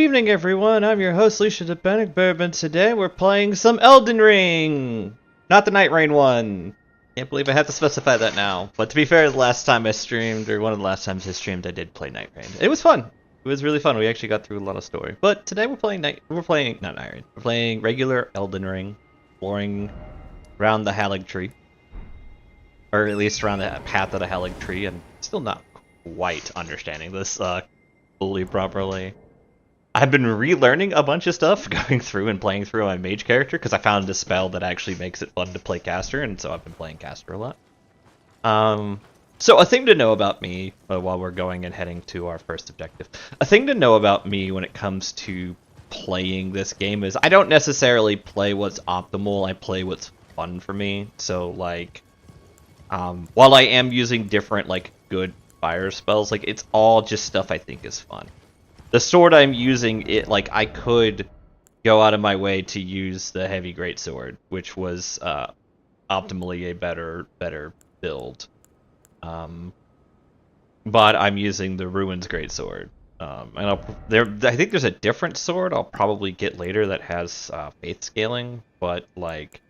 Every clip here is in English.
evening, everyone. I'm your host, Leisha the Panic Burb, and today we're playing some Elden Ring! Not the Night Rain one. Can't believe I have to specify that now. But to be fair, the last time I streamed, or one of the last times I streamed, I did play Night Rain. It was fun. It was really fun. We actually got through a lot of story. But today we're playing not Night Rain. We're playing regular Elden Ring, exploring around the Haligtree. Or at least around the path of the Haligtree, and still not quite understanding this fully properly. I've been relearning a bunch of stuff, going through and playing through my mage character, because I found a spell that actually makes it fun to play caster, and so I've been playing caster a lot. So a thing to know about me, while we're going and heading to our first objective, a thing to know about me when it comes to playing this game is I don't necessarily play what's optimal, I play what's fun for me. So, like, while I am using different, like, good fire spells, like, it's all just stuff I think is fun. The sword I'm using, I could go out of my way to use the heavy greatsword, which was optimally a better build. But I'm using the Ruins greatsword, and I think there's a different sword I'll probably get later that has faith scaling, but like,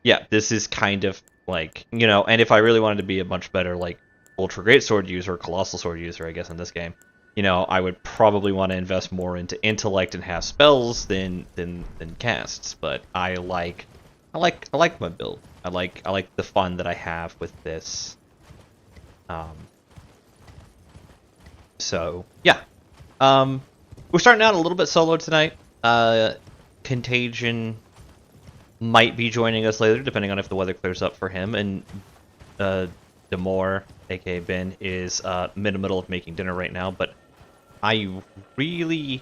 yeah, this is kind of like, you know, and if I really wanted to be a much better like ultra greatsword user, colossal sword user, I guess in this game, you know, I would probably want to invest more into intellect and have spells than casts. But I like my build. I like the fun that I have with this. So yeah, we're starting out a little bit solo tonight. Contagion might be joining us later, depending on if the weather clears up for him. And Demore, aka Ben, is in the middle of making dinner right now, but I really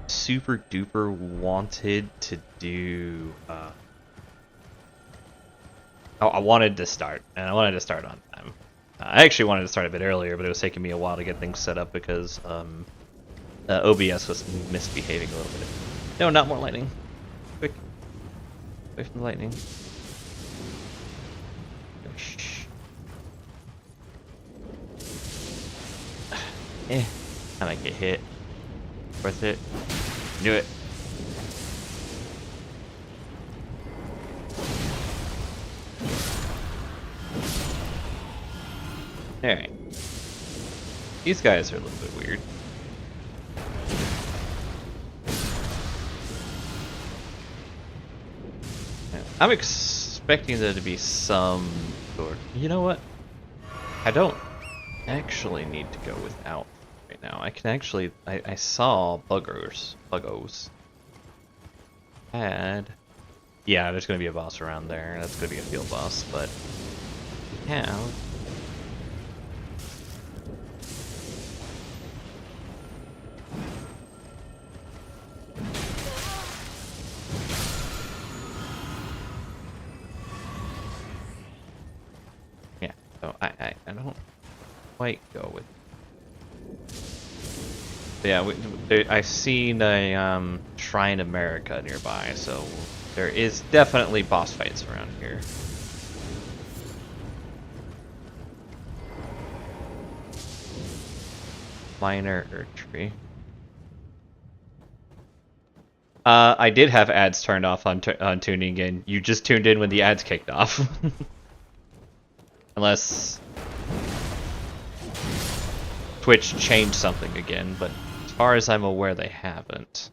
super duper wanted to do I wanted to start, and I wanted to start on time. I actually wanted to start a bit earlier, but it was taking me a while to get things set up because OBS was misbehaving a little bit. No, not more lightning. Quick, away from the lightning. I might get hit. Worth it. Knew it. Alright. These guys are a little bit weird. I'm expecting there to be some sort. You know what? I don't actually need to go without right now. I can actually, I saw buggos. Yeah, there's gonna be a boss around there. That's gonna be a field boss, but we have so I don't quite go with. Yeah, I've seen a Shrine America nearby, so there is definitely boss fights around here. Minor Erdtree. I did have ads turned off on tuning in. You just tuned in when the ads kicked off. Unless Twitch changed something again, but as far as I'm aware, they haven't.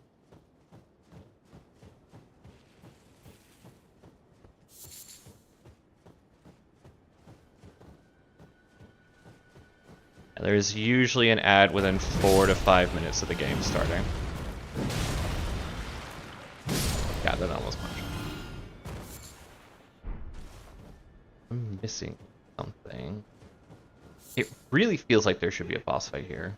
There's usually an ad within 4 to 5 minutes of the game starting. Yeah, that almost much. I'm missing something. It really feels like there should be a boss fight here.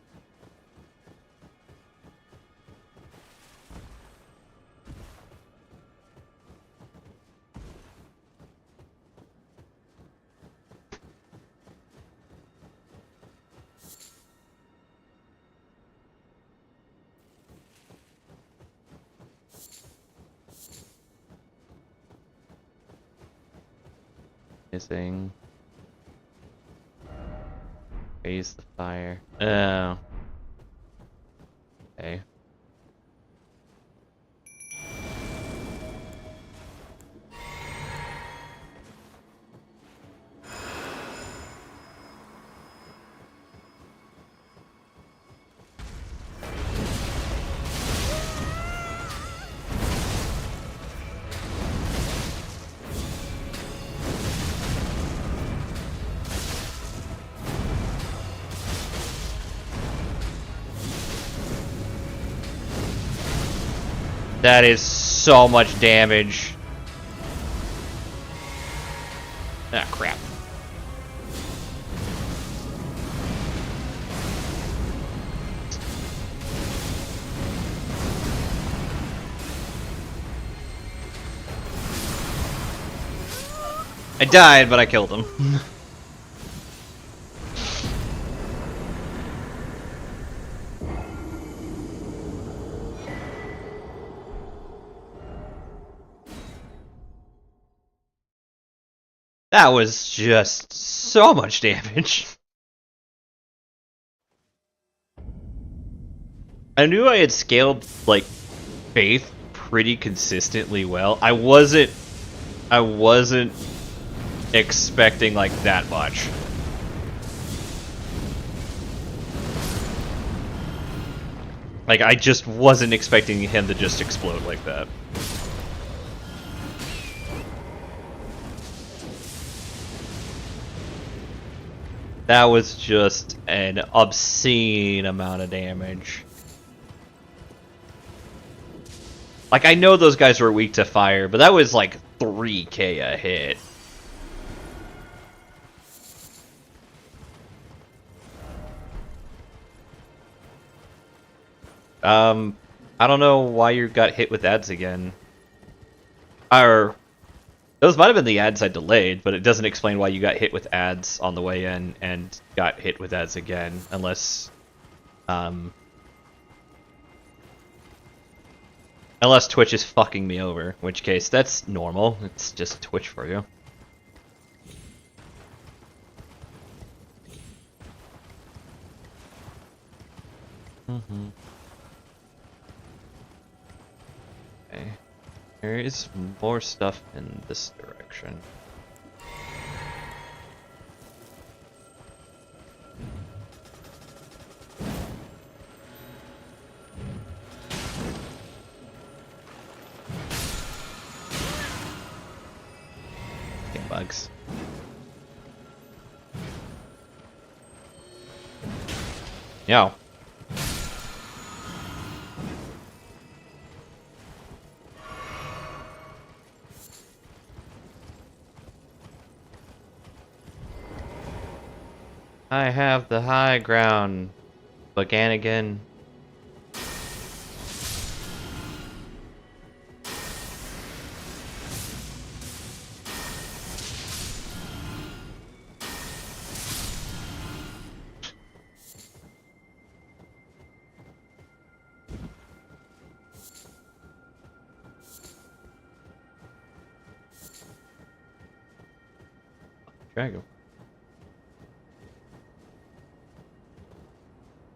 Missing. Raise the fire. Oh. Okay. That is so much damage. Ah, crap. I died, but I killed him. That was just so much damage. I knew I had scaled, like, Faith pretty consistently well. I wasn't expecting, like, that much. Like, I just wasn't expecting him to just explode like that. That was just an obscene amount of damage. Like, I know those guys were weak to fire, but that was like 3k a hit. I don't know why you got hit with ads again. Or, those might have been the ads I delayed, but it doesn't explain why you got hit with ads on the way in and got hit with ads again, unless, unless Twitch is fucking me over, in which case that's normal. It's just Twitch for you. Mm-hmm. Okay. There is more stuff in this direction. Okay, bugs. Yo. I have the high ground, Baganigan. Dragon.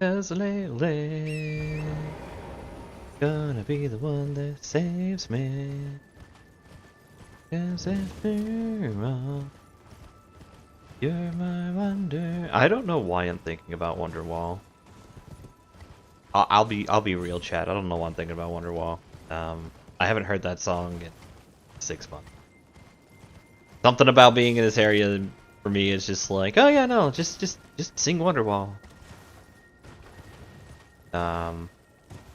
Cause lately, gonna be the one that saves me. Cause after all, you're my wonder. I don't know why I'm thinking about Wonderwall. I'll be real, chat. I don't know why I'm thinking about Wonderwall. I haven't heard that song in 6 months. Something about being in this area for me is just like, oh yeah, no, just sing Wonderwall.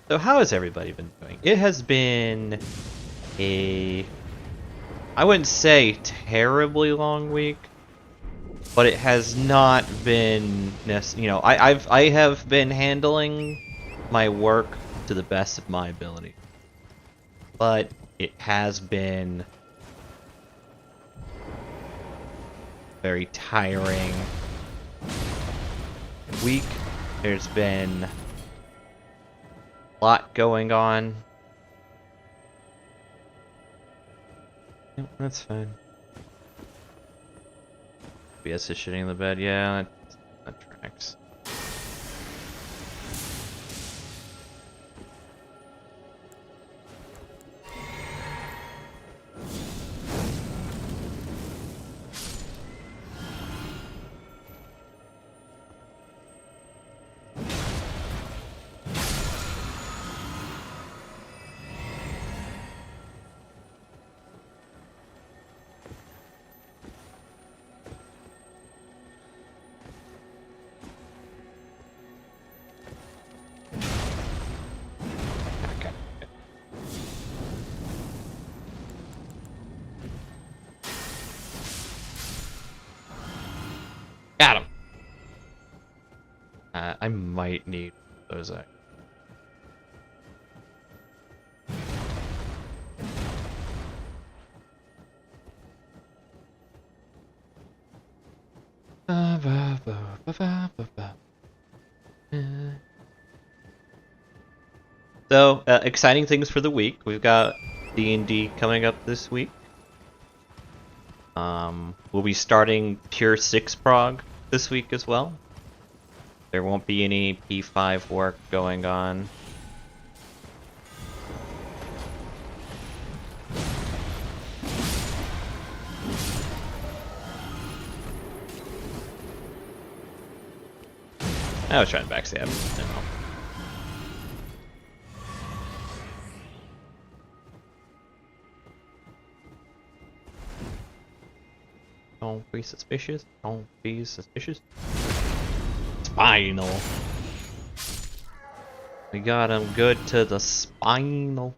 So how has everybody been doing? It has been a, I wouldn't say terribly long week, but it has not been, you know, I have been handling my work to the best of my ability, but it has been very tiring week. There's been a lot going on. Yep, that's fine. BS is shitting in the bed. Yeah, that tracks. I might need those. So, exciting things for the week. We've got D&D coming up this week. We'll be starting Pure 6 prog this week as well. There won't be any P5 work going on. I was trying to backstab. No. Don't be suspicious. Don't be suspicious. Spinal. We got him good to the spinal.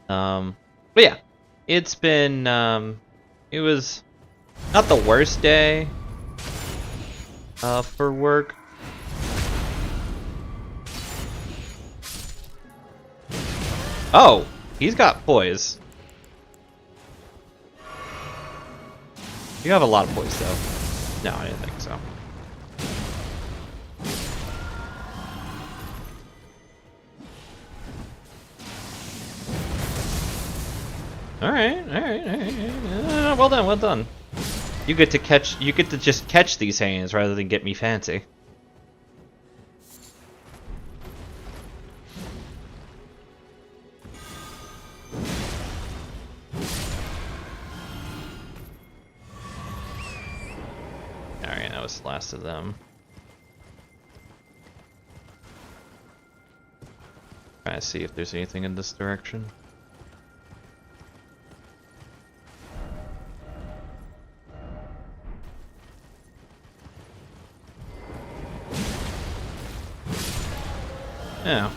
But yeah, it's been, it was not the worst day, for work. Oh, he's got poise. You have a lot of poise, though. No, I didn't think so. Alright. Well done, well done. You get to just catch these hands rather than get me fancy. Alright, that was the last of them. Trying to see if there's anything in this direction. Yeah.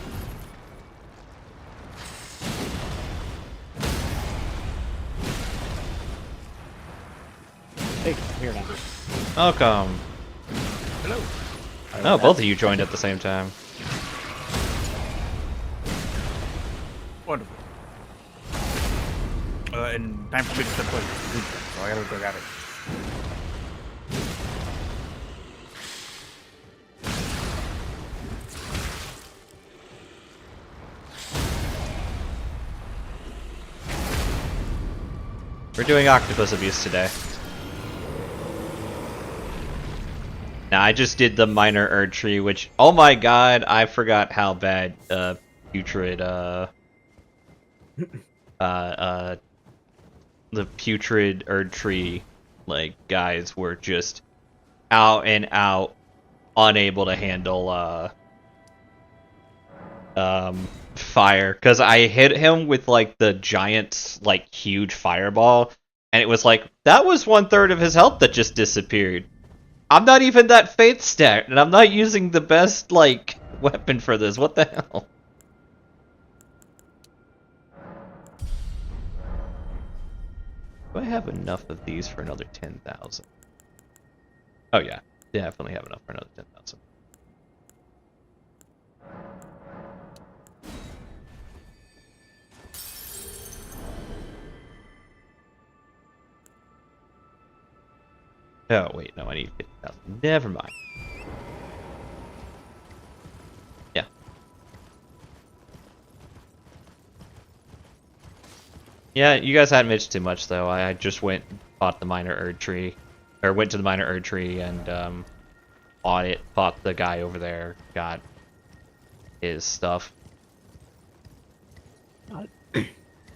Hey, I'm here now. Welcome. Hello. Oh, both of you joined at the same time. Wonderful. And time for me to step away. So I gotta go at it. We're doing octopus abuse today. Now, I just did the minor Erdtree, which, oh my god, I forgot how bad, putrid, the putrid Erdtree, like, guys were just out and out, unable to handle, fire. Because I hit him with, like, the giant, like, huge fireball, and it was like, that was 1/3 of his health that just disappeared. I'm not even that faith stacked, and I'm not using the best, like, weapon for this. What the hell? Do I have enough of these for another 10,000? Oh yeah, definitely have enough for another 10,000. Oh wait, no, I need 50,000. Never mind. Yeah. Yeah, you guys hadn't mentioned too much though. I just went and bought the minor Erdtree, or went to the minor Erdtree and bought the guy over there, got his stuff.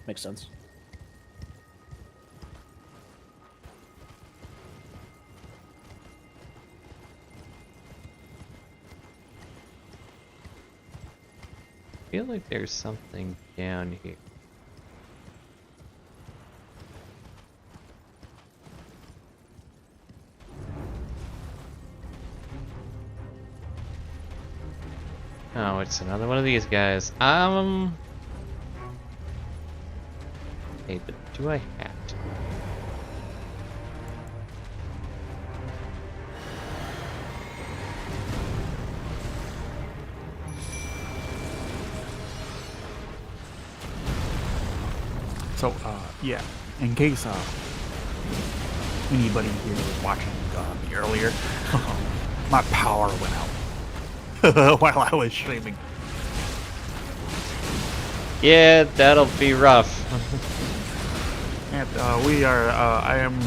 Makes sense. I feel like there's something down here. Oh, it's another one of these guys. Hey, but do I have to? So, yeah, in case anybody here was watching me earlier, my power went out while I was streaming. Yeah, that'll be rough. And I am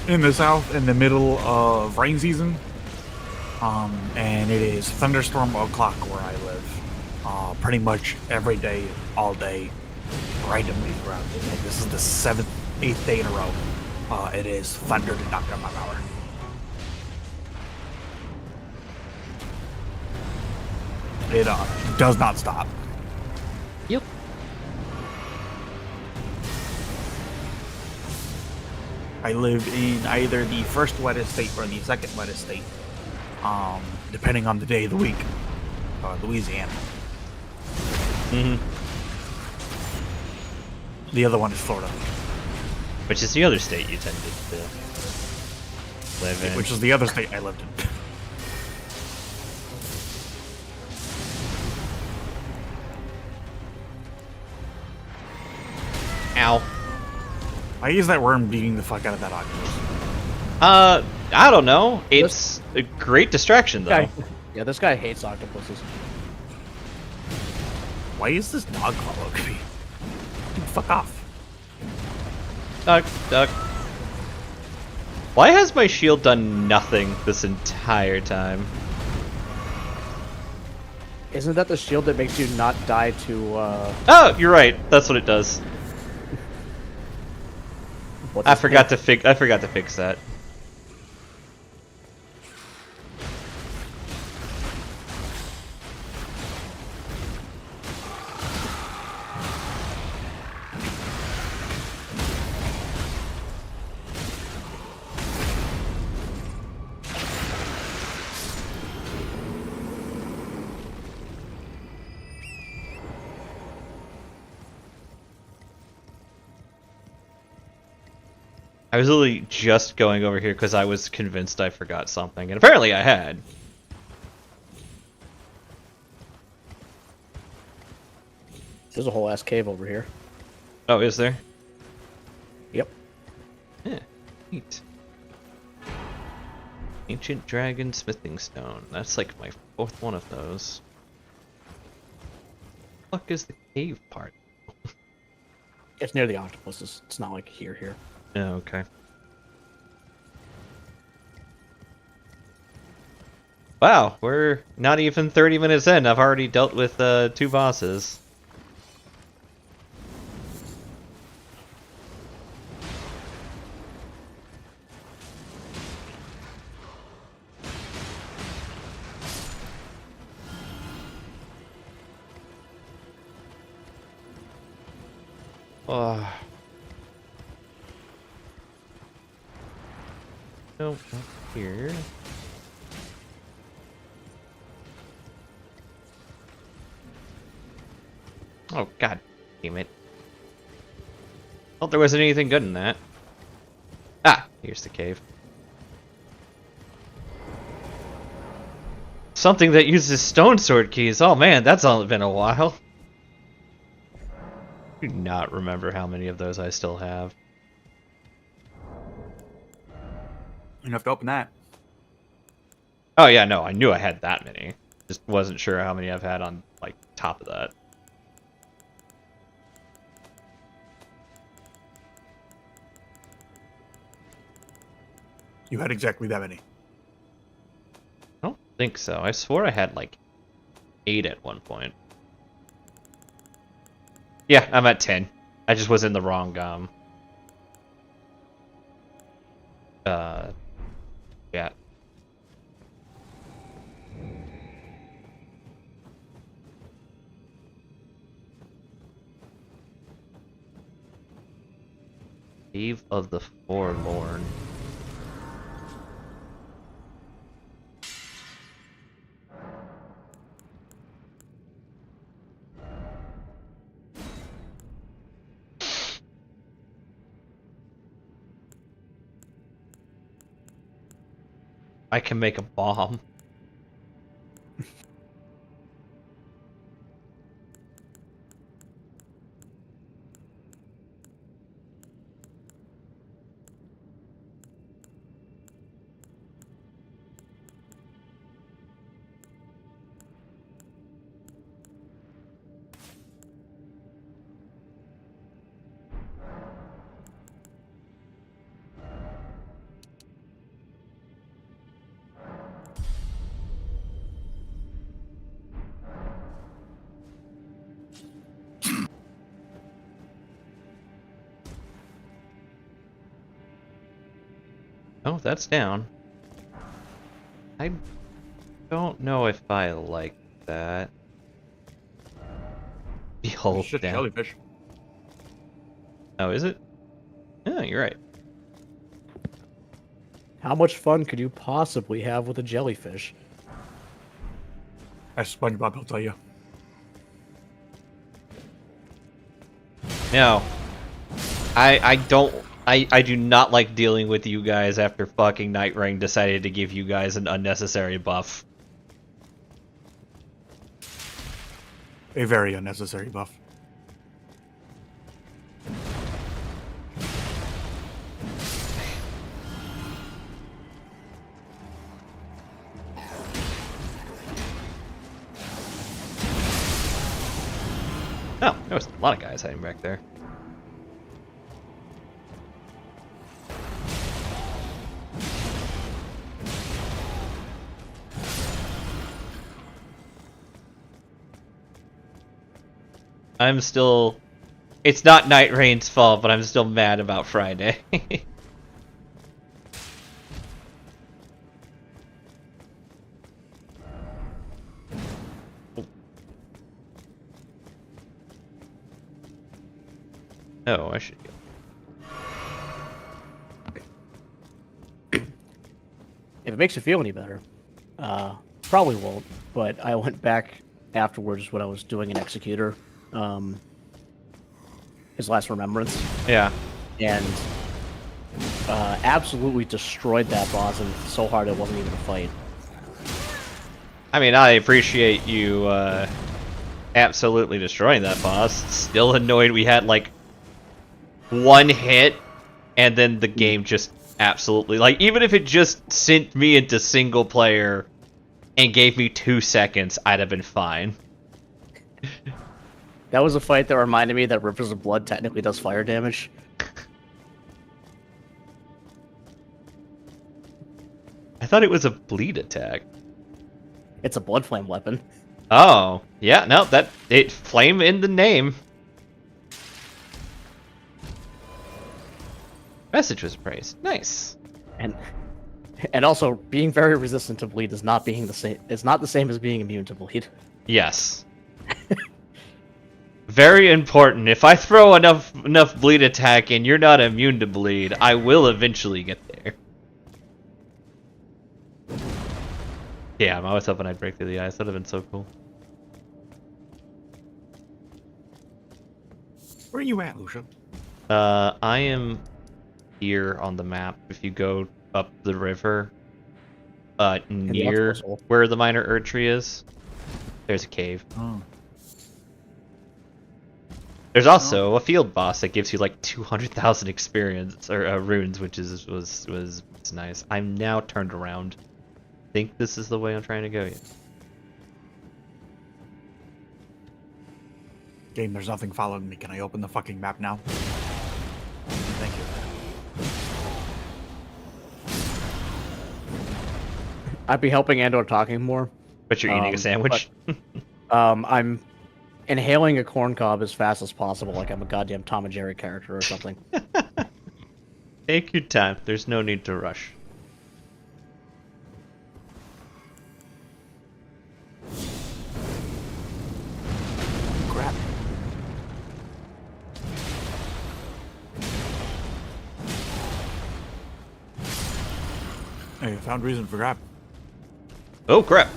in the south in the middle of rain season. And it is thunderstorm o'clock where I live. Pretty much every day, all day, randomly throughout the day. This is the 8th day in a row. It is thundered and knocked out my power. It does not stop. Yep. I live in either the first wettest state or the second wettest state, depending on the day of the week. Louisiana. Mm-hmm. The other one is Florida. Which is the other state you tended to live in. Which is the other state I lived in. Ow. Why is that worm beating the fuck out of that octopus? I don't know. It's a great distraction, though. Yeah, this guy hates octopuses. Why is this dog following me? Dude, fuck off. Duck, duck. Why has my shield done nothing this entire time? Isn't that the shield that makes you not die to, Oh, you're right. That's what it does. what's I his forgot name? to fix that. I was literally just going over here because I was convinced I forgot something, and apparently I had. There's a whole ass cave over here. Oh, is there? Yep. Yeah, neat. Ancient Dragon Smithing Stone. That's like my 4th one of those. What the fuck is the cave part? It's near the octopuses. It's not like here. Oh, okay. Wow, we're not even 30 minutes in. I've already dealt with 2 bosses. Oh. Nope, not here. Oh, god damn it. Well, there wasn't anything good in that. Ah, here's the cave. Something that uses stone sword keys. Oh man, that's only been a while. I do not remember how many of those I still have. Enough to open that. Oh yeah, no, I knew I had that many. Just wasn't sure how many I've had on, like, top of that. You had exactly that many. I don't think so. I swore I had, like, 8 at one point. Yeah, I'm at 10. I just was in the wrong, yeah. Cave of the Forlorn. I can make a bomb. Oh, that's down. I don't know if I like that. Behold Shit, down. jellyfish. Oh, is it? Yeah, you're right. How much fun could you possibly have with a jellyfish? That's SpongeBob, I'll tell you. No. I do not like dealing with you guys after fucking Night Ring decided to give you guys an unnecessary buff. A very unnecessary buff. Oh, there was a lot of guys hiding back there. I'm still... It's not Night Rain's fault, but I'm still mad about Friday. Oh, I should go. If it makes you feel any better, probably won't. But I went back afterwards when I was doing an Executor, his last remembrance, Yeah. and absolutely destroyed that boss, and so hard it wasn't even a fight. I mean, I appreciate you absolutely destroying that boss. Still annoyed we had, like, one hit, and then the game just absolutely... Like, even if it just sent me into single player and gave me 2 seconds, I'd have been fine. That was a fight that reminded me that Rivers of Blood technically does fire damage. I thought it was a bleed attack. It's a blood flame weapon. Oh, yeah, no, that... It flame in the name. Message was praised. Nice. And also being very resistant to bleed is not being the same. It's not the same as being immune to bleed. Yes. Very important. If I throw enough bleed attack and you're not immune to bleed, I will eventually get there. Yeah, I was hoping I'd break through the ice. That'd have been so cool. Where are you at, Lucia? I am here on the map. If you go up the river, near where the minor Erdtree is, there's a cave. Oh. There's also a field boss that gives you like 200,000 experience or runes, which was nice. I'm now turned around. I think this is the way I'm trying to go. Yeah. Game, there's nothing following me. Can I open the fucking map now? Thank you. I'd be helping Andor talking more. But you're eating a sandwich? I'm inhaling a corn cob as fast as possible, like I'm a goddamn Tom and Jerry character or something. Take your time. There's no need to rush. Crap. Hey, I found reason for grab. Oh crap!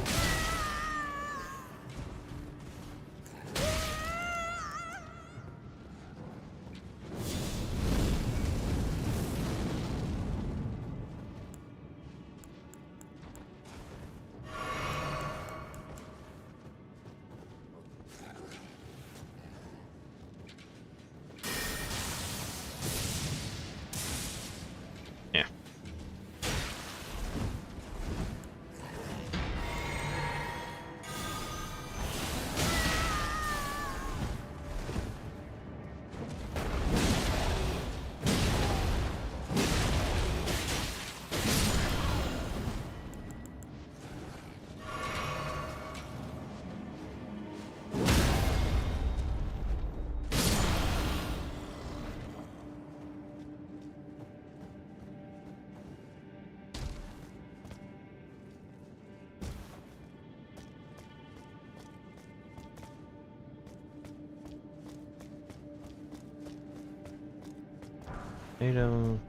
Item.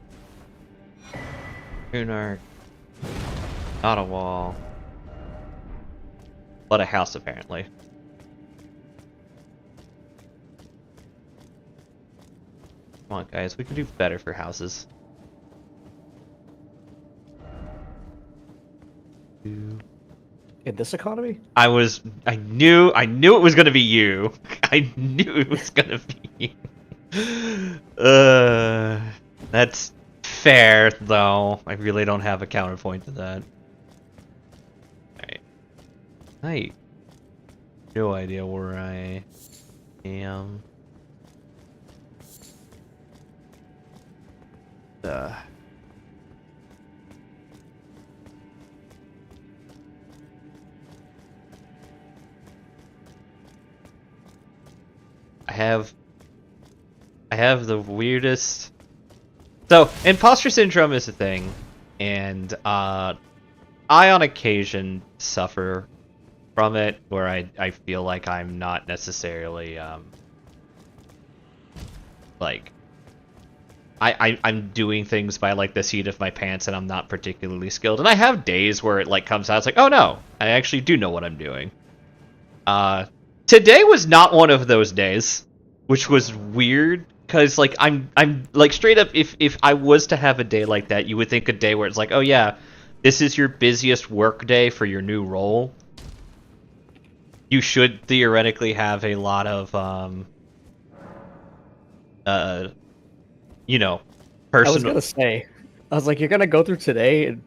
Tunark. Not a wall. But a house, apparently. Come on, guys. We can do better for houses. In this economy? I knew it was gonna be you. I knew it was gonna be you. That's fair, though. I really don't have a counterpoint to that. Alright. I no idea where I am. I have the weirdest. So, imposter syndrome is a thing, and I on occasion suffer from it, where I feel like I'm not necessarily like I'm doing things by like the seat of my pants, and I'm not particularly skilled. And I have days where it like comes out, it's like, oh no, I actually do know what I'm doing. Today was not one of those days, which was weird, because like I'm like straight up, if I was to have a day like that, you would think a day where it's like, oh yeah, this is your busiest work day for your new role. You should theoretically have a lot of you know, personal. I was gonna say, I was like, you're gonna go through today and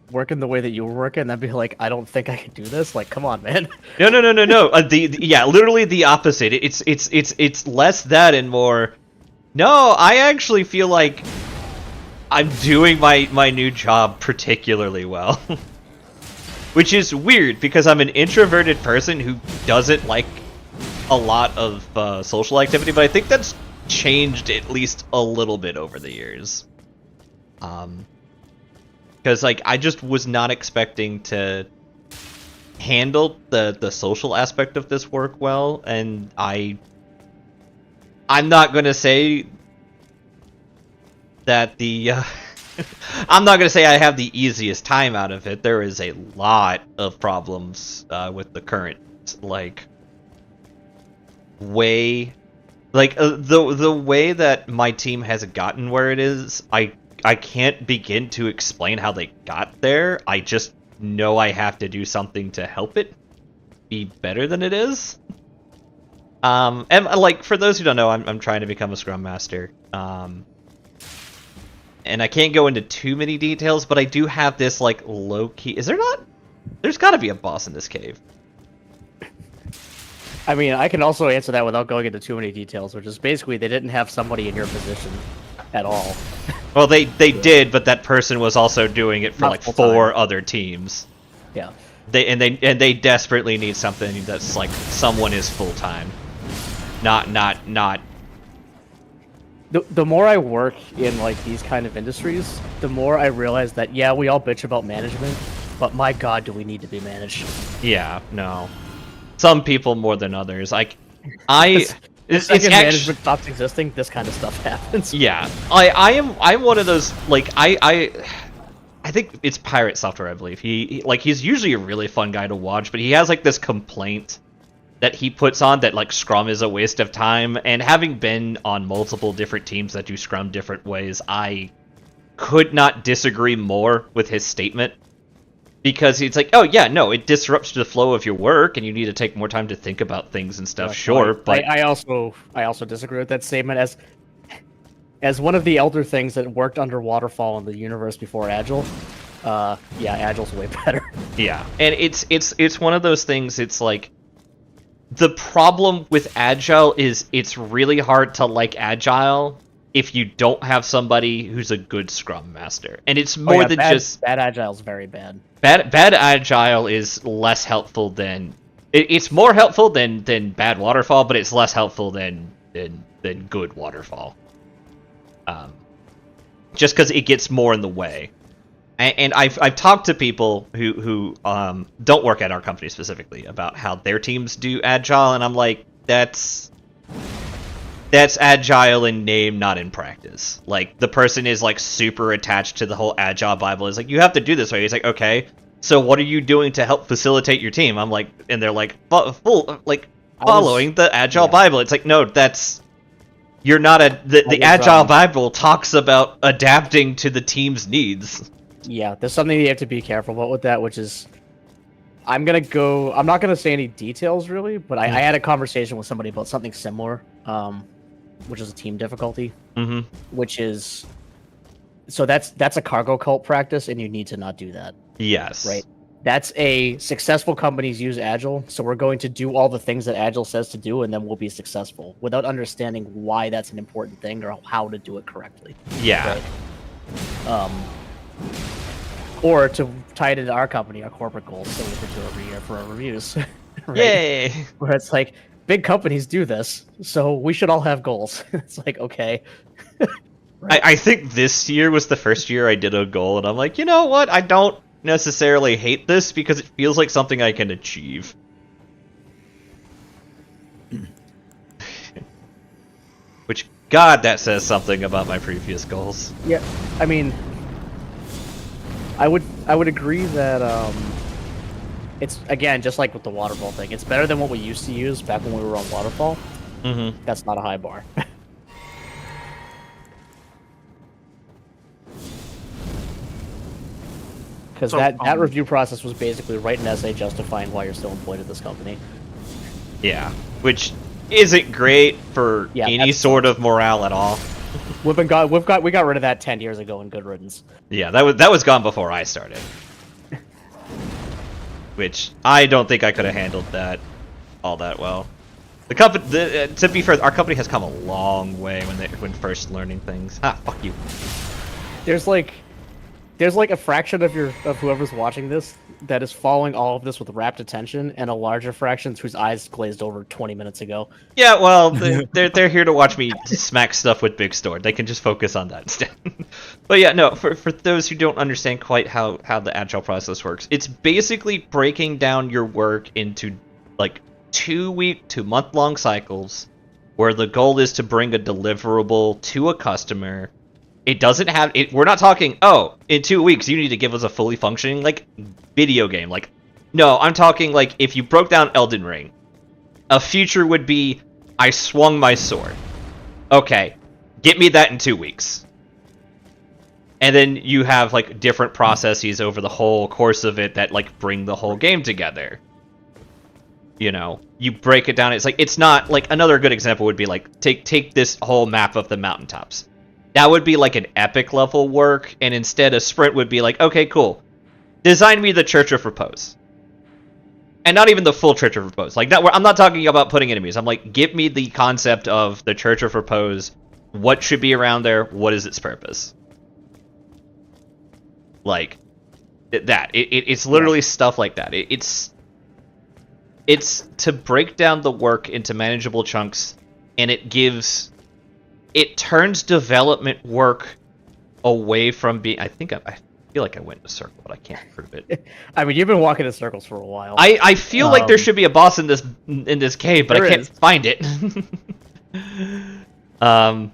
working the way that you were working, and I'd be like, I don't think I can do this. Like, come on, man. No. Yeah, literally the opposite. It's less that and more. No, I actually feel like I'm doing my new job particularly well, which is weird because I'm an introverted person who doesn't like a lot of social activity, but I think that's changed at least a little bit over the years. Because like I just was not expecting to handle the social aspect of this work well, and I'm not gonna say that the I'm not gonna say I have the easiest time out of it. There is a lot of problems with the current like way, like the way that my team has gotten where it is. I can't begin to explain how they got there. I just know I have to do something to help it be better than it is. And like for those who don't know, I'm trying to become a Scrum Master. And I can't go into too many details, but I do have this like low key. Is there not? There's got to be a boss in this cave. I mean, I can also answer that without going into too many details, which is basically they didn't have somebody in your position at all. Well, they did, but that person was also doing it for Not like full 4 time. other teams. Yeah. They desperately need something that's like someone is full time, not. The more I work in like these kind of industries, the more I realize that yeah, we all bitch about management, but my god, do we need to be managed? Yeah, no. Some people more than others. Like, The second management stops existing, this kind of stuff happens. Yeah, I'm one of those, like, I think it's Pirate Software, I believe. He's usually a really fun guy to watch, but he has like this complaint that he puts on that like Scrum is a waste of time, and having been on multiple different teams that do Scrum different ways, I could not disagree more with his statement. Because it's like, oh yeah, no, it disrupts the flow of your work, and you need to take more time to think about things and stuff. Sure, but I also disagree with that statement. As one of the elder things that worked under Waterfall in the universe before Agile, yeah, Agile's way better. Yeah, and it's one of those things. It's like the problem with Agile is it's really hard to like Agile if you don't have somebody who's a good Scrum Master, and it's more than just bad. Agile's very bad. Bad Agile is less helpful than it's more helpful than bad Waterfall, but it's less helpful than good Waterfall. Just because it gets more in the way, and I've talked to people who don't work at our company specifically about how their teams do Agile, and I'm like, that's that's agile in name, not in practice. Like, the person is, like, super attached to the whole agile Bible. It's like, you have to do this way. He's like, okay, so what are you doing to help facilitate your team? I'm like, and they're like, following the agile Bible. It's like, no, that's... You're not the agile Bible talks about adapting to the team's needs. Yeah, there's something you have to be careful about with that, which is... I'm not gonna say any details, really, but I had a conversation with somebody about something similar, which is a team difficulty, which is... So that's a cargo cult practice, and you need to not do that. Yes. Right? That's a successful companies use Agile, so we're going to do all the things that Agile says to do, and then we'll be successful, without understanding why that's an important thing or how to do it correctly. Yeah. Right? Or to tie it into our company, our corporate goals, so we can do every year for our reviews. Right? Yay! Where it's like, big companies do this, so we should all have goals. It's like, okay. Right. I think this year was the first year I did a goal, and I'm like, you know what? I don't necessarily hate this because it feels like something I can achieve. Which, God, that says something about my previous goals. Yeah, I mean, I would agree that it's, again, just like with the waterfall thing, it's better than what we used to use back when we were on waterfall. That's not a high bar. Because that review process was basically write an essay justifying why you're still employed at this company. Yeah, which isn't great for any sort of morale at all. We got rid of that 10 years ago in good riddance. Yeah, that was gone before I started. Which I don't think I could have handled that all that well. The company, to be fair, our company has come a long way when first learning things. Ah, fuck you. There's like a fraction of whoever's watching this that is following all of this with rapt attention, and a larger fraction whose eyes glazed over 20 minutes ago. Yeah, well, they're here to watch me smack stuff with Big Sword. They can just focus on that instead. But yeah, no, for those who don't understand quite how the agile process works, it's basically breaking down your work into like 2-week to month-long cycles, where the goal is to bring a deliverable to a customer. It doesn't have it. We're not talking, oh, in 2 weeks you need to give us a fully functioning like video game. Like, no, I'm talking like if you broke down Elden Ring, a feature would be I swung my sword. Okay, get me that in 2 weeks. And then you have like different processes over the whole course of it that like bring the whole game together. You know, you break it down. It's like, it's not like, another good example would be like take this whole map of the mountaintops. That would be like an epic level work, and instead a sprint would be like, okay, cool. Design me the Church of Repose. And not even the full Church of Repose. Like that, I'm not talking about putting enemies. I'm like, give me the concept of the Church of Repose. What should be around there? What is its purpose? Like, that. It's literally stuff like that. It's to break down the work into manageable chunks, and it turns development work away from being... I feel like I went in a circle, but I can't prove it. I mean, you've been walking in circles for a while. I feel like there should be a boss in this cave, but I can't find it. But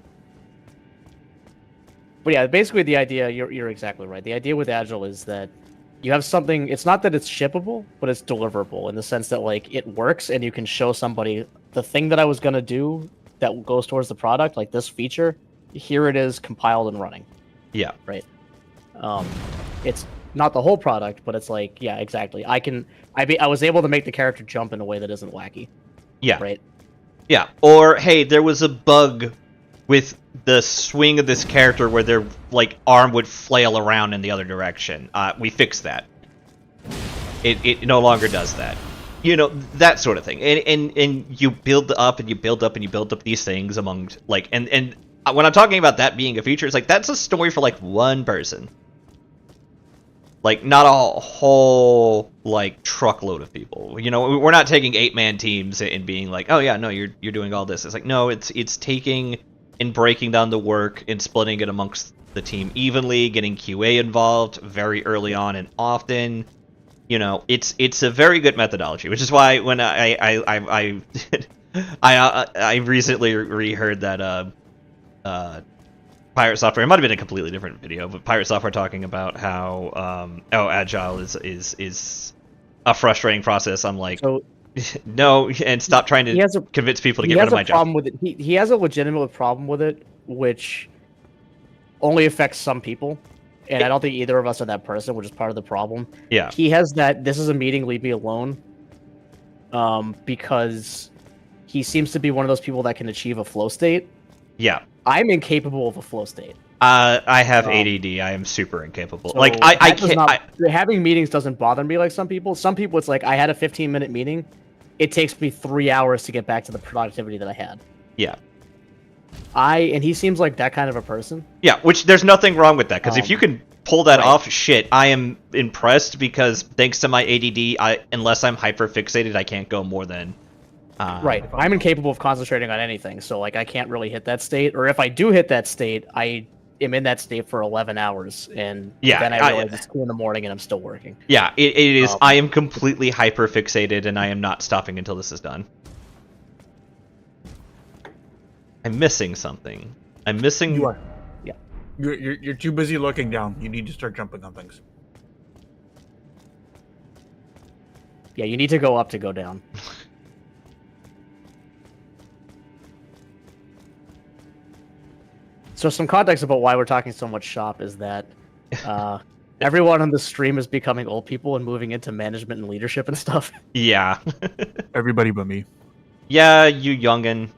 yeah, basically the idea, you're exactly right. The idea with Agile is that you have something... It's not that it's shippable, but it's deliverable in the sense that like it works, and you can show somebody the thing that I was going to do that goes towards the product, like this feature, here it is compiled and running. Yeah. Right. It's not the whole product, but it's like, yeah, exactly. I was able to make the character jump in a way that isn't wacky. Yeah. Right. Yeah. Or, hey, there was a bug with the swing of this character where their like arm would flail around in the other direction. We fixed that. It no longer does that. You know, that sort of thing. And you build up and you build up and you build up these things among, like, and when I'm talking about that being a feature, it's like, that's a story for, like, one person. Like, not a whole, like, truckload of people. You know, we're not taking 8-man teams and being like, oh yeah, no, you're doing all this. It's like, no, it's taking and breaking down the work and splitting it amongst the team evenly, getting QA involved very early on and often. You know, it's a very good methodology, which is why when I I recently reheard that Pirate Software. It might have been a completely different video, but Pirate Software talking about how agile is a frustrating process. I'm like, So no, and stop trying he to has a convince people to he get rid has of a my job. problem with it. He has a legitimate problem with it, which only affects some people, and I don't think either of us are that person, which is part of the problem. Yeah, He has that this is a meeting, leave me alone, because he seems to be one of those people that can achieve a flow state. yeah. I'm incapable of a flow state. I have ADD. I am super incapable. So Like I that does can't. not- having meetings doesn't bother me like some people. Some people, it's like I had a 15-minute meeting. It takes me 3 hours to get back to the productivity that I had. Yeah. And he seems like that kind of a person. Yeah, which there's nothing wrong with that, because if you can pull that off, shit, I am impressed, because thanks to my ADD, unless I'm hyper fixated, I can't go more than. Right. I'm incapable of concentrating on anything, so like I can't really hit that state. Or if I do hit that state, I am in that state for 11 hours, and then I realize it's 2 in the morning and I'm still working. Yeah, it is. I am completely hyper fixated, and I am not stopping until this is done. I'm missing something. I'm missing. You are. Yeah. You're too busy looking down. You need to start jumping on things. Yeah, you need to go up to go down. So some context about why we're talking so much shop is that everyone on the stream is becoming old people and moving into management and leadership and stuff. Yeah. Everybody but me. Yeah, you youngin.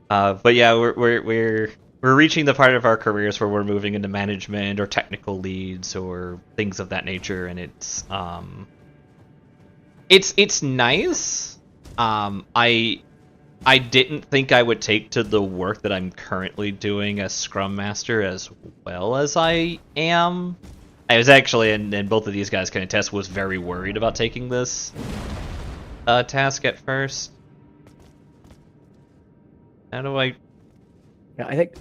But yeah, we're reaching the part of our careers where we're moving into management or technical leads or things of that nature, and it's nice. I didn't think I would take to the work that I'm currently doing as Scrum Master as well as I am. I was actually, and both of these guys can attest, was very worried about taking this task at first. How do I... Yeah, I think...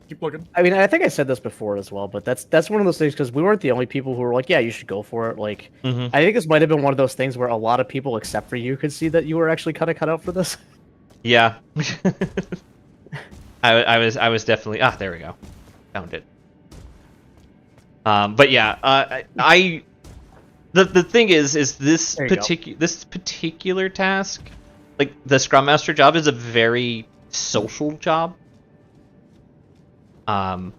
Keep looking. I mean, I think I said this before as well, but that's one of those things, because we weren't the only people who were like, yeah, you should go for it. Like, I think this might have been one of those things where a lot of people, except for you, could see that you were actually kind of cut out for this. Yeah. I was definitely... there we go. Found it. But yeah, the thing is this particular task, like the Scrum Master job, is a very social job. And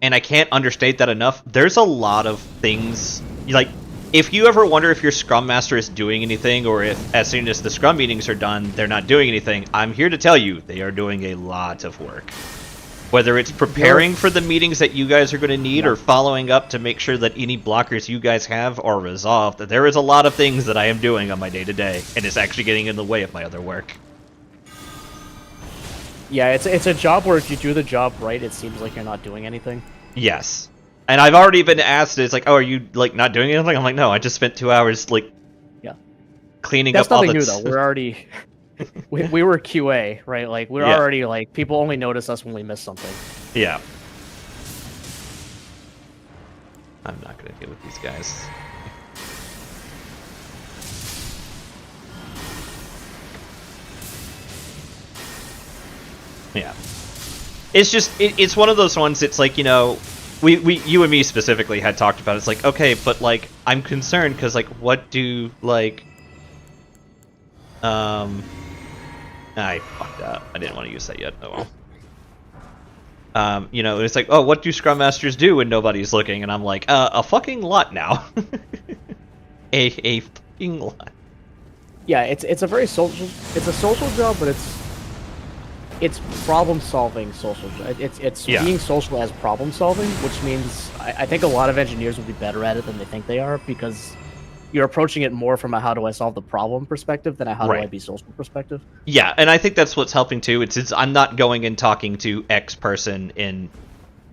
I can't understate that enough. There's a lot of things, like, if you ever wonder if your Scrum Master is doing anything, or if as soon as the Scrum meetings are done, they're not doing anything, I'm here to tell you, they are doing a lot of work. Whether it's preparing for the meetings that you guys are going to need, or following up to make sure that any blockers you guys have are resolved, there is a lot of things that I am doing on my day-to-day, and it's actually getting in the way of my other work. Yeah, it's a job where if you do the job right, it seems like you're not doing anything. Yes. And I've already been asked, it's like, oh, are you, like, not doing anything? I'm like, no, I just spent 2 hours, like, cleaning up all the... That's nothing new, though. We're already... we were QA, right? Like, we're already, like, people only notice us when we miss something. Yeah. I'm not gonna deal with these guys. Yeah. It's just, it's one of those ones, it's like, you know, you and me specifically had talked about it. It's like, okay, but, like, I'm concerned, because, like, what do, like... I fucked up. I didn't want to use that yet. Oh well. You know, it's like, oh, what do Scrum Masters do when nobody's looking? And I'm like, a fucking lot now. a fucking lot. Yeah, it's a very social... It's a social job, but it's problem-solving social. It's being social as problem-solving, which means I think a lot of engineers will be better at it than they think they are, because you're approaching it more from a how do I solve the problem perspective than a how do I be social perspective. Yeah, and I think that's what's helping too. It's I'm not going and talking to X person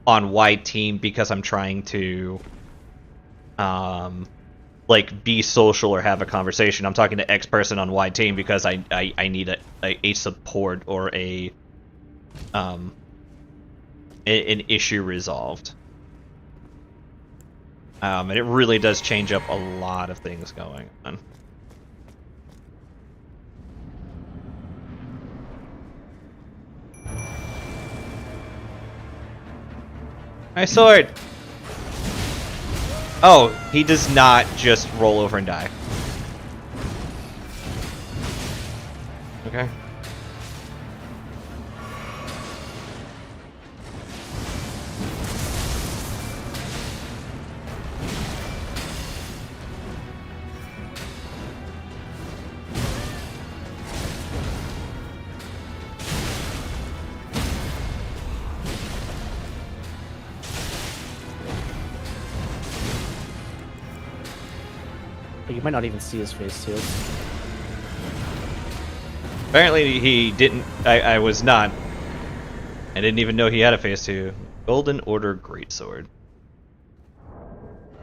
on Y team because I'm trying to like be social or have a conversation. I'm talking to X person on Y team because I need a support or an issue resolved. And it really does change up a lot of things going on. My sword! Oh, he does not just roll over and die. Okay. But you might not even see his face too. Apparently he didn't. I was not. I didn't even know he had a phase 2. Golden Order Greatsword.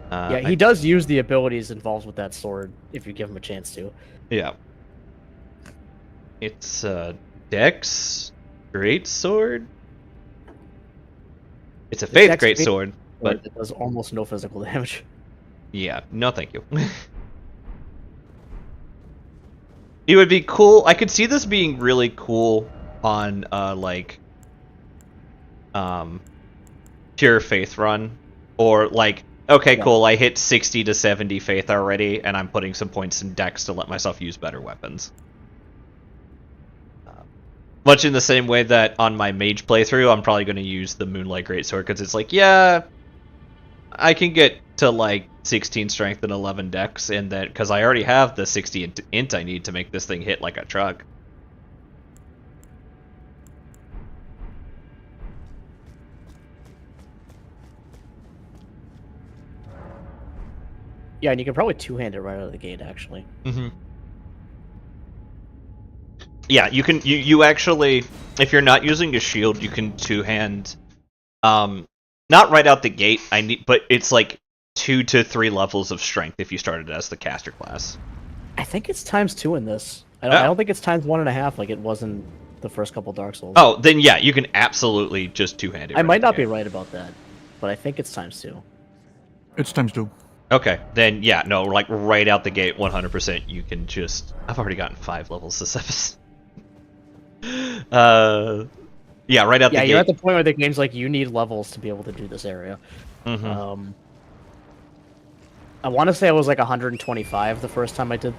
Yeah, he does use the abilities involved with that sword if you give him a chance to. Yeah. It's Dex Greatsword. It's a Faith Greatsword, but it does almost no physical damage. Yeah, no thank you. It would be cool. I could see this being really cool on like pure faith run, or like, okay, cool, I hit 60 to 70 faith already and I'm putting some points in dex to let myself use better weapons. Much in the same way that on my mage playthrough I'm probably going to use the Moonlight Greatsword, because it's like, yeah, I can get to like 16 strength and 11 dex, and then because I already have the 60 int I need to make this thing hit like a truck. Yeah, and you can probably two-hand it right out of the gate, actually. Mm-hmm. Yeah, you can. You actually, if you're not using a shield, you can two-hand. Not right out the gate. But it's like 2 to 3 levels of strength if you started as the caster class. I think it's ×2 in this. I don't think it's ×1.5 like it was in the first couple Dark Souls. Oh, then yeah, you can absolutely just two-hand it. I might not be right about that, but I think it's ×2. It's ×2. Okay, then yeah, no, like right out the gate, 100%. You can just. I've already gotten 5 levels this episode. Yeah, right out the gate. Yeah, you're at the point where the game's like, you need levels to be able to do this area. Mm-hmm. I want to say I was like 125 the first time I did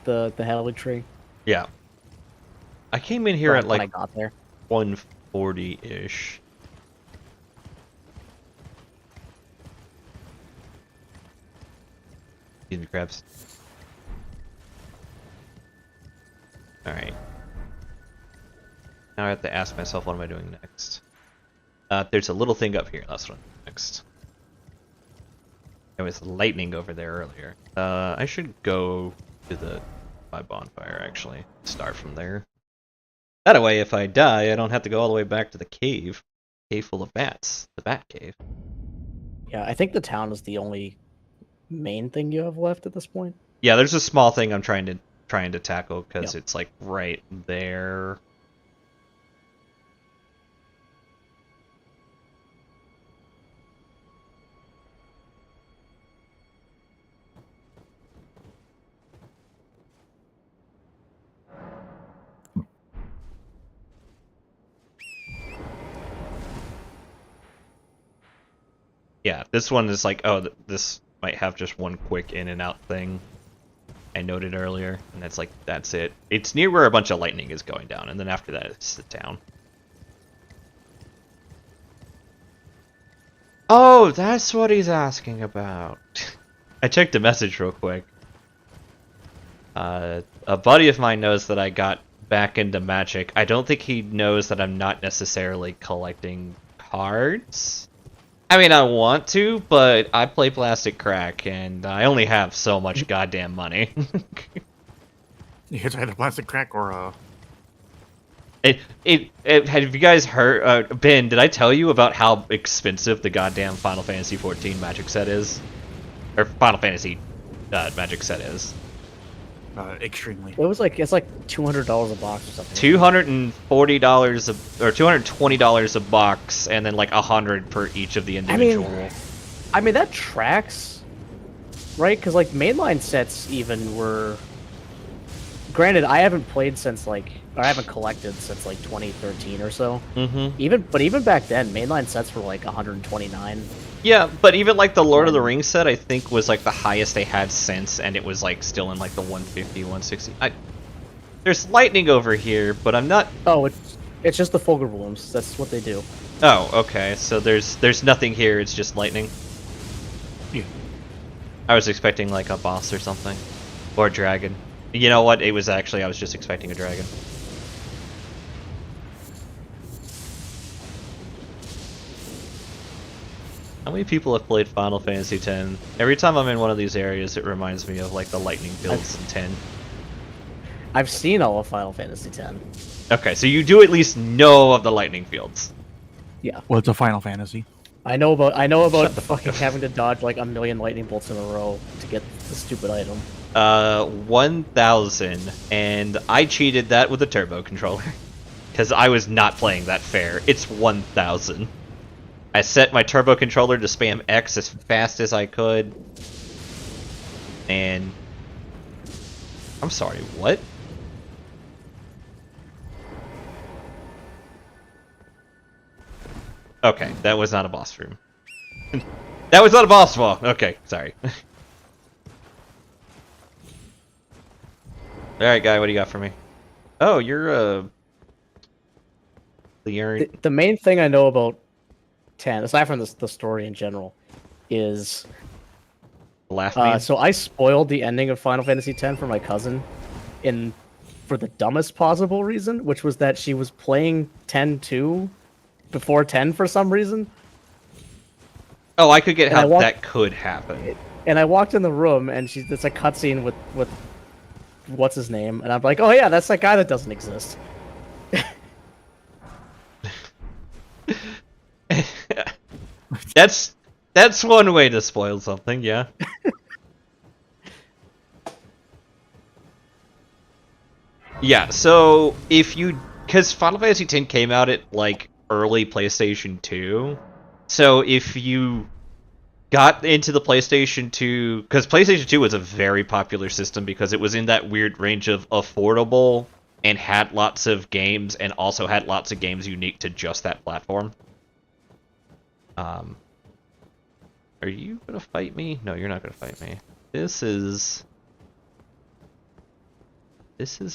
the Haligtree. Yeah. I came in here at like I got there. 140-ish. Excuse me, crabs. Alright. Now I have to ask myself, what am I doing next? There's a little thing up here. That's what I'm doing next. There was lightning over there earlier. I should go to my bonfire, actually. Start from there. That way, if I die, I don't have to go all the way back to the cave. Cave full of bats. The bat cave. Yeah, I think the town is the only main thing you have left at this point. Yeah, there's a small thing I'm trying to tackle, because it's like right there. Yeah, this one is like, oh, this might have just one quick in and out thing I noted earlier, and it's like, that's it. It's near where a bunch of lightning is going down, and then after that it's the town. Oh, that's what he's asking about. I checked the message real quick. A buddy of mine knows that I got back into Magic. I don't think he knows that I'm not necessarily collecting cards. I mean, I want to, but I play Plastic Crack, and I only have so much goddamn money. You guys had a Plastic Crack or Have you guys heard, Ben, did I tell you about how expensive the goddamn Final Fantasy XIV Magic set is? Or Final Fantasy Magic set is? Extremely. It's like $200 a box or something. $240 or $220 a box, and then like $100 per each of the individual. I mean that tracks, right? Because like mainline sets even were. Granted, I haven't played since like or I haven't collected since like 2013 or so. Mm-hmm. Even back then, mainline sets were like 129. Yeah, but even like the Lord of the And- Rings set, I think was like the highest they had since, and it was like still in like the 150, 160. There's lightning over here, but I'm not. Oh, it's just the Fulgur blooms. That's what they do. Oh, okay. So there's nothing here. It's just lightning. Yeah. I was expecting like a boss or something, or a dragon. You know what? It was actually I was just expecting a dragon. How many people have played Final Fantasy X? Every time I'm in one of these areas, it reminds me of like the lightning fields in 10. I've seen all of Final Fantasy X. Okay, so you do at least know of the lightning fields. Yeah. Well, it's a Final Fantasy. I know about Shut the fuck fucking up. having to dodge like a million lightning bolts in a row to get the stupid item. 1,000, and I cheated that with a turbo controller. Because I was not playing that fair. It's 1,000. I set my turbo controller to spam X as fast as I could. And... I'm sorry, what? Okay, that was not a boss room. That was not a boss wall! Okay, sorry. Alright, guy, what do you got for me? Oh, you're, The main thing I know about 10, aside from the story in general, is Laugh me. so I spoiled the ending of Final Fantasy X for my cousin, for the dumbest possible reason, which was that she was playing 10-2 before 10 for some reason. Oh, I could get And I how walked- that could happen. And I walked in the room, and it's a cutscene with what's his name, and I'm like, oh yeah, that's that guy that doesn't exist. That's one way to spoil something, yeah. Yeah, so if you... Because Final Fantasy X came out at, like, early PlayStation 2. So if you got into the PlayStation 2... Because PlayStation 2 was a very popular system because it was in that weird range of affordable and had lots of games and also had lots of games unique to just that platform. Are you gonna fight me? No, you're not gonna fight me. This is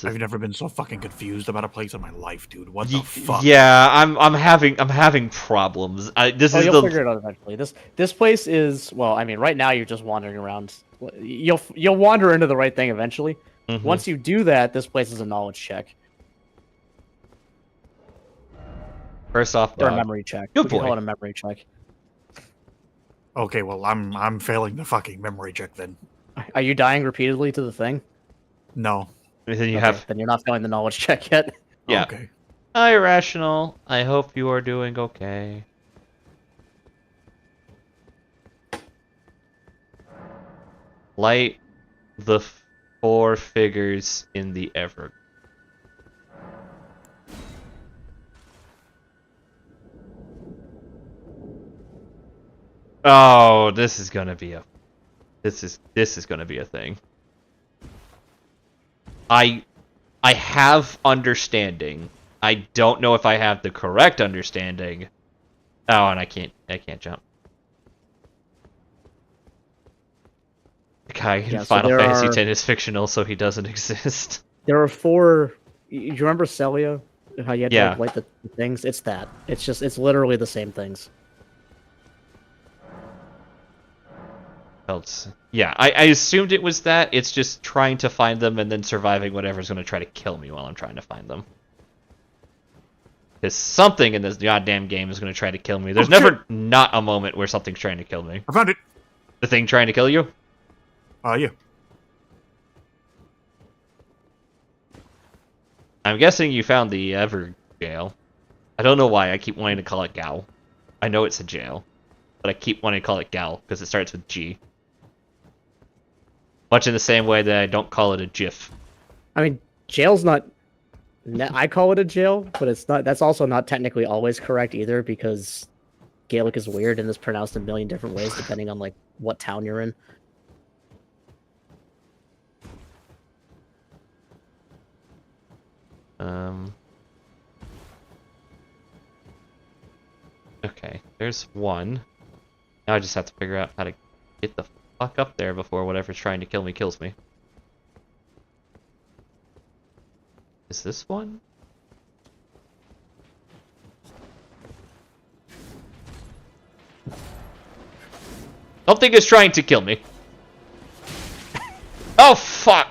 I've never been so fucking confused about a place in my life, dude. What the fuck? Yeah, I'm having problems. This is You'll the figure it out eventually. This place is, well, I mean, right now you're just wandering around. You'll wander into the right thing eventually. Mhm. Once you do that, this place is a knowledge check First off, or a memory check. Good We can boy. call it a memory check. Okay, well, I'm failing the fucking memory check then. Are you dying repeatedly to the thing? No. Then you Okay, have then you're not failing the knowledge check yet. yeah. Okay. Hi, Irrational. I hope you are doing okay. Light the 4 figures in the ever. Oh, this is gonna be a this is gonna be a thing. I have understanding. I don't know if I have the correct understanding. Oh, and I can't jump. The guy in Yeah, so Final there Fantasy are- X is fictional, so he doesn't exist. There are 4. You remember Celia? How you had Yeah. to like, light the things? It's that. It's literally the same things. Yeah, I assumed it was that. It's just trying to find them and then surviving whatever's going to try to kill me while I'm trying to find them. Because something in this goddamn game is going to try to kill me. There's never not a moment where something's trying to kill me. I found it. The thing trying to kill you? Yeah. I'm guessing you found the Ever jail. I don't know why I keep wanting to call it Gal. I know it's a jail, but I keep wanting to call it Gal because it starts with G. Much in the same way that I don't call it a GIF. I mean, jail's not. I call it a jail, but it's not. That's also not technically always correct either because Gaelic is weird and is pronounced a million different ways depending on like what town you're in. Okay, there's one. Now I just have to figure out how to get the fuck up there before whatever's trying to kill me kills me. Is this one? Something is trying to kill me. Oh, fuck!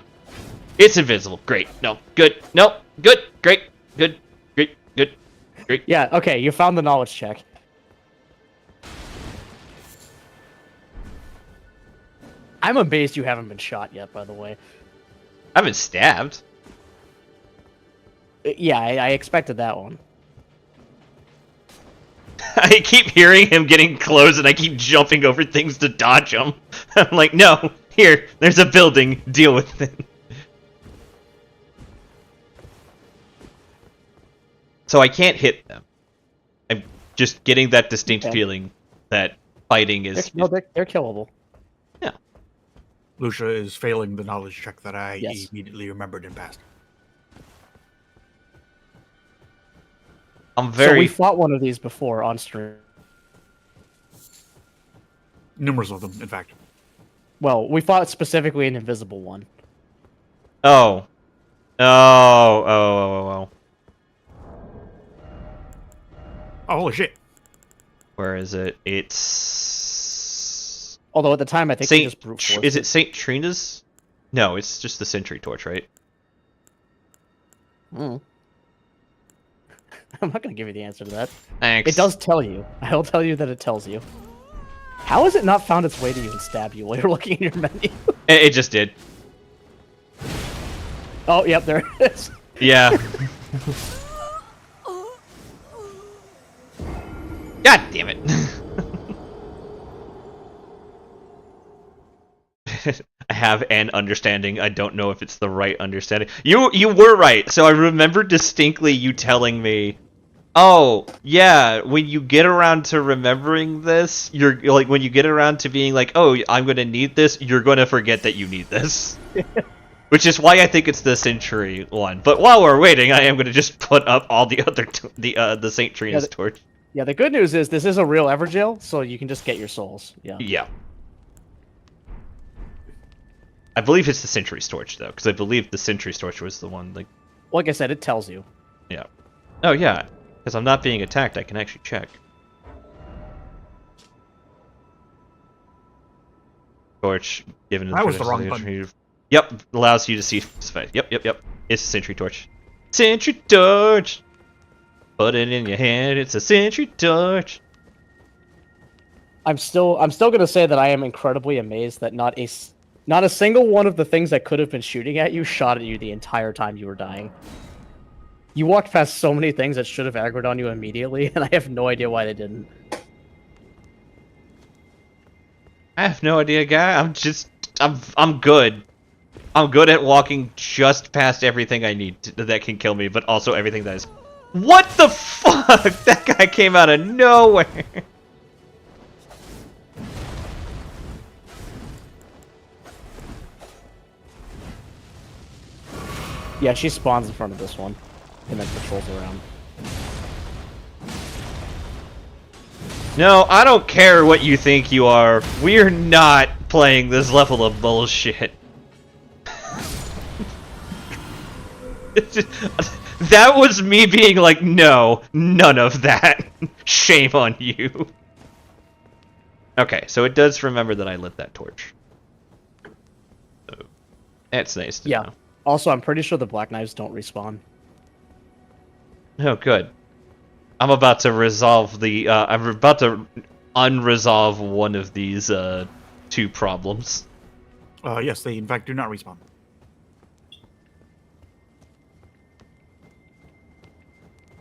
It's invisible. Great. No. Good. No. Good. Great. Good. Great. Good. Great. Yeah, okay, you found the knowledge check. I'm amazed you haven't been shot yet, by the way. I've been stabbed. Yeah, I expected that one. I keep hearing him getting close and I keep jumping over things to dodge him. I'm like, no, here, there's a building, deal with it. So I can't hit them. I'm just getting that distinct feeling that fighting is... They're killable. Yeah. Lucia is failing the knowledge check that I Yes. immediately remembered and passed. I'm very... So we fought one of these before on stream. Numerous of them, in fact. Well, we fought specifically an invisible one. Oh. Oh. Oh, holy shit. Where is it? It's... Although at the time I think we just brute forced Is it St. Trina's? No, it's just the sentry torch, right? Mm. I'm not going to give you the answer to that. Thanks. It does tell you. I'll tell you that it tells you. How has it not found its way to you and stab you while you're looking in your menu? It just did. Oh, yep, there it is. Yeah. God damn it. I have an understanding. I don't know if it's the right understanding. You were right. So I remember distinctly you telling me, oh, yeah, when you get around to remembering this, you're like, when you get around to being like, oh, I'm going to need this, you're going to forget that you need this. Which is why I think it's the Century one. But while we're waiting, I am going to just put up all the other, the St. Trina's torch. Yeah, the good news is this is a real Everjail, so you can just get your souls. Yeah. Yeah. I believe it's the Sentry's torch, though, because I believe the Sentry's torch was the one, Like I said, it tells you. Yeah. Oh, yeah. Because I'm not being attacked, I can actually check. Torch, given to That was the wrong button. Yep, allows you to see space. Yep. It's a Sentry torch. Sentry torch! Put it in your hand, it's a Sentry torch! I'm still gonna say that I am incredibly amazed that not a single one of the things that could have been shooting at you shot at you the entire time you were dying. You walked past so many things that should have aggroed on you immediately, and I have no idea why they didn't. I have no idea, guy. I'm good. I'm good at walking just past everything I need that can kill me, but also everything that is... What the fuck? That guy came out of nowhere. Yeah, she spawns in front of this one, and then patrols around. No, I don't care what you think you are. We're not playing this level of bullshit. That was me being like, no, none of that. Shame on you. Okay, so it does remember that I lit that torch. So, that's nice to know. Also, I'm pretty sure the Black Knives don't respawn. Oh, good. I'm about to resolve the, I'm about to unresolve one of these, two problems. Yes, they in fact do not respawn.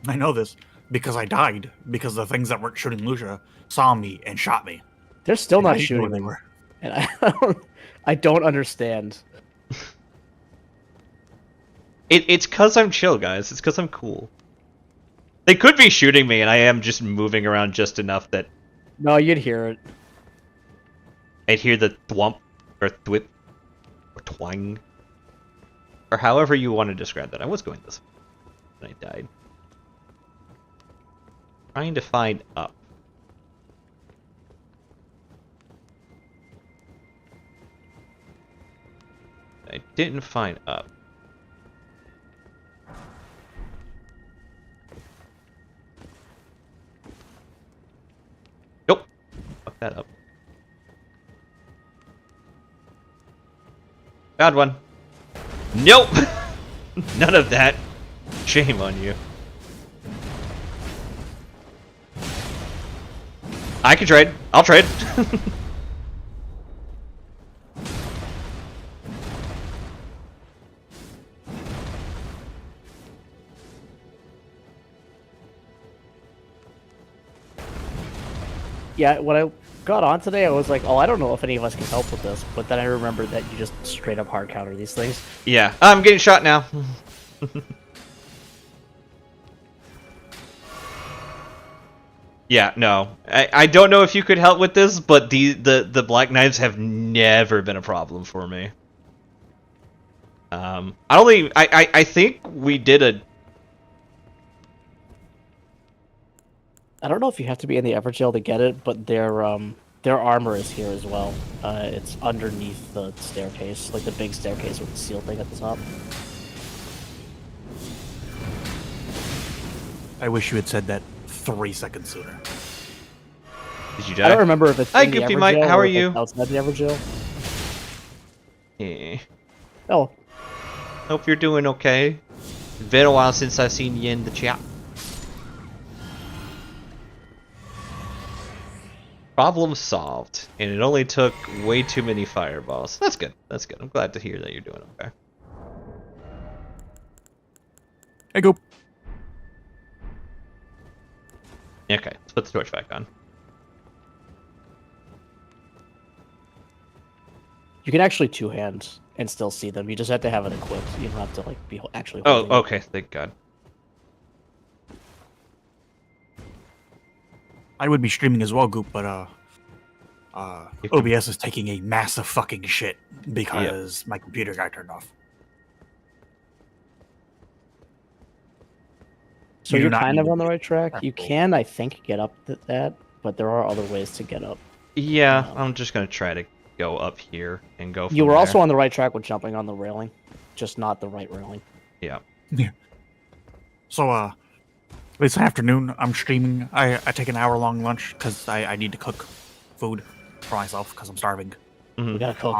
I know this because I died because the things that weren't shooting Lucia saw me and shot me. They're still not I didn't know shooting where they them. were. And I don't understand. It's cause I'm chill, guys. It's cause I'm cool. They could be shooting me, and I am just moving around just enough that No, you'd hear it. I'd hear the thwump, or thwip, or twang, or however you want to describe that. I was going this way. And I died. Trying to find up. I didn't find up. Nope. Fuck that up. Found one. Nope! None of that. Shame on you. I can trade. I'll trade. Yeah, when I got on today, I was like, oh, I don't know if any of us can help with this. But then I remembered that you just straight up hard counter these things. Yeah, I'm getting shot now. Yeah, no. I don't know if you could help with this, but the black knives have never been a problem for me. I think we did a... I don't know if you have to be in the Everjail to get it, but their armor is here as well. It's underneath the staircase, like the big staircase with the seal thing at the top. I wish you had said that 3 seconds sooner. Did you die? I don't remember if it's Hi, in the Gifty Everjail Mike, how or are if it's you? outside the Everjail. Yeah. Oh, Hope you're doing okay. It's been a while since I've seen you in the chat. Problem solved, and it only took way too many fireballs. That's good. That's good. I'm glad to hear that you're doing okay. Hey, go. Okay, let's put the torch back on. you can actually two-hand and still see them. You just have to have it equipped. You don't have to like be actually Oh, holding it. okay. Thank God. I would be streaming as well, Goop, but OBS is taking a massive fucking shit because my computer got turned off. So You do you're not kind need of to on the be right track. You careful. can, I think, get up that, but there are other ways to get up. Yeah, I'm just gonna try to go up here and go from You were there. also on the right track with jumping on the railing, just not the right railing. Yeah. Yeah. So, this afternoon I'm streaming. I take an hour-long lunch because I need to cook food for myself because I'm starving. Mhm. We gotta cook.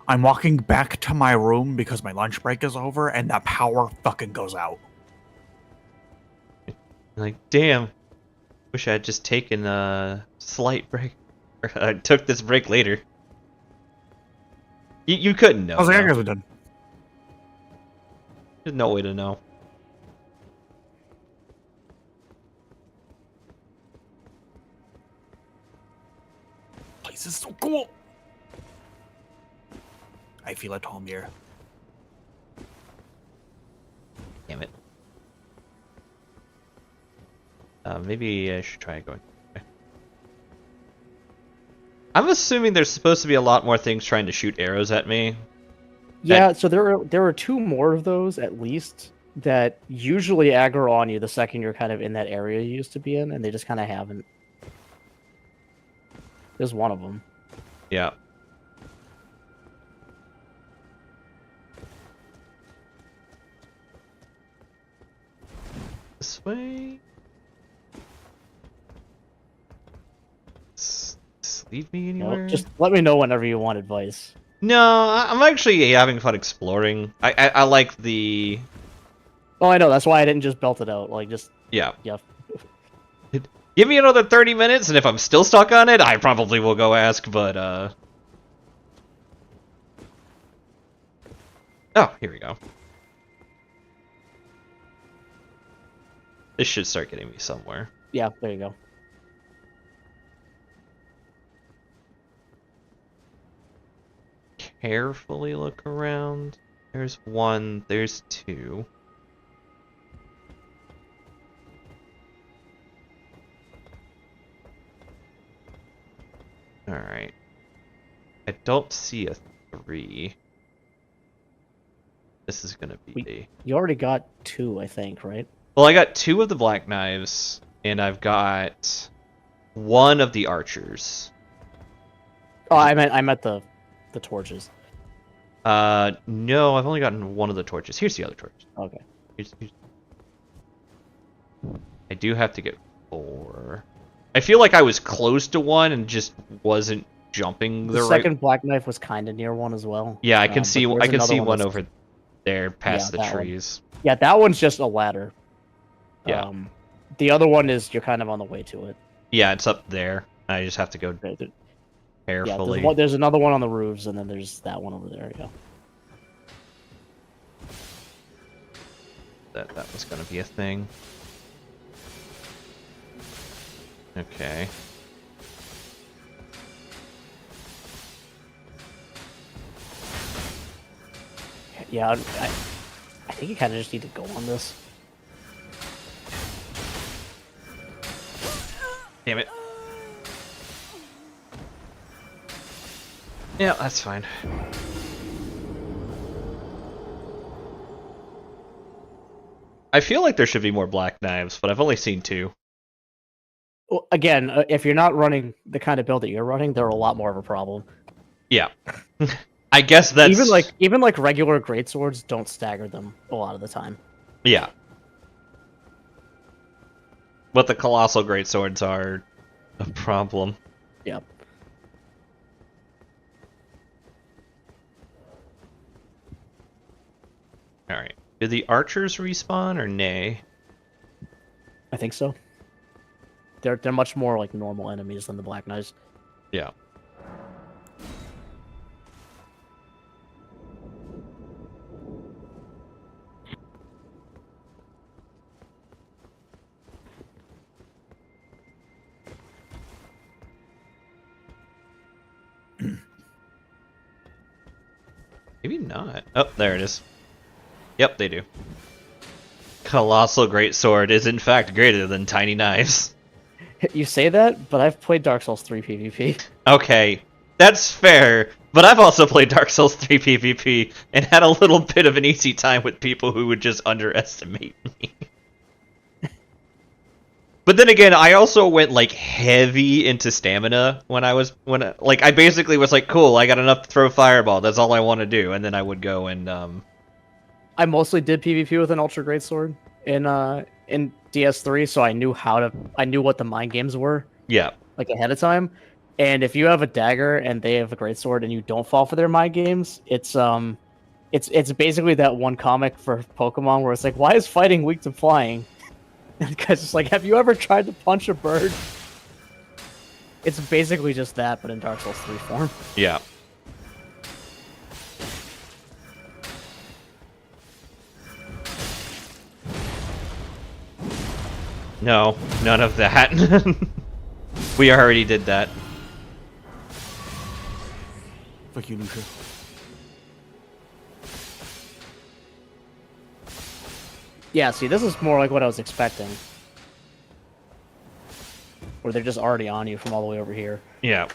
I'm walking back to my room because my lunch break is over and the power fucking goes out. Like, damn. Wish I had just taken a slight break. Or I took this break later. You couldn't know. I was like, I though. guess we're done. There's no way to know. Place is so cool. I feel at home here. Damn it. Maybe I should try going. Okay. I'm assuming there's supposed to be a lot more things trying to shoot arrows at me. Yeah, so there are 2 more of those at least that usually aggro on you the second you're kind of in that area you used to be in, and they just kind of haven't. There's one of them. Yeah. This way. Just lead me You know, anywhere. just let me know whenever you want advice. No, I'm actually having fun exploring. I like the... Oh, I know. That's why I didn't just belt it out. Like, just Yeah. yeah. Give me another 30 minutes, and if I'm still stuck on it, I probably will go ask, but, Oh, here we go. This should start getting me somewhere. Yeah, there you go. Carefully look around. There's 1, there's 2. Alright. I don't see a 3. This is gonna be. You already got 2, I think, right? Well, I got 2 of the black knives, and I've got 1 of the archers. Oh, I meant the torches. No, I've only gotten 1 of the torches. Here's the other torch. Okay. Here's... I do have to get 4. I feel like I was close to 1 and just wasn't jumping The right. second black knife was kind of near 1 as well. Yeah, I can see. I can see one that's... over there past the that trees. One. Yeah, that one's just a ladder. Yeah. The other one is you're kind of on the way to it. Yeah, it's up there. I just have to go carefully. Yeah, there's another one on the roofs, and then there's that one over there. Yeah. That was gonna be a thing. Okay. Yeah, I think you kind of just need to go on this. Damn it. Yeah, that's fine. I feel like there should be more black knives, but I've only seen 2. Well, again, if you're not running the kind of build that you're running, they're a lot more of a problem. Yeah. I guess that's... Even like regular greatswords don't stagger them a lot of the time. Yeah. But the colossal greatswords are a problem. Yep. Alright. Do the archers respawn or nay? I think so. They're much more like normal enemies than the black knights. Yeah. Maybe not. Oh, there it is. Yep, they do. Colossal Greatsword is in fact greater than tiny knives. You say that, but I've played Dark Souls 3 PvP. Okay, that's fair, but I've also played Dark Souls 3 PvP and had a little bit of an easy time with people who would just underestimate me. But then again, I also went like heavy into stamina when I basically was like, cool, I got enough to throw fireball. That's all I want to do, and then I would go and I mostly did PvP with an ultra greatsword in DS3, so I knew what the mind games were. Yeah. Like ahead of time. And if you have a dagger and they have a greatsword and you don't fall for their mind games, it's basically that one comic for Pokemon where it's like, why is fighting weak to flying? And the guy's just like, have you ever tried to punch a bird? It's basically just that, but in Dark Souls 3 form. Yeah. No, none of that. We already did that. Fuck you, Lucia. Yeah, see, this is more like what I was expecting. Where they're just already on you from all the way over here. Yeah.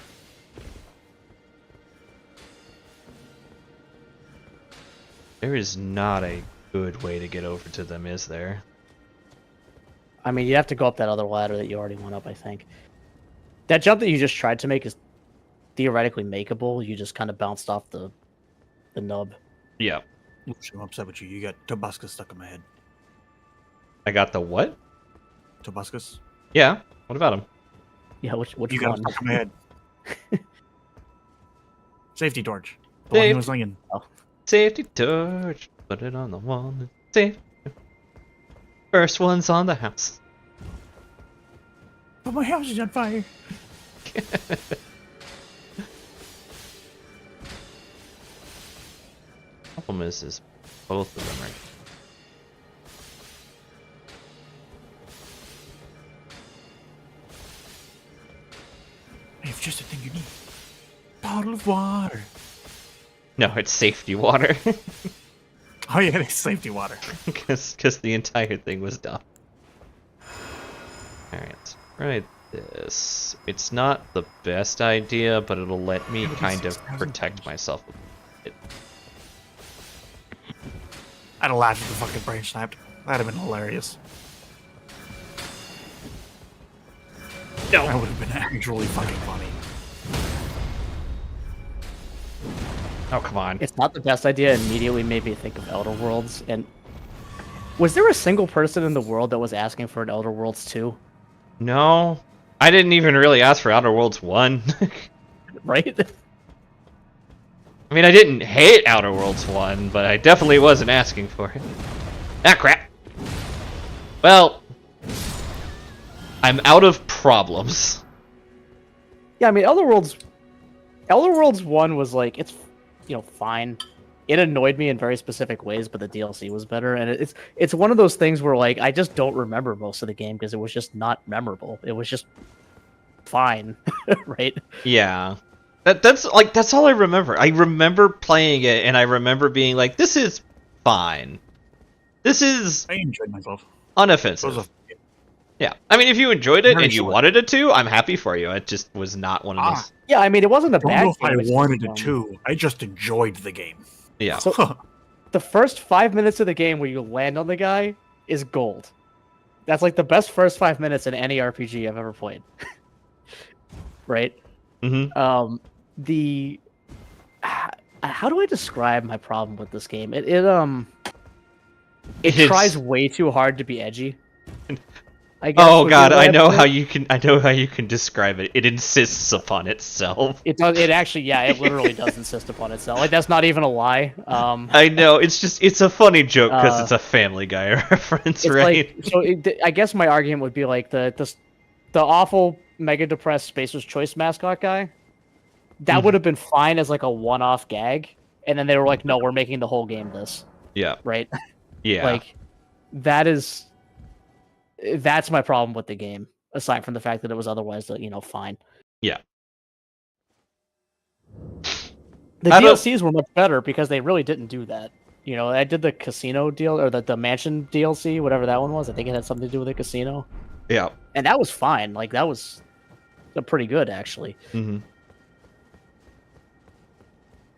There is not a good way to get over to them, is there? I mean, you have to go up that other ladder that you already went up, I think. That jump that you just tried to make is theoretically makeable. You just kind of bounced off the nub. Yeah. Lucia, I'm upset with you. You got Tobuscus stuck in my head. I got the what? Tobuscus? Yeah. What about him? Yeah, which You got one? him stuck in my head. Safety torch. The one he was slinging. Safety torch. Put it on the wall. Safe. First one's on the house. But my house is on fire. Problem is both of them right. I have just the thing you need. Bottle of water. No, it's safety water. Oh yeah, it's safety water. Because the entire thing was dumb. Alright, let's try this. It's not the best idea, but it'll let me kind of protect myself a bit. I'd have laughed if the fucking brain snapped. That'd have been hilarious. No. That would have been actually fucking funny. Oh, come on. It's not the best idea. Immediately made me think of Elder Worlds. And was there a single person in the world that was asking for an Elder Worlds 2? No. I didn't even really ask for Outer Worlds 1. Right? I mean, I didn't hate Outer Worlds 1, but I definitely wasn't asking for it. Ah, crap. Well, I'm out of problems. Yeah, I mean, Elder Worlds 1 was like, it's, fine. It annoyed me in very specific ways, but the DLC was better. And it's one of those things where, like, I just don't remember most of the game because it was just not memorable. It was just fine, right? Yeah. That's all I remember. I remember playing it, and I remember being like, this is fine. This is I enjoyed myself. unoffensive. Yeah. I mean, if you enjoyed it Very and you short. wanted it to, I'm happy for you. It just was not one of those. Yeah, I mean, it wasn't a I don't bad know if game. I it's just, wanted it to. I just enjoyed the game. Yeah. So, the first 5 minutes of the game where you land on the guy is gold. That's like the best first 5 minutes in any RPG I've ever played. Right? Mm-hmm. How do I describe my problem with this game? It It's- tries way too hard to be edgy. I guess Oh would be god, the way I to know put how it. you can. I know how you can describe it. It insists upon itself. It does. It actually, yeah, it literally does insist upon itself. Like that's not even a lie. I know. It's a funny joke because it's Uh, a Family Guy reference, It's right? like so. I guess my argument would be like the awful mega depressed Spacer's Choice mascot guy. That would have been fine as like a one-off gag, and then they were like, "No, we're making the whole game this." Yeah. Right? Yeah. Like that's my problem with the game. Aside from the fact that it was otherwise, fine. Yeah. The I don't- DLCs were much better because they really didn't do that. I did the casino deal or the mansion DLC, whatever that one was. I think it had something to do with a casino, Yeah. and that was fine. Like that was pretty good actually. Mm-hmm.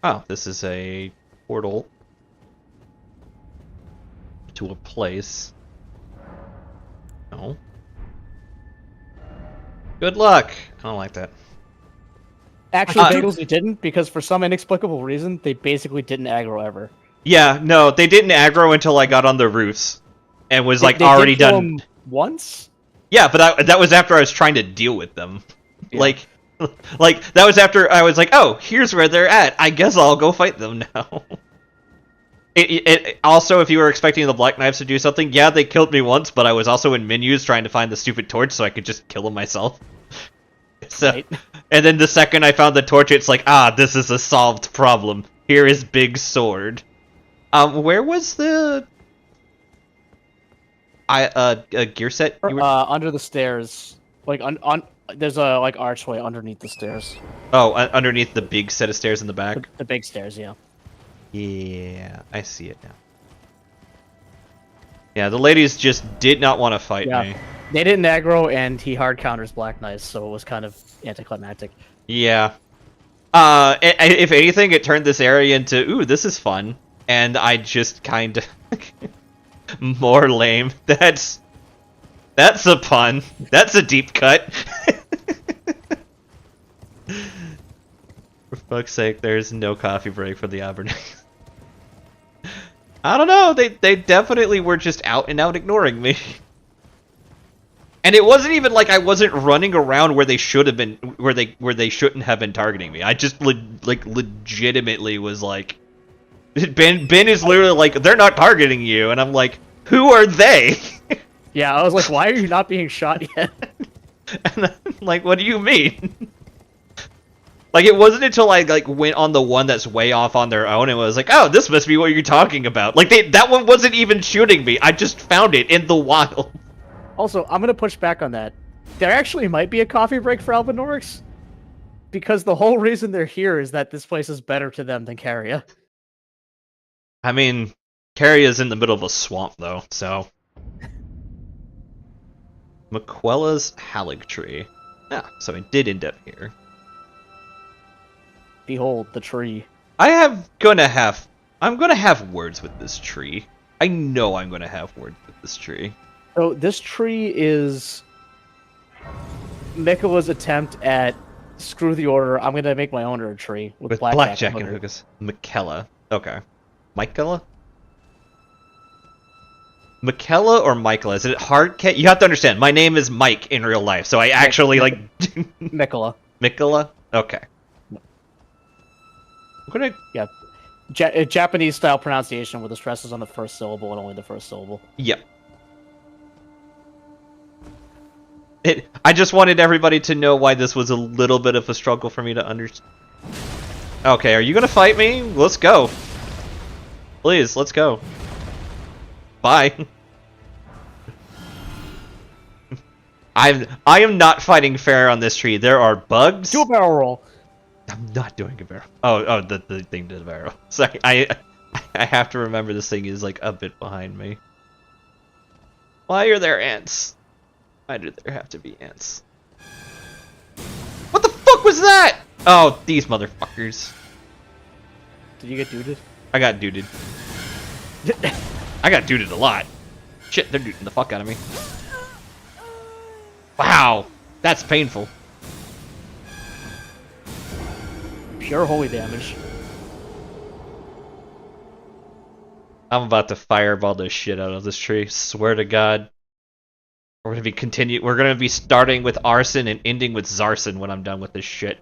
Oh, this is a portal to a place. No. Good luck. I don't like that. Actually, Uh, Bagels, it didn't because for some inexplicable reason they basically didn't aggro ever. Yeah, no, they didn't aggro until I got on the roofs and was like They already did kill done. him once. Yeah, but that was after I was trying to deal with them. Yeah. Like that was after I was like, oh, here's where they're at. I guess I'll go fight them now. It also, if you were expecting the Black Knives to do something, yeah, they killed me once, but I was also in menus trying to find the stupid torch so I could just kill them myself. So, Right. and then the second I found the torch, it's like, this is a solved problem. Here is big sword. Where was the gear set? You were... Under the stairs, like there's a like archway underneath the stairs. Oh, underneath the big set of stairs in the back. The big stairs, yeah. Yeah, I see it now. Yeah, the ladies just did not want to fight me. They didn't aggro, and he hard counters Black Knights, so it was kind of anticlimactic. Yeah. If anything, it turned this area into, ooh, this is fun. And I just kind of... more lame. That's a pun. That's a deep cut. For fuck's sake, there's no coffee break for the Auburnies. I don't know, they definitely were just out and out ignoring me. And it wasn't even like I wasn't running around where they should have been, where they shouldn't have been targeting me. I just legitimately was like, Ben is literally like, they're not targeting you, and I'm like, who are they? Yeah, I was like, why are you not being shot yet? And I'm like, what do you mean? Like, it wasn't until I went on the one that's way off on their own and was like, oh, this must be what you're talking about. Like, that one wasn't even shooting me. I just found it in the wild. Also, I'm gonna push back on that. There actually might be a coffee break for Albinorix, because the whole reason they're here is that this place is better to them than Caria. I mean, Caria's in the middle of a swamp, though, so... Maquella's Haligtree. Yeah, so it did end up here. Behold, the tree. I'm gonna have words with this tree. I know I'm gonna have words with this tree. So this tree is Mikola's attempt at screw the order. I'm gonna make my own order tree with Blackjack and hooker. hookahs. Mikella. Okay. Michaela? Michaela or Michaela? Is it hard? You have to understand, my name is Mike in real life, so I actually like... Mikola. Mikola? Okay. I'm gonna... Yeah. Japanese style pronunciation where the stress is on the first syllable and only the first syllable. Yep. I just wanted everybody to know why this was a little bit of a struggle for me to understand. Okay, are you gonna fight me? Let's go. Please, let's go. Bye. I am not fighting fair on this tree. There are bugs. Do a barrel roll. I'm not doing a barrel. Oh, the thing did a barrel. Sorry, I have to remember this thing is like a bit behind me. Why are there ants? Why do there have to be ants? What the fuck was that? Oh, these motherfuckers. Did you get duded? I got duded. I got duded a lot. Shit, they're duding the fuck out of me. Wow, that's painful. Pure holy damage. I'm about to fireball the shit out of this tree. Swear to God. We're gonna be starting with arson and ending with Zarson when I'm done with this shit.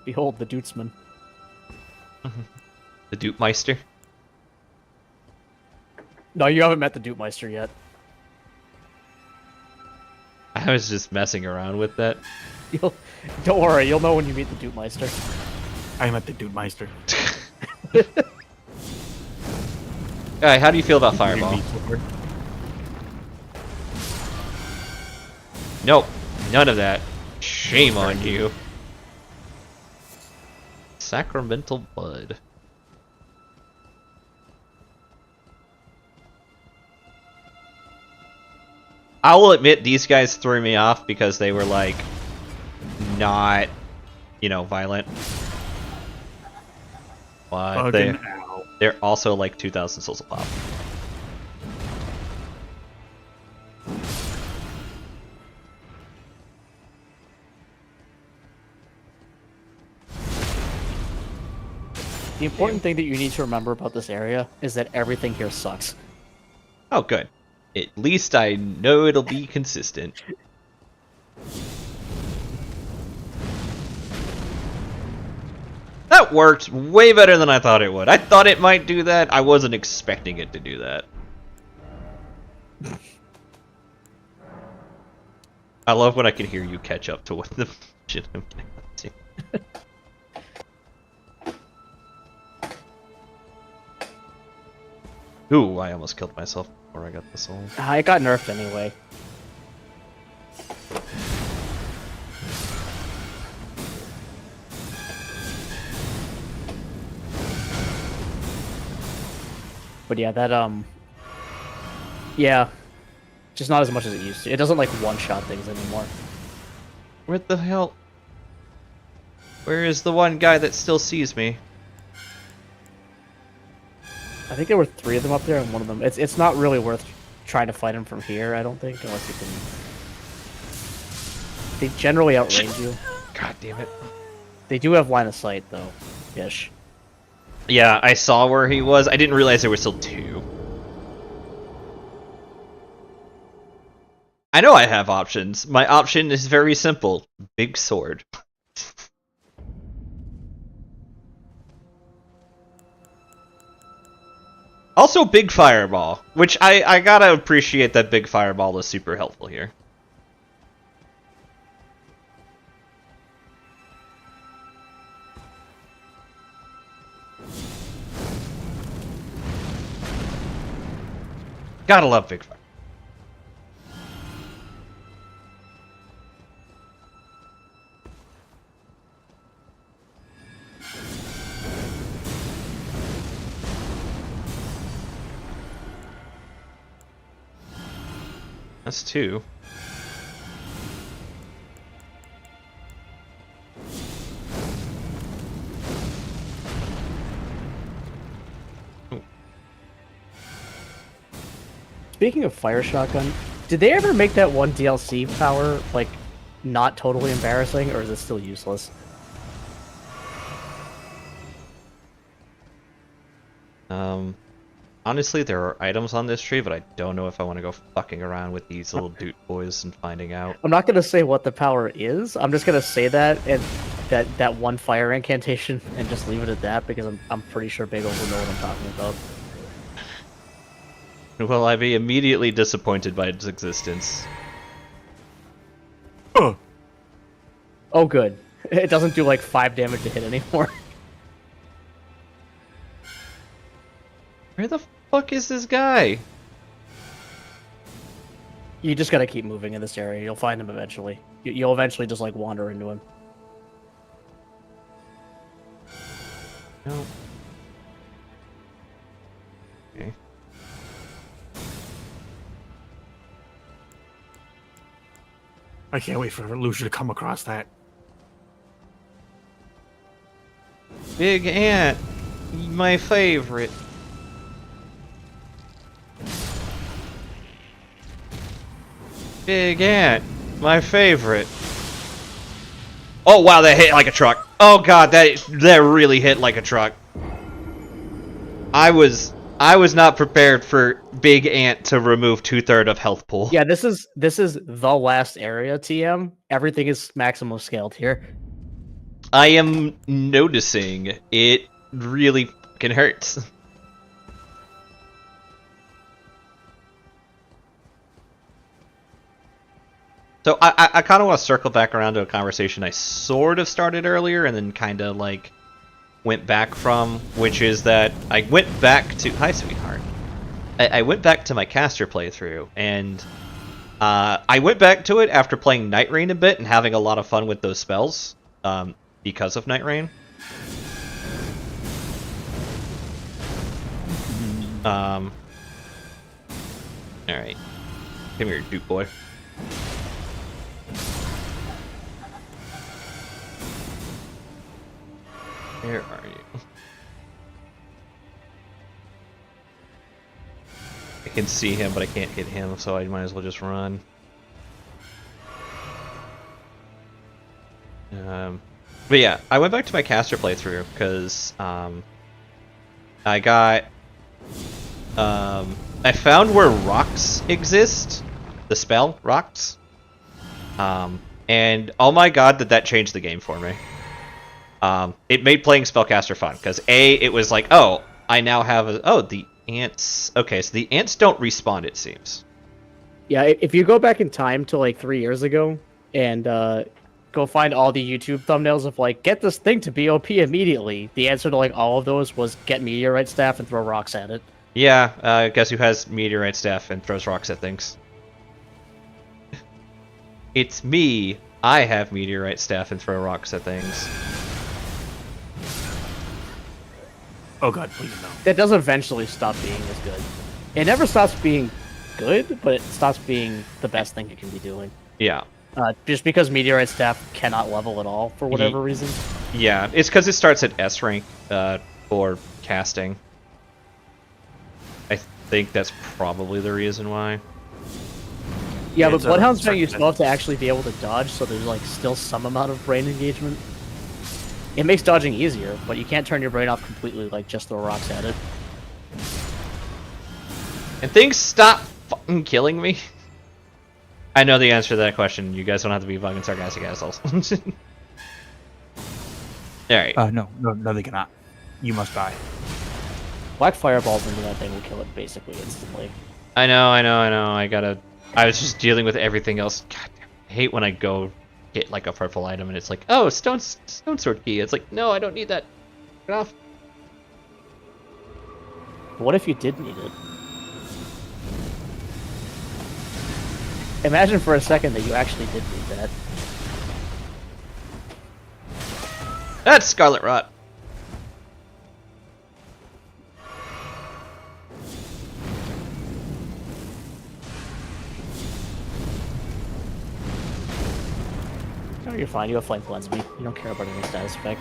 Behold the Dudesman. The Dupemeister. No, you haven't met the Dupemeister yet. I was just messing around with that. Don't worry, you'll know when you meet the Dupemeister. I'm at the Dude Meister. Alright, how do you feel about Fireball? Nope, none of that. Shame on you. Sacramental Bud. I will admit these guys threw me off because they were like not, you know, violent. But they're also like 2,000 souls a pop. The important thing that you need to remember about this area is that everything here sucks. Oh, good. At least I know it'll be consistent. That worked way better than I thought it would. I thought it might do that. I wasn't expecting it to do that. I love when I can hear you catch up to what the shit I'm getting up to. Ooh, I almost killed myself before I got the soul. It got nerfed anyway. But yeah, that yeah, just not as much as it used to. It doesn't like one-shot things anymore. Where the hell? Where is the one guy that still sees me? I think there were 3 of them up there, and one of them. It's not really worth trying to fight him from here. I don't think, unless you can. They generally outrange you. God damn it! They do have line of sight though, ish. Yeah, I saw where he was. I didn't realize there were still 2. I know I have options. My option is very simple. Big sword. Also, big fireball, which I gotta appreciate that big fireball is super helpful here. Gotta love big fire. That's 2. Ooh. Speaking of fire shotgun, did they ever make that one DLC power like not totally embarrassing, or is it still useless? Honestly, there are items on this tree, but I don't know if I want to go fucking around with these little dude boys and finding out. I'm not gonna say what the power is. I'm just gonna say that and that one fire incantation and just leave it at that because I'm pretty sure Bagel will know what I'm talking about. Will I be immediately disappointed by its existence? Oh, good. It doesn't do like 5 damage to hit anymore. Where the fuck is this guy? You just gotta keep moving in this area. You'll find him eventually. You'll eventually just like wander into him. No. Okay. I can't wait for Lucia to come across that. Big ant, my favorite. Big ant, my favorite. Oh wow, that hit like a truck. Oh god, that really hit like a truck. I was not prepared for Big Ant to remove 2/3 of health pool. Yeah, this is the last area, TM. Everything is maximum scaled here. I am noticing it really fucking hurts. So I kind of want to circle back around to a conversation I sort of started earlier and then kind of like went back from, which is that I went back to... Hi, sweetheart. I went back to my caster playthrough, and I went back to it after playing Night Rain a bit and having a lot of fun with those spells because of Night Rain. Alright. Come here, Duke boy. Where are you? I can see him, but I can't hit him, so I might as well just run. But yeah, I went back to my caster playthrough because I got I found where rocks exist, the spell rocks, and oh my god, did that change the game for me. It made playing spellcaster fun because it was like, oh, I now have the ants. Okay, so the ants don't respawn, it seems. Yeah, if you go back in time to like 3 years ago and go find all the YouTube thumbnails of like, get this thing to be OP immediately, the answer to like all of those was get meteorite staff and throw rocks at it. Yeah, guess who has meteorite staff and throws rocks at things? It's me. I have meteorite staff and throw rocks at things. Oh god, please no. That does eventually stop being as good. It never stops being good, but it stops being the best thing it can be doing. Yeah. Just because meteorite staff cannot level at all for whatever reason. Yeah, it's because it starts at S rank for casting. I think that's probably the reason why. Yeah, but Bloodhound's saying you still have to actually be able to dodge, so there's like still some amount of brain engagement. It makes dodging easier, but you can't turn your brain off completely, like just throw rocks at it. And things stop fucking killing me. I know the answer to that question. You guys don't have to be fucking sarcastic assholes. Alright. No, they cannot. You must die. Black fireballs into that thing will kill it basically instantly. I know. I was just dealing with everything else. God damn, I hate when I go get like a purple item and it's like, oh, stone sword key. It's like, no, I don't need that. Get off. What if you did need it? Imagine for a second that you actually did need that. That's Scarlet Rot. Oh, you're fine. You have Flame Cleanse me. You don't care about any status effect.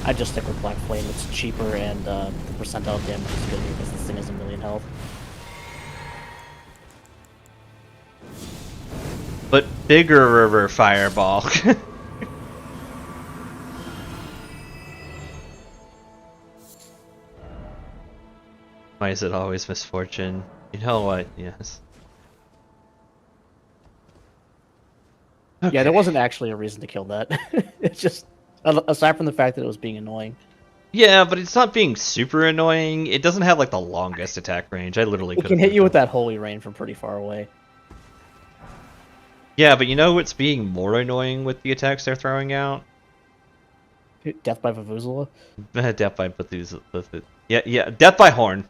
I just stick with Black Flame. It's cheaper and the percentile damage is good because this thing has 1,000,000 health. But bigger fireball. Why is it always misfortune? You know what? Yes. Okay. Yeah, there wasn't actually a reason to kill that. It's just, aside from the fact that it was being annoying. Yeah, but it's not being super annoying. It doesn't have like the longest attack range. I literally It could can hit you with that holy rain from pretty far away. Yeah, but you know what's being more annoying with the attacks they're throwing out? Death by Vuvuzela? Death by Bethesda. Yeah, Death by Horn.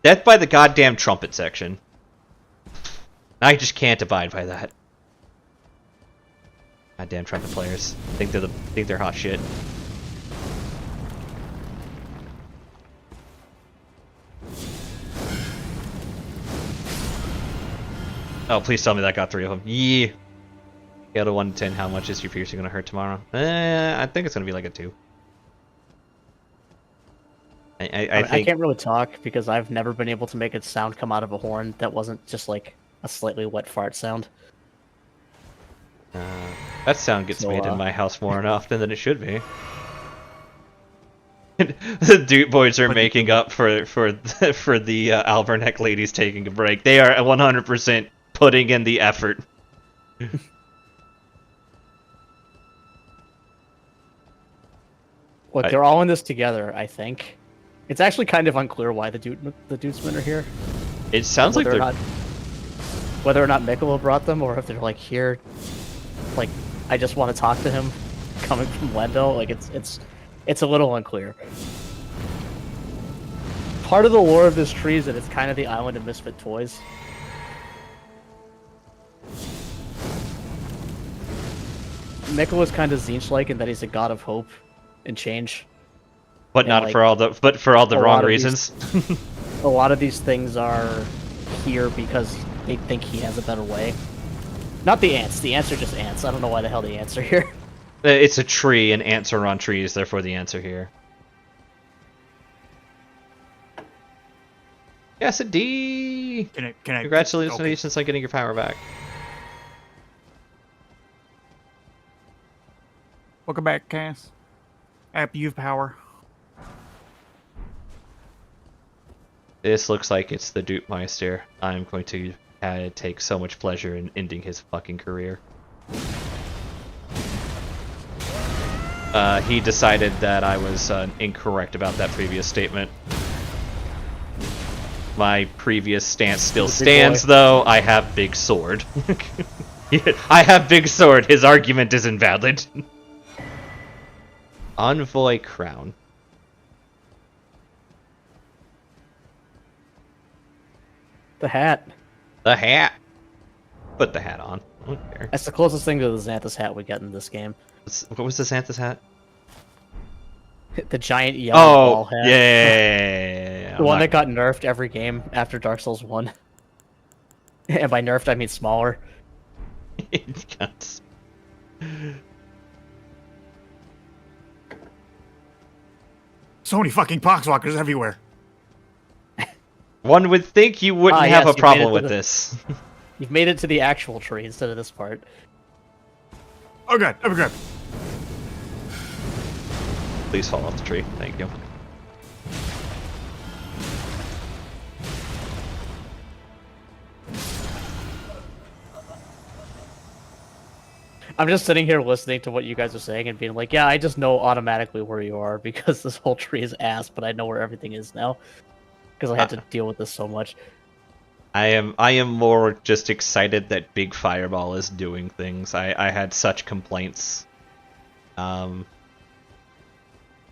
Death by the goddamn trumpet section. I just can't abide by that. Goddamn trumpet players. Think they're hot shit. Oh, please tell me that got 3 of them. Yeah. Scale of 1 to 10, how much is your piercing gonna hurt tomorrow? I think it's gonna be like a 2. I think... I can't really talk because I've never been able to make a sound come out of a horn that wasn't just like a slightly wet fart sound. That sound gets made in my house more often than it should be. The Dude Boys are making up for the Alberneck ladies taking a break. They are 100% putting in the effort. Look, they're all in this together, I think. It's actually kind of unclear why the Dudesmen are here. It sounds like they're... Whether or not Mikkela brought them, or if they're like here, like I just want to talk to him, coming from Lendo. Like it's a little unclear. Part of the lore of this tree is that it's kind of the island of misfit toys. Mikkela's kind of Zinch-like in that he's a god of hope and change. But and not like, for all the wrong reasons. A lot of these things are here because they think he has a better way. Not the ants. The ants are just ants. I don't know why the hell the ants are here. It's a tree, and ants are on trees, therefore the ants are here. Yes, a D! Can I Congratulations on getting your power back. Welcome back, Cass. Happy you've power. This looks like it's the Dupemeister. I'm going to take so much pleasure in ending his fucking career. He decided that I was incorrect about that previous statement. My previous stance still stands, though. I have big sword. I have big sword. His argument is invalid. Envoy crown. The hat. The hat. Put the hat on. I don't care. That's the closest thing to the Xanthus hat we get in this game. What was the Xanthus hat? The giant yellow ball hat. Yeah. The one that got nerfed every game after Dark Souls 1. And by nerfed, I mean smaller. So many fucking poxwalkers everywhere. One would think you wouldn't have a problem with this. You've made it to the actual tree instead of this part. Oh god, oh god. Please fall off the tree. Thank you. I'm just sitting here listening to what you guys are saying and being like, yeah, I just know automatically where you are because this whole tree is ass, but I know where everything is now. Because I had to deal with this so much. I am more just excited that Big Fireball is doing things. I had such complaints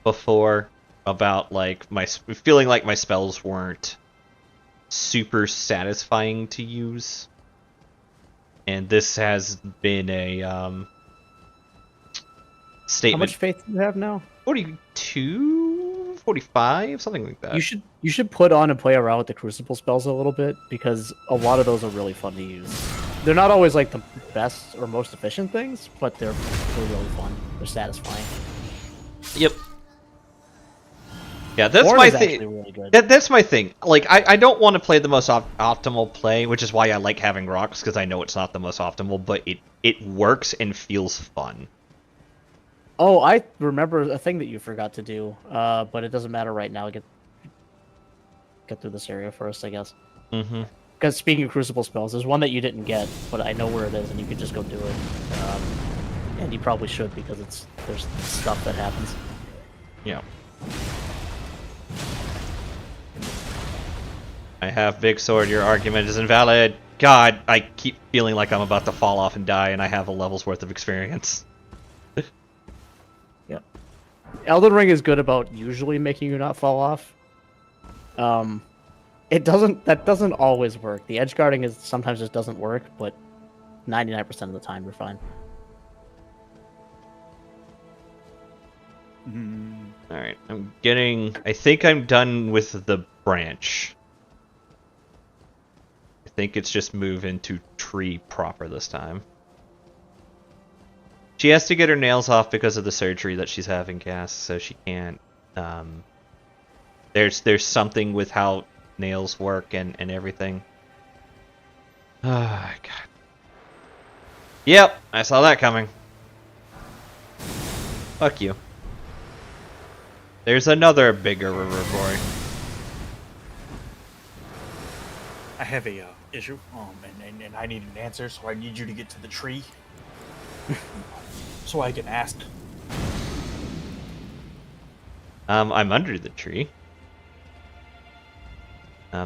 before about like feeling like my spells weren't super satisfying to use. And this has been a statement. How much faith do you have now? 42, 45, something like that. You should put on and play around with the Crucible spells a little bit because a lot of those are really fun to use. They're not always like the best or most efficient things, but they're really fun. They're satisfying. Yep. Yeah, that's Horn my is thing. actually really good. That's my thing. Like, I don't want to play the most optimal play, which is why I like having rocks, because I know it's not the most optimal, but it works and feels fun. Oh, I remember a thing that you forgot to do, but it doesn't matter right now. Get through this area first, I guess. Mm-hmm. Because speaking of crucible spells, there's one that you didn't get, but I know where it is, and you could just go do it. And you probably should, because there's stuff that happens. Yeah. I have big sword. Your argument is invalid. God, I keep feeling like I'm about to fall off and die, and I have a level's worth of experience. Yep. Elden Ring is good about usually making you not fall off. That doesn't always work. The edge guarding sometimes just doesn't work, but 99% of the time you're fine. Alright, I think I'm done with the branch. I think it's just move into tree proper this time. She has to get her nails off because of the surgery that she's having, Cass, so she can't. There's something with how nails work and everything. Oh, God. Yep, I saw that coming. Fuck you. There's another bigger river boy. I have a issue, and I need an answer, so I need you to get to the tree, so I can ask. I'm under the tree.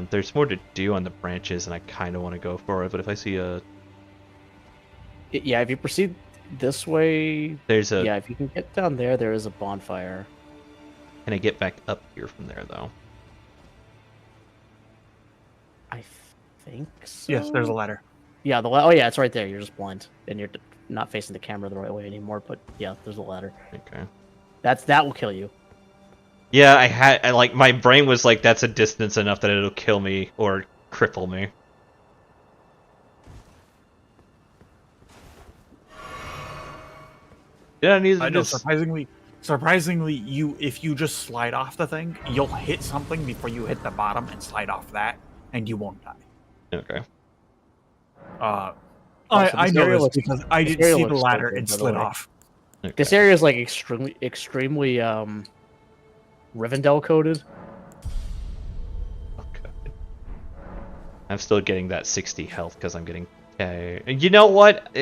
There's more to do on the branches, and I kind of want to go for it, but if I see a... Yeah, if you proceed this way... There's a... Yeah, if you can get down there, there is a bonfire. Can I get back up here from there, though? I think so. Yes, there's a ladder. Yeah, oh yeah, it's right there. You're just blind, and you're not facing the camera the right way anymore. But yeah, there's a ladder. Okay. That will kill you. Yeah, I like, my brain was like, that's a distance enough that it'll kill me or cripple me. Yeah, I need I know, this. surprisingly, if you just slide off the thing, you'll hit something before you hit the bottom and slide off that, and you won't die. Okay. I know this because I didn't see the ladder and slid off. Okay. This area is like extremely Rivendell coded. Okay. I'm still getting that 60 health because I'm getting... You know what?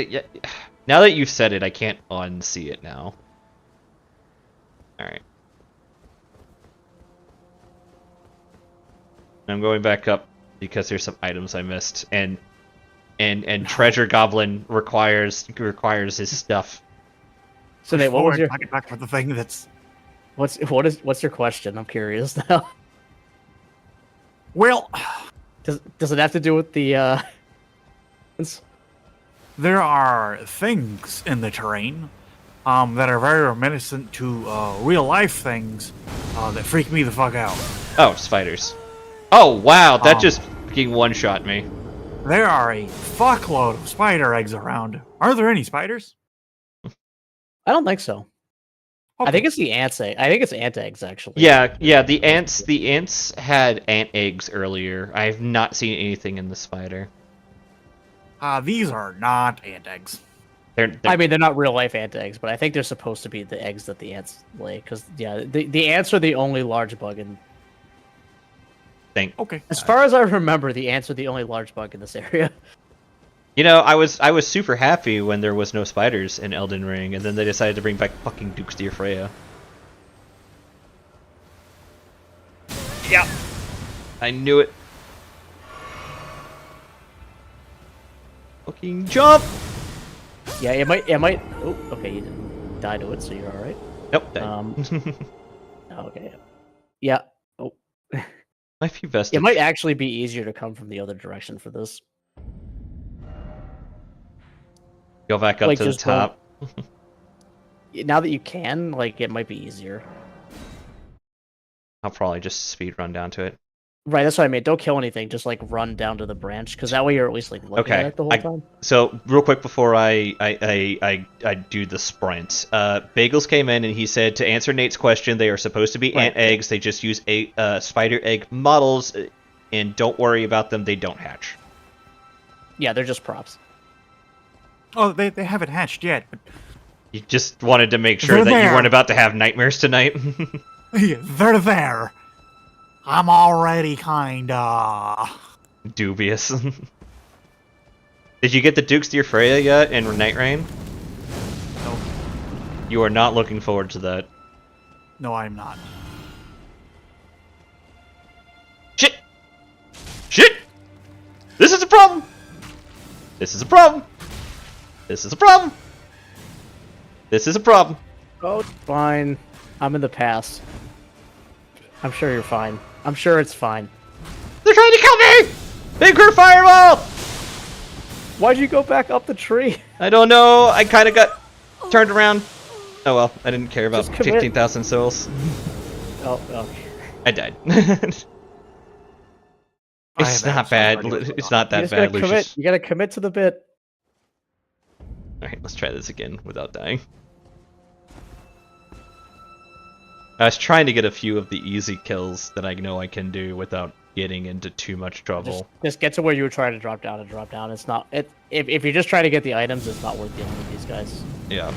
Now that you've said it, I can't unsee it now. Alright. I'm going back up because there's some items I missed, and Treasure Goblin requires his stuff. So Nate, what was your back for the thing that's... What's your question? I'm curious now. Well, does it have to do with the there are things in the terrain that are very reminiscent to real life things that freak me the fuck out. Oh, spiders. Oh, wow, that just fucking one-shot me. There are a fuckload of spider eggs around. Are there any spiders? I don't think so. Okay. I think it's the ants. I think it's ant eggs actually. Yeah, the ants had ant eggs earlier. I have not seen anything in the spider. These are not ant eggs. I mean, they're not real life ant eggs, but I think they're supposed to be the eggs that the ants lay. Because yeah, the ants are the only large bug in. Okay. As far as I remember, the ants are the only large bug in this area. You know, I was super happy when there was no spiders in Elden Ring, and then they decided to bring back fucking Dukes de Freya. Yeah, I knew it. Fucking jump! Yeah, it might. Oh, okay, you didn't die to it, so you're all right. Nope. Okay. Yeah. Oh. Might be best. It might actually be easier to come from the other direction for this. Go back up Like, to the just top. Now that you can, like, it might be easier. I'll probably just speed run down to it. Right, that's what I mean. Don't kill anything. Just like run down to the branch, because that way you're at least like looking at it the whole time. So real quick before I do the sprint, Bagels came in and he said to answer Nate's question, they are supposed to be ant eggs. They just use spider egg models, and don't worry about them. They don't hatch. Yeah, they're just props. Oh, they haven't hatched yet. But You just wanted to make sure that you weren't about to have nightmares tonight. yeah, they're there. I'm already kinda dubious. Did you get the Dukes to your Freya yet in Night Rain? No. You are not looking forward to that. No, I'm not. Shit! Shit! This is a problem! This is a problem! This is a problem! This is a problem! Oh, it's fine. I'm in the past. I'm sure you're fine. I'm sure it's fine. They're trying to kill me! Big group fireball! Why'd you go back up the tree? I don't know. I kind of got turned around. Oh well, I didn't care about Just commit. 15,000 souls. Oh, okay. I died. I It's have not bad. absolutely It's not You that just bad, gotta Lucius. commit. You gotta commit to the bit. Alright, let's try this again without dying. I was trying to get a few of the easy kills that I know I can do without getting into too much trouble. Just get to where you were trying to drop down and drop down. It's not. If you're just trying to get the items, it's not worth dealing with these guys. Yeah.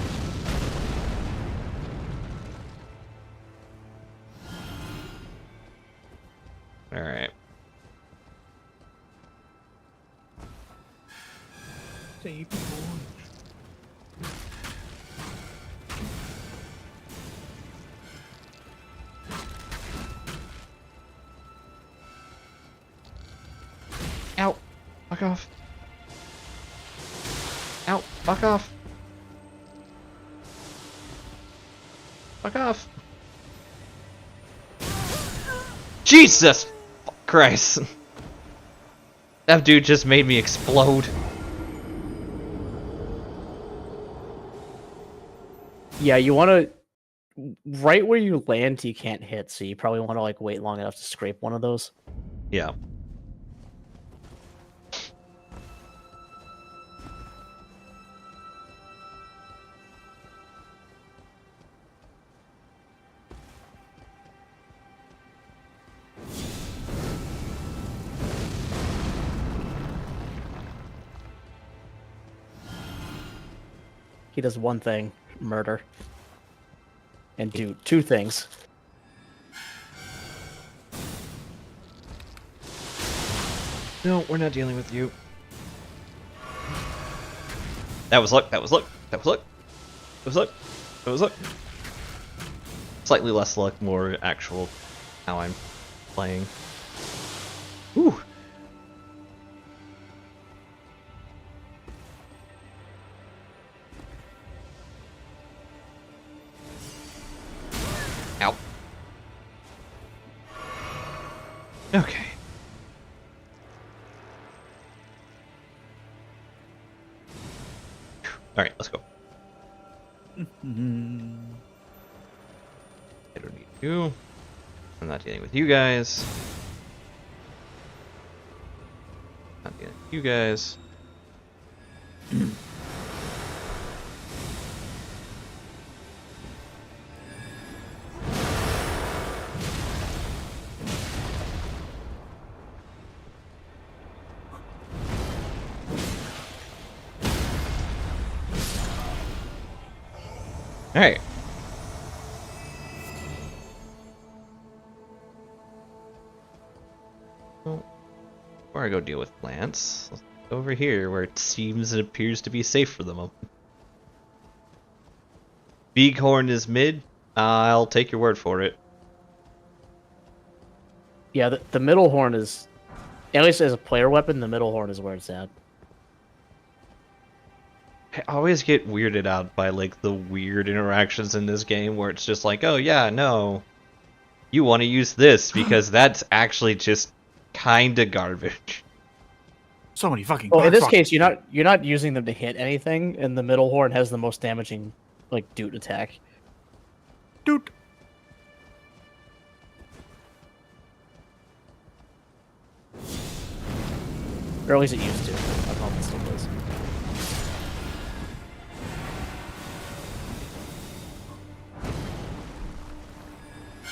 Alright. Ow! Fuck off. Ow! Fuck off! Fuck off! Jesus Christ! That dude just made me explode. Yeah, you want to. Right where you land, you can't hit, so you probably want to like wait long enough to scrape one of those. Yeah. He does one thing, murder. And do two things. No, we're not dealing with you. That was luck, that was luck, that was luck. That was luck, that was luck. Slightly less luck, more actual how I'm playing. Ooh. Ow. Okay. Alright, let's go. I don't need you. I'm not dealing with you guys. Not dealing with you guys. Alright. Well, before I go deal with plants, let's go over here where it seems and appears to be safe for the moment. Bighorn is mid. I'll take your word for it. Yeah, the middle horn is, at least as a player weapon, the middle horn is where it's at. I always get weirded out by like the weird interactions in this game where it's just like, oh yeah, no, you want to use this because that's actually just kinda garbage. So many fucking. Well, in this fuck- case, you're not using them to hit anything, and the middle horn has the most damaging, like, doot attack. Dude. Or at least it used to. I don't know if it still does.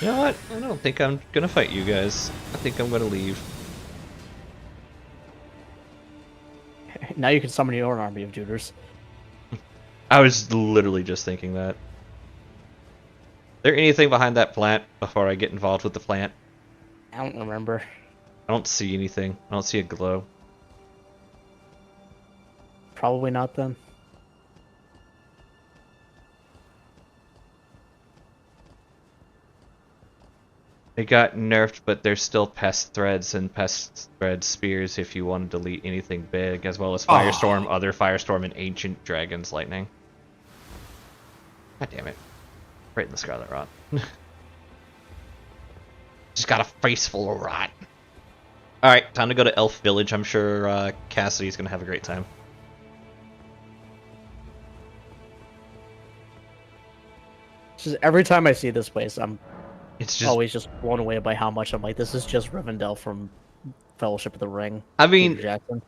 You know what? I don't think I'm gonna fight you guys. I think I'm gonna leave. Now you can summon your own army of Juters. I was literally just thinking that. Is there anything behind that plant before I get involved with the plant? I don't remember. I don't see anything. I don't see a glow. Probably not then. They got nerfed, but there's still pest threads and pest thread spears if you want to delete anything big, as well as Firestorm, other Firestorm, and Ancient Dragon's Lightning. God damn it. Right in the Scarlet Rot. Just got a face full of rot. Alright, time to go to Elf Village. I'm sure Cassidy's gonna have a great time. Just every time I see this place, I'm It's just, always just blown away by how much I'm like, this is just Rivendell from Fellowship of the Ring. I mean, Peter Jackson.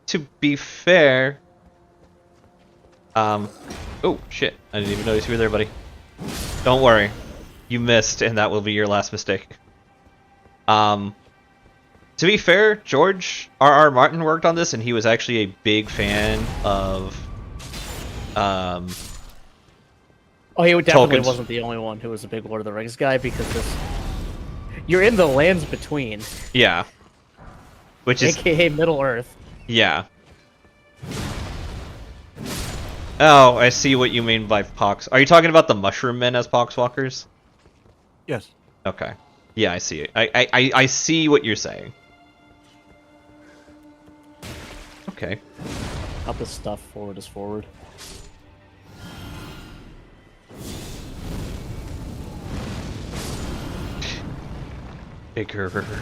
to be fair, oh shit! I didn't even notice you were there, buddy. Don't worry, you missed, and that will be your last mistake. To be fair, George R.R. Martin worked on this, and he was actually a big fan of, Oh, he definitely Tolkien's. wasn't the only one who was a big Lord of the Rings guy, because this... You're in the lands between, yeah, which is aka Middle-earth. yeah. Oh, I see what you mean by pox. Are you talking about the mushroom men as poxwalkers? Yes. Okay. Yeah, I see it. I see what you're saying. Okay. Up is stuff, forward is forward. Bigger fireball.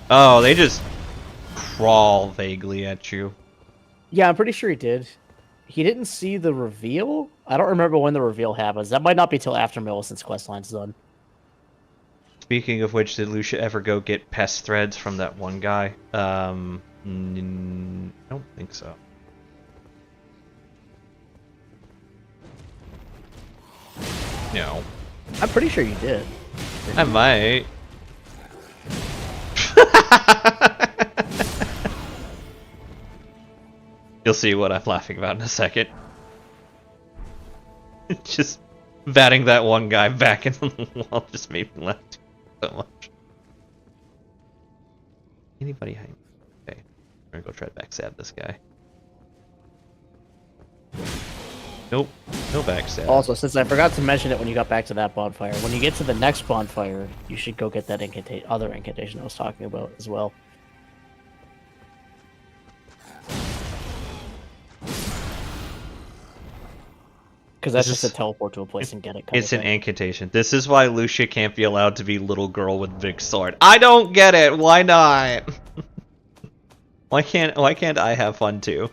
Oh, they just crawl vaguely at you. Yeah, I'm pretty sure he did. He didn't see the reveal? I don't remember when the reveal happens. That might not be till after Millicent's questline's done. Speaking of which, did Lucia ever go get pest threads from that one guy? I don't think so. No. I'm pretty sure you did. I might. You'll see what I'm laughing about in a second. Just batting that one guy back in the wall just made me laugh so much. Anybody behind me? Okay. We're gonna go try to backstab this guy. Nope. No backstab. Also, since I forgot to mention it when you got back to that bonfire, when you get to the next bonfire, you should go get that other incantation I was talking about as well. Because that's just a teleport to a place and get it. It's an incantation. This is why Lucia can't be allowed to be little girl with big sword. I don't get it. Why not? Why can't I have fun too?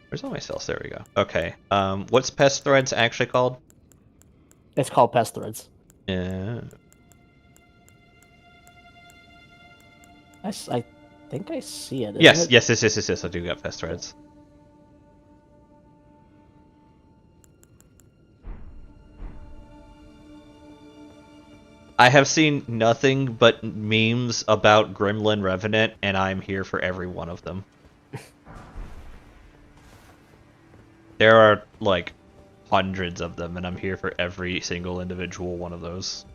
Where's all my spells? There we go. Okay. What's pest threads actually called? It's called pest threads. Yeah. I think I see it. Yes. I do got pest threads. I have seen nothing but memes about Gremlin Revenant, and I'm here for every one of them. There are, like, hundreds of them, and I'm here for every single individual one of those.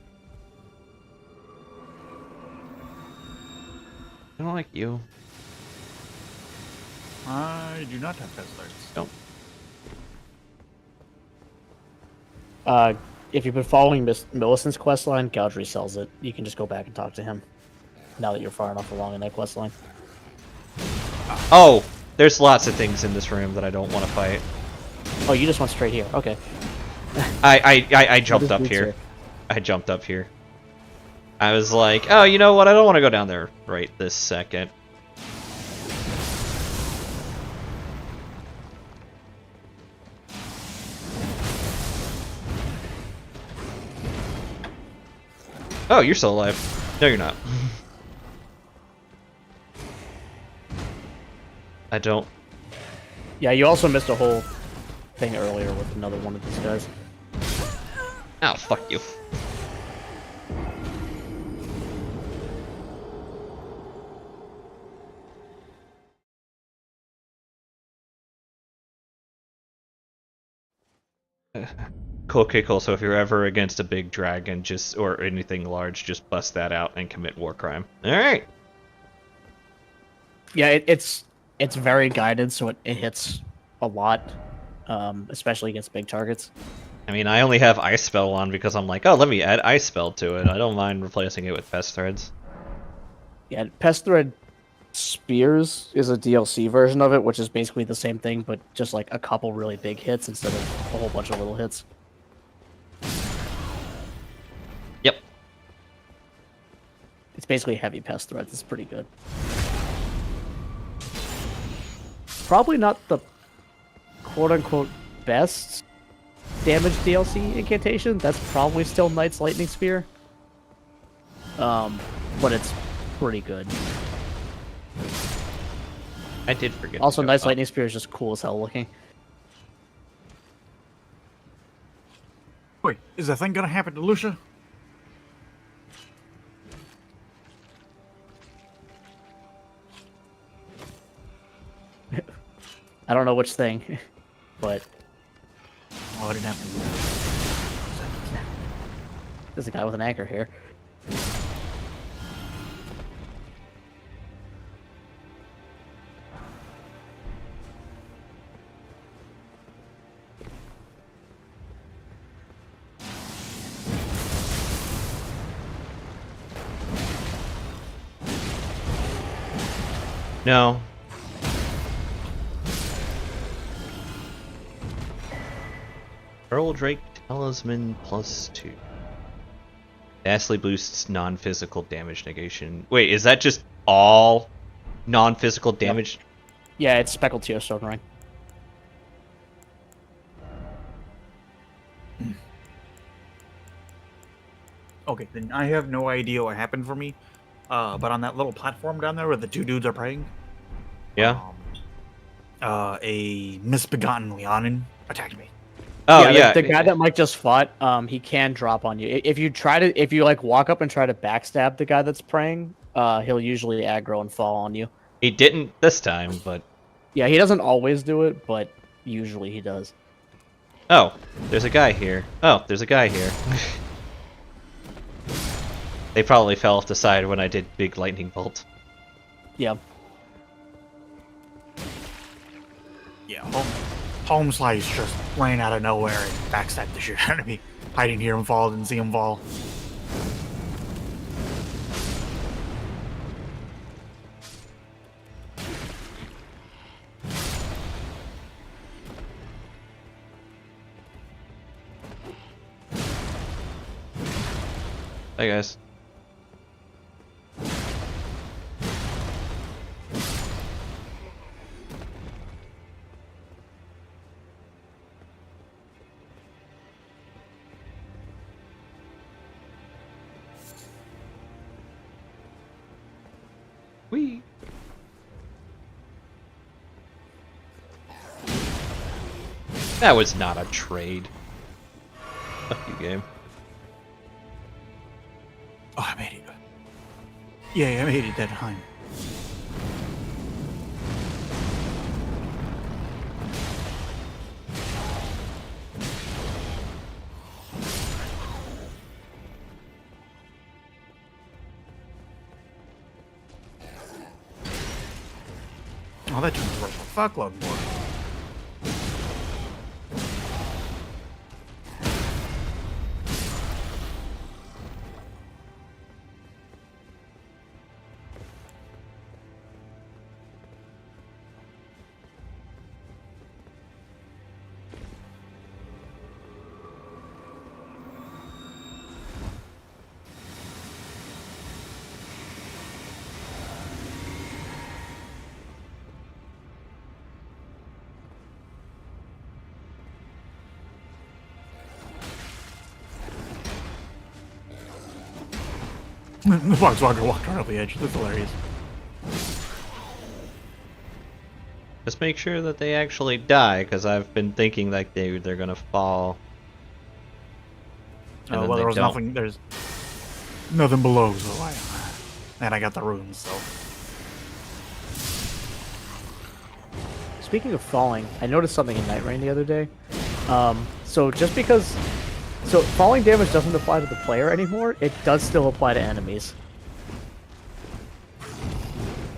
I don't like you. I do not have pest threads. Don't. If you've been following Millicent's questline, Gaudry sells it. You can just go back and talk to him. Now that you're far enough along in that questline. Oh! There's lots of things in this room that I don't want to fight. Oh, you just went straight here. Okay. I jumped up here. I jumped up here. I was like, oh, you know what? I don't want to go down there right this second. Oh, you're still alive. No, you're not. I don't. Yeah, you also missed a whole thing earlier with another one of these guys. Oh, fuck you. Cool, okay, cool. So if you're ever against a big dragon, just or anything large, just bust that out and commit war crime. All right. Yeah, it's very guided, so it hits a lot, especially against big targets. I mean, I only have Ice Spell on because I'm like, oh, let me add Ice Spell to it. I don't mind replacing it with Pest Threads. Yeah, Pest Thread Spears is a DLC version of it, which is basically the same thing, but just like a couple really big hits instead of a whole bunch of little hits. Yep. It's basically heavy Pest Threads. It's pretty good. Probably not the quote-unquote best damage DLC incantation. That's probably still Knight's Lightning Spear. But it's pretty good. I did forget. Also, Knight's Lightning Spear is just cool as hell looking. Wait, is that thing gonna happen to Lucia? I don't know which thing, but Oh, I didn't have to. there's a guy with an anchor here. No. Earl Drake Talisman +2. Vastly boosts non-physical damage negation. Wait, is that just all non-physical damage? Yeah, it's Speckled Tearstone Ring. Okay, then I have no idea what happened for me. But on that little platform down there where the two dudes are praying, Yeah. A misbegotten Leonin attacked me. Oh yeah. The guy that Mike just fought, he can drop on you. If you like walk up and try to backstab the guy that's praying, he'll usually aggro and fall on you. He didn't this time, but Yeah, he doesn't always do it, but usually he does. oh, there's a guy here. Oh, there's a guy here. They probably fell off the side when I did big lightning bolt. Yeah. Yeah, Home Slice just ran out of nowhere and backstabbed the shit out of me. I didn't hear him fall, didn't see him fall. Hey guys. Whee! That was not a trade. Fuck you, game. Oh, I made it. Yeah, I made it that time. Oh, that dude's worth a fuckload more. The Bogswogger walked right off the edge. That's hilarious. Just make sure that they actually die, because I've been thinking like they're gonna fall. And then Well, they there was don't. nothing. There's nothing below, so and I got the runes. So Speaking of falling, I noticed something in Night Rain the other day. So falling damage doesn't apply to the player anymore. It does still apply to enemies.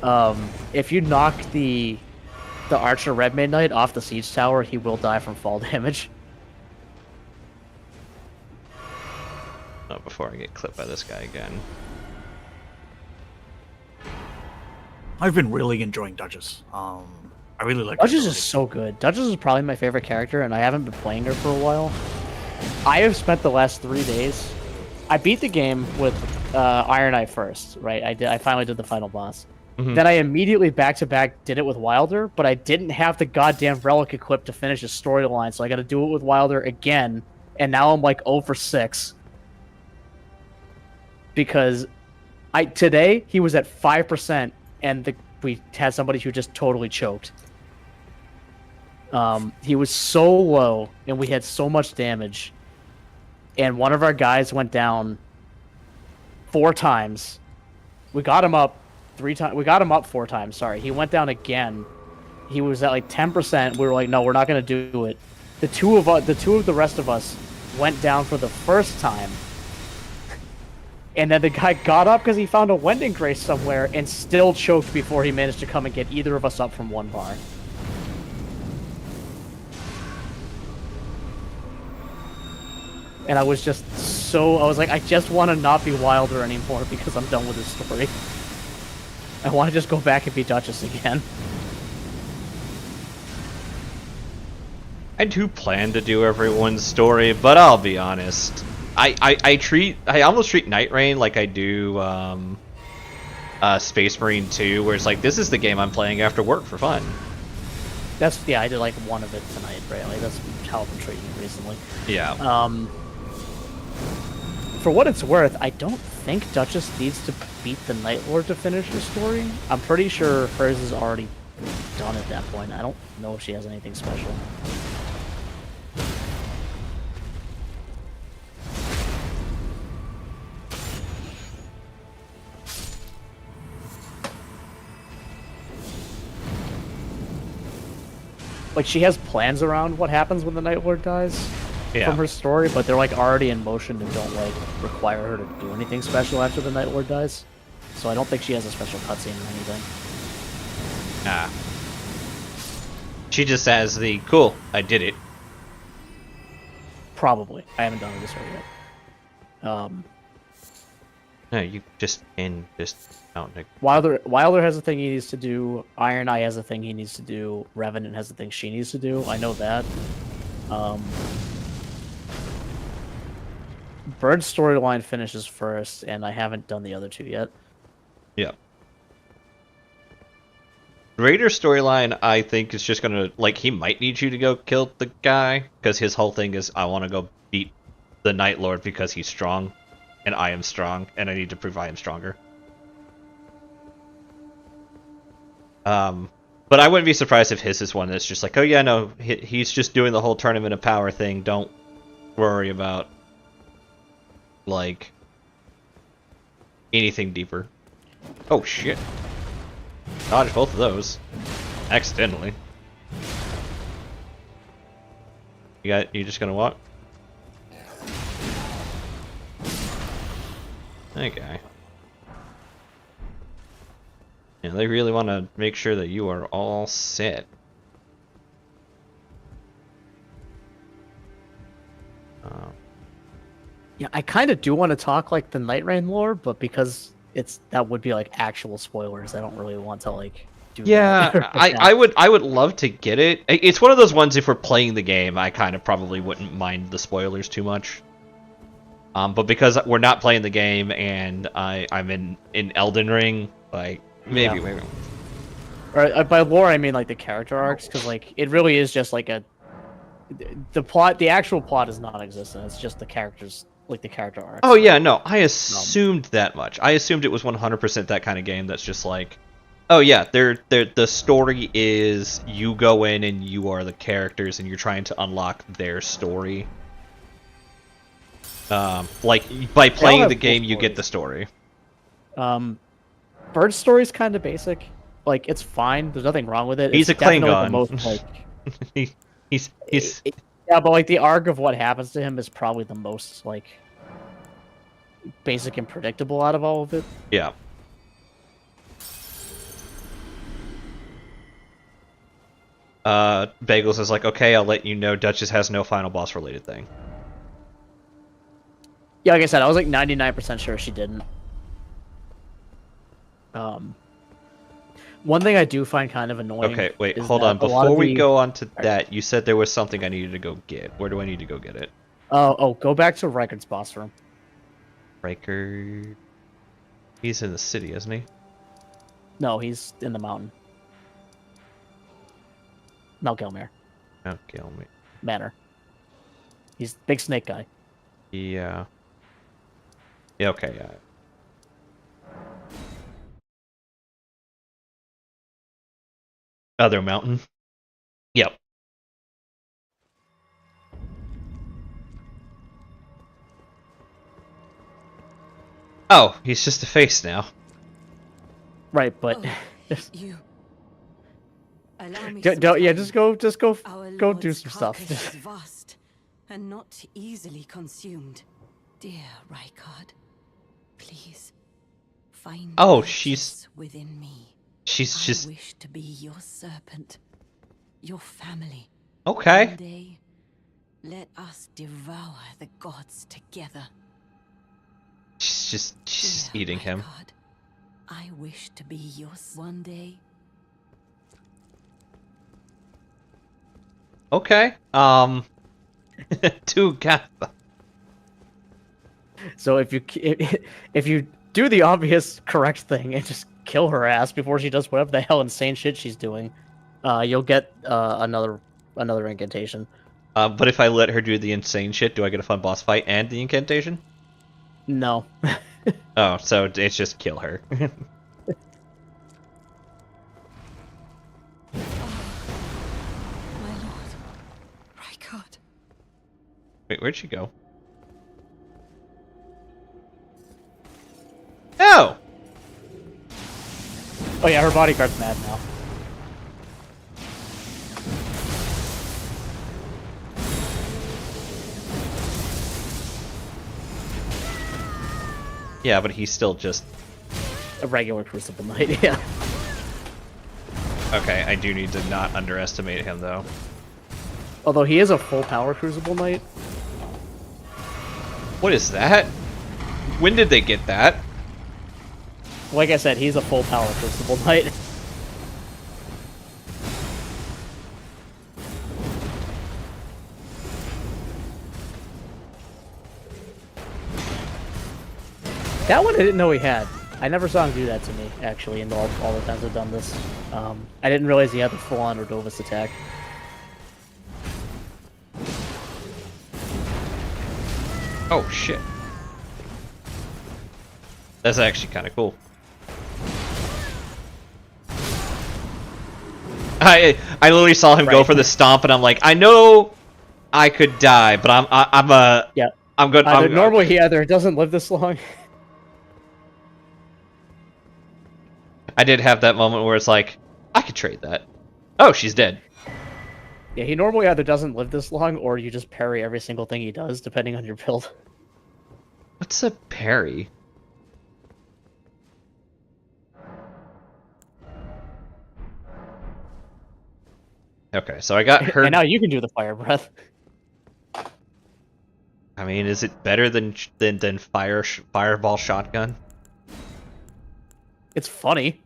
If you knock the Archer Red Mage Knight off the siege tower, he will die from fall damage. Oh, before I get clipped by this guy again. I've been really enjoying Duchess. I really like. Duchess is so good. Duchess is probably my favorite character, and I haven't been playing her for a while. I have spent the last 3 days. I beat the game with Iron Eye first, right? I finally did the final boss. Mhm. Then I immediately back-to-back did it with Wilder, but I didn't have the goddamn relic equipped to finish the storyline, so I got to do it with Wilder again, and now I'm like 0 for 6. Because today he was at 5%, and we had somebody who just totally choked. He was so low, and we had so much damage, and one of our guys went down 4 times. We got him up 3 times. We got him up 4 times. Sorry, he went down again. He was at like 10%. We were like, no, we're not gonna do it. The two of the rest of us went down for the first time, and then the guy got up because he found a Wending Grace somewhere and still choked before he managed to come and get either of us up from 1 bar. And I was like, I just want to not be Wilder anymore because I'm done with this story. I want to just go back and be Duchess again. I do plan to do everyone's story, but I'll be honest. I almost treat Night Rain like I do Space Marine 2, where it's like, this is the game I'm playing after work for fun. I did like 1 of it tonight, right? Like that's how I've been treating it recently. Yeah. For what it's worth, I don't think Duchess needs to beat the Night Lord to finish her story. I'm pretty sure hers is already done at that point. I don't know if she has anything special. Like, she has plans around what happens when the Night Lord dies from her story, but they're like already in motion and don't like require her to do anything special after the Night Lord dies. So I don't think she has a special cutscene or anything. Ah. She just has the, cool, I did it. Probably. I haven't done this story yet. No, you just out. Wilder has a thing he needs to do. Iron Eye has a thing he needs to do. Revenant has a thing she needs to do. I know that. Bird's storyline finishes first, and I haven't done the other 2 yet. Yeah. Raider's storyline, I think, is just gonna, like, he might need you to go kill the guy, because his whole thing is, I want to go beat the Night Lord because he's strong, and I am strong, and I need to prove I am stronger. But I wouldn't be surprised if his is one that's just like, oh yeah, no, he's just doing the whole Tournament of Power thing, don't worry about, like, anything deeper. Oh shit. Dodged both of those. Accidentally. You just gonna walk? Okay. Yeah, they really want to make sure that you are all set. Yeah, I kind of do want to talk like the Night Rain lore, but because that would be like actual spoilers, I don't really want to like do that. Yeah, I would love to get it. It's one of those ones, if we're playing the game, I kind of probably wouldn't mind the spoilers too much. But because we're not playing the game and I'm in Elden Ring, like maybe. Or by lore I mean like the character arcs, because like it really is just like the plot. The actual plot is non-existent. It's just the characters like the character arcs. Oh yeah, no, I assumed that much. I assumed it was 100% that kind of game that's just like, oh yeah, the story is you go in and you are the characters and you're trying to unlock their story. Like by playing the game, you get the story. Bird's story's kind of basic. Like it's fine. There's nothing wrong with it. He's It's a Klingon. definitely the most, like, he's yeah, but like the arc of what happens to him is probably the most like basic and predictable out of all of it. yeah. Bagels is like, okay, I'll let you know Duchess has no final boss related thing. Yeah, like I said, I was like 99% sure she didn't. One thing I do find kind of annoying. Okay, wait, is hold that on. a lot Before of we the- go on to that, you said there was something I needed to go get. Where do I need to go get it? Oh, go back to Reichard's boss room. Riker. He's in the city, isn't he? No, he's in the mountain. Mount Gelmir Oh, kill me. Manor. He's big snake guy. Yeah. Yeah, okay, yeah. Other mountain. Yep. Oh, he's just a face now. Right, but You. Allow me don't, some yeah, time. just Our go do Lord's some stuff. carcass is vast and not easily consumed. Dear Rykard, please find Oh, peace she's- within me. She's I just wish to be your serpent, your family. okay. One day, let us devour the gods together. She's just Dear eating him. Rykard, I wish to be yours one day. Okay. To Gatha. So if you do the obvious correct thing and just kill her ass before she does whatever the hell insane shit she's doing, you'll get another incantation. But if I let her do the insane shit, do I get a fun boss fight and the incantation? No. Oh, so it's just kill her. My lord, Rykard. Wait, where'd she go? Oh! Oh yeah, her bodyguard's mad now. Yeah, but he's still just... A regular Crucible Knight, yeah. Okay, I do need to not underestimate him, though. Although he is a full power Crucible Knight. What is that? When did they get that? Like I said, he's a full power Crucible Knight. That one I didn't know he had. I never saw him do that to me, actually, in all the times I've done this. I didn't realize he had the full-on Rodovus attack. Oh, shit. That's actually kind of cool. I literally saw him go Right. for the stomp, and I'm like, I know I could die, but Yeah. I'm good. Normally he either doesn't live this long. I did have that moment where it's like, I could trade that. Oh, she's dead. Yeah, he normally either doesn't live this long, or you just parry every single thing he does, depending on your build. What's a parry? Okay, so I got her. And now you can do the fire breath. I mean, is it better than fireball shotgun? It's funny.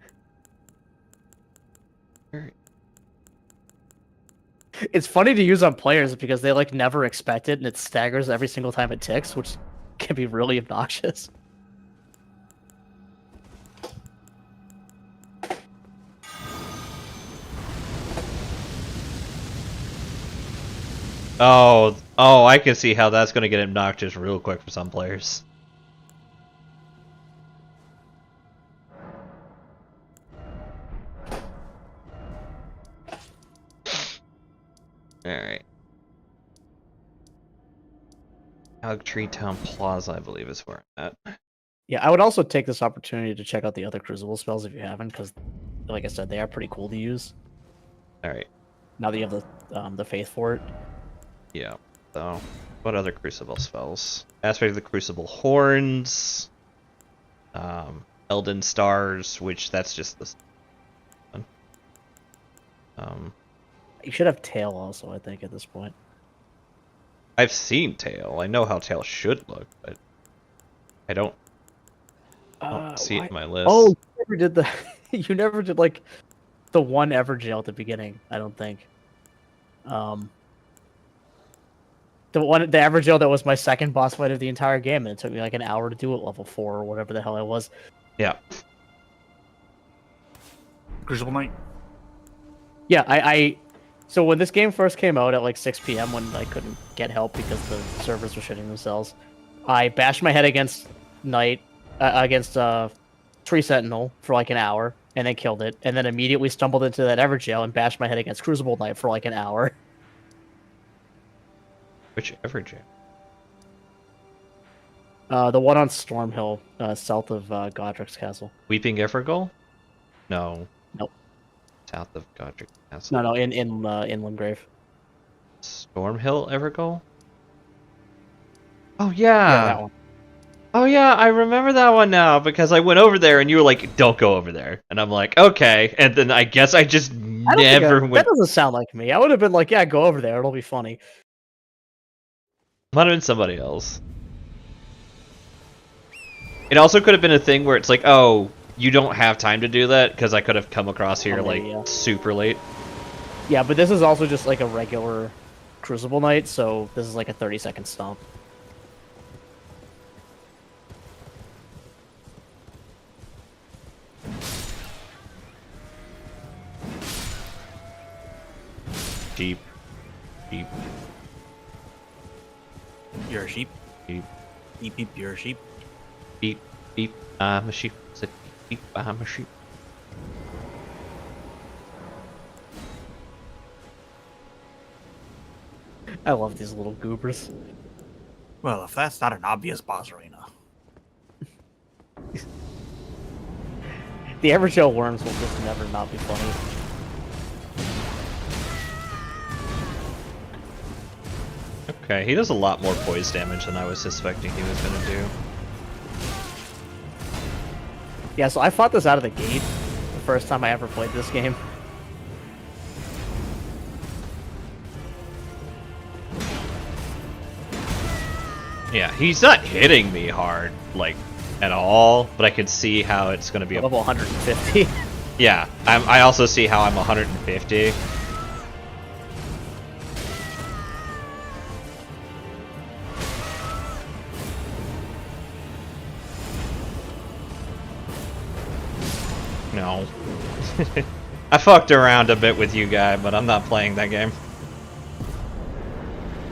It's funny to use on players because they like never expect it, and it staggers every single time it ticks, which can be really obnoxious. Oh, I can see how that's going to get obnoxious real quick for some players. Alright. Haligtree Town Plaza, I believe, is where I'm at. Yeah, I would also take this opportunity to check out the other Crucible spells if you haven't, because, like I said, they are pretty cool to use. Alright. Now that you have the faith for it. Yeah. So, what other Crucible spells? Aspect of the Crucible Horns. Elden Stars, which that's just this one. You should have tail also, I think, at this point. I've seen Tail. I know how Tail should look, but I don't see it in my list. Oh, you never did the you never did like the one Everjail at the beginning, I don't think. The Everjail that was my second boss fight of the entire game, and it took me like an hour to do it level 4 or whatever the hell I was. Yeah. Crucible Knight. Yeah, I so when this game first came out at like 6 p.m. when I couldn't get help because the servers were shitting themselves, I bashed my head against Tree Sentinel for like an hour and then killed it, and then immediately stumbled into that Everjail and bashed my head against Crucible Knight for like an hour. Which Everjail? The one on Stormhill, south of Godric's Castle. Weeping Evergull? No. Nope. South of Godric Castle. No, in Inland Grave. Stormhill Evergull? Oh Yeah, that one. Oh yeah, I remember that one now because I went over there and you were like, "Don't go over there," and I'm like, "Okay," and then I guess I just never went. That doesn't sound like me. I would have been like, "Yeah, go over there. It'll be funny." Might have been somebody else. It also could have been a thing where it's like, "Oh, you don't have time to do that," because I could have come across here super late. Yeah, but this is also just like a regular Crucible Knight, so this is like a 30-second stomp. Sheep. Sheep. You're a sheep. Sheep. Beep beep. You're a sheep. Beep. Beep. I'm a sheep. Beep. Beep. I'm a sheep. I love these little goobers. Well, if that's not an obvious boss arena. The Everjail worms will just never not be funny. Okay, he does a lot more poise damage than I was suspecting he was gonna do. Yeah, so I fought this out of the gate the first time I ever played this game. Yeah, he's not hitting me hard, like, at all, but I can see how it's gonna be Level 150. Yeah, I also see how I'm 150. No. I fucked around a bit with you guy, but I'm not playing that game.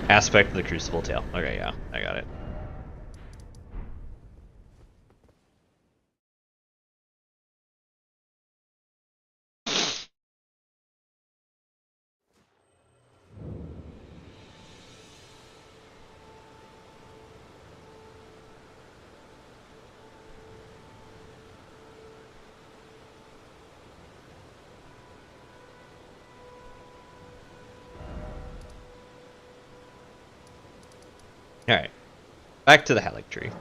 Aspect of the Crucible Tail. Okay, yeah, I got it. Alright. Back to the Haligtree.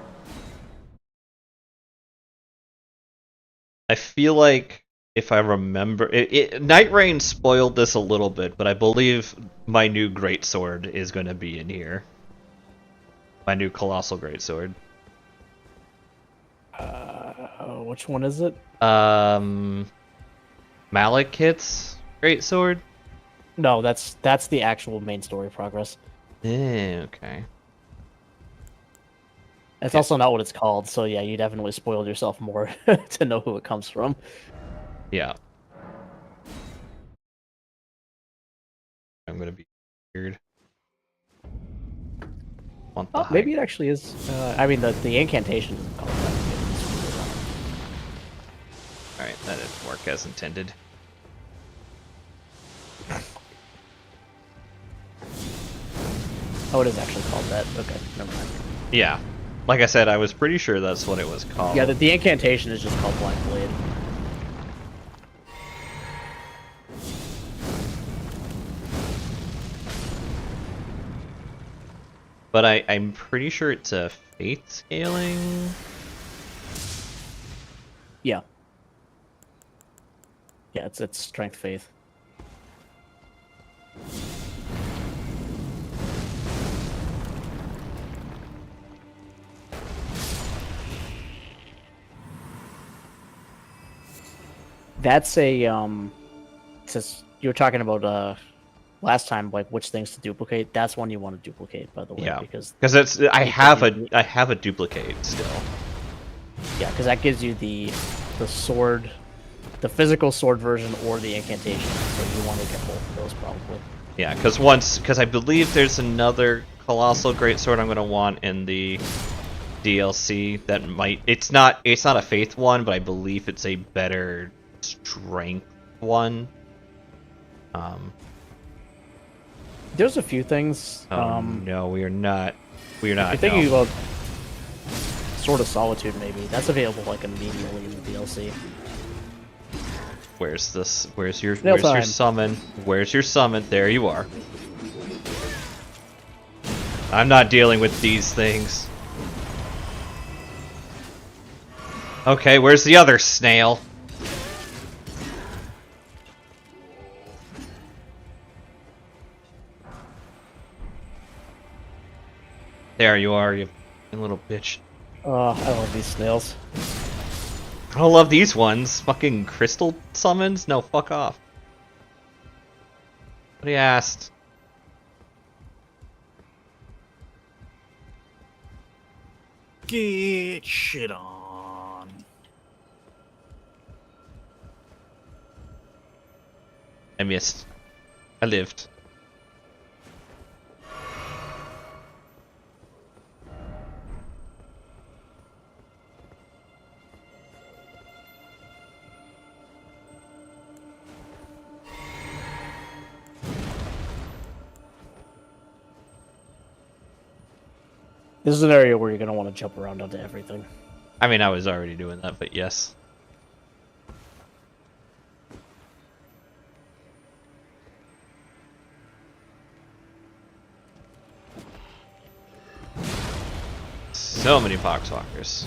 I feel like, if I remember... Night Rain spoiled this a little bit, but I believe my new greatsword is going to be in here. My new Colossal Greatsword. Which one is it? Malekith's Greatsword? No, that's the actual main story progress. Okay. That's also not what it's called, so yeah, you definitely spoiled yourself more to know who it comes from. Yeah. I'm gonna be weird. Want the Oh, high. maybe it actually is. I mean, the incantation isn't called that. Alright, that didn't work as intended. Oh, it is actually called that. Okay, never mind. Yeah. Like I said, I was pretty sure that's what it was called. Yeah, the incantation is just called Blind Blade. But I'm pretty sure it's a faith scaling. Yeah. Yeah, it's strength faith. That's a Since you were talking about last time, like which things to duplicate. That's one you want to duplicate, by the way, Yeah. because Because I it have gives you- a duplicate still. yeah, because that gives you the sword, the physical sword version, or the incantation. So you want to get both of those probably. Yeah, because I believe there's another colossal greatsword I'm gonna want in the DLC that might. It's not a faith one, but I believe it's a better strength one. There's a few things. No, we are not. We are If not. you're thinking No. about Sword of Solitude, maybe that's available like immediately in the DLC. Where's this? Where's your Time. summon? Where's your summon? There you are. I'm not dealing with these things. Okay, where's the other snail? There you are, you little bitch. Oh, I love these snails. I don't love these ones. Fucking crystal summons? No, fuck off. What he asked. Get shit on. I missed. I lived. This is an area where you're gonna want to jump around onto everything. I mean, I was already doing that, but yes. So many poxwalkers.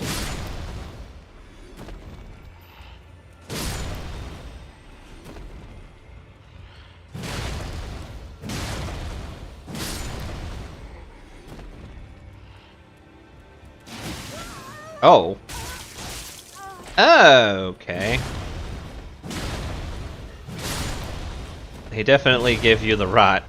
Oh. Okay. They definitely give you the rot.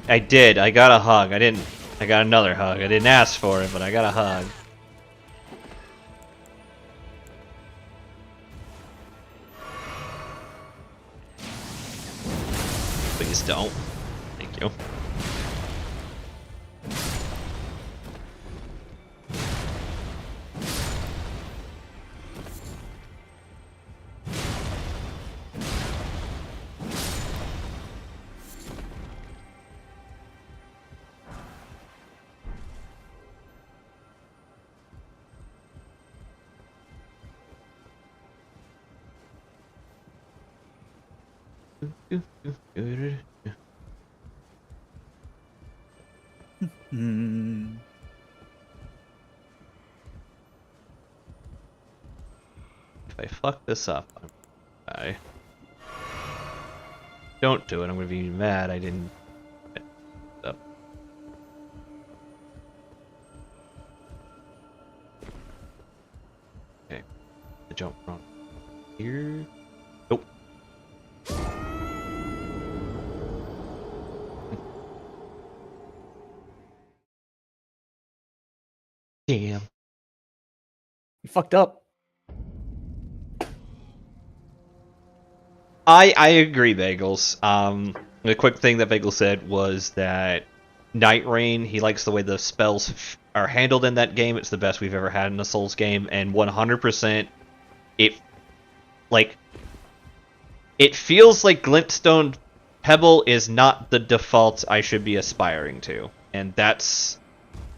I did. I got a hug. I got another hug. I didn't ask for it, but I got a hug. Please don't. Thank you. Hmm. If I fuck this up, I'm gonna die. Don't do it. I'm gonna be mad I didn't. Up. Okay, the jump from here. Nope. Damn. You fucked up. I agree, Bagels. The quick thing that Bagel said was that Night Rain, he likes the way the spells are handled in that game. It's the best we've ever had in a Souls game, and 100% it feels like Glintstone Pebble is not the default I should be aspiring to, and that's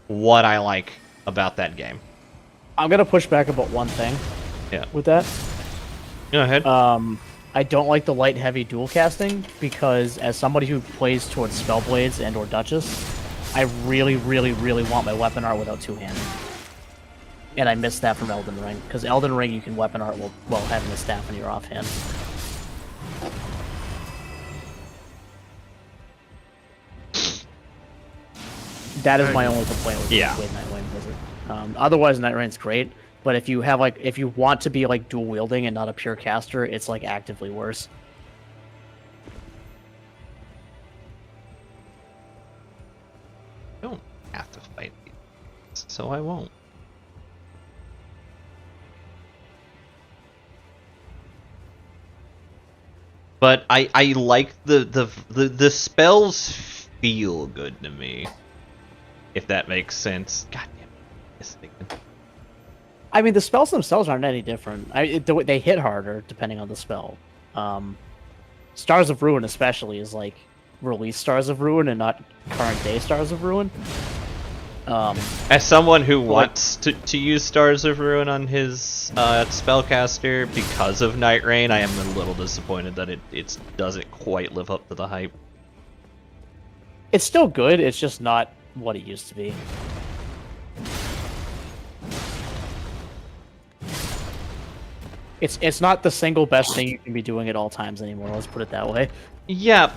what I like about that game. I'm gonna push back about one thing. Yeah. With that. Go ahead. I don't like the light heavy dual casting because as somebody who plays towards Spellblades and or Duchess, I really, really, really want my weapon art without two-handed. And I missed that from Elden Ring, because Elden Ring you can weapon art while having the staff in your offhand. That is my only complaint with Night Rain Wizard. Otherwise, Night Rain's great, but if you have if you want to be like dual wielding and not a pure caster, it's like actively worse. I don't have to fight these, so I won't. But I like the spells feel good to me, if that makes sense. God damn it. I mean, the spells themselves aren't any different. They hit harder depending on the spell. Stars of Ruin especially is like release Stars of Ruin and not current day Stars of Ruin. As someone who wants to use Stars of Ruin on his spellcaster because of Night Rain, I am a little disappointed that it doesn't quite live up to the hype. It's still good, it's just not what it used to be. It's not the single best thing you can be doing at all times anymore, let's put it that way. Yeah,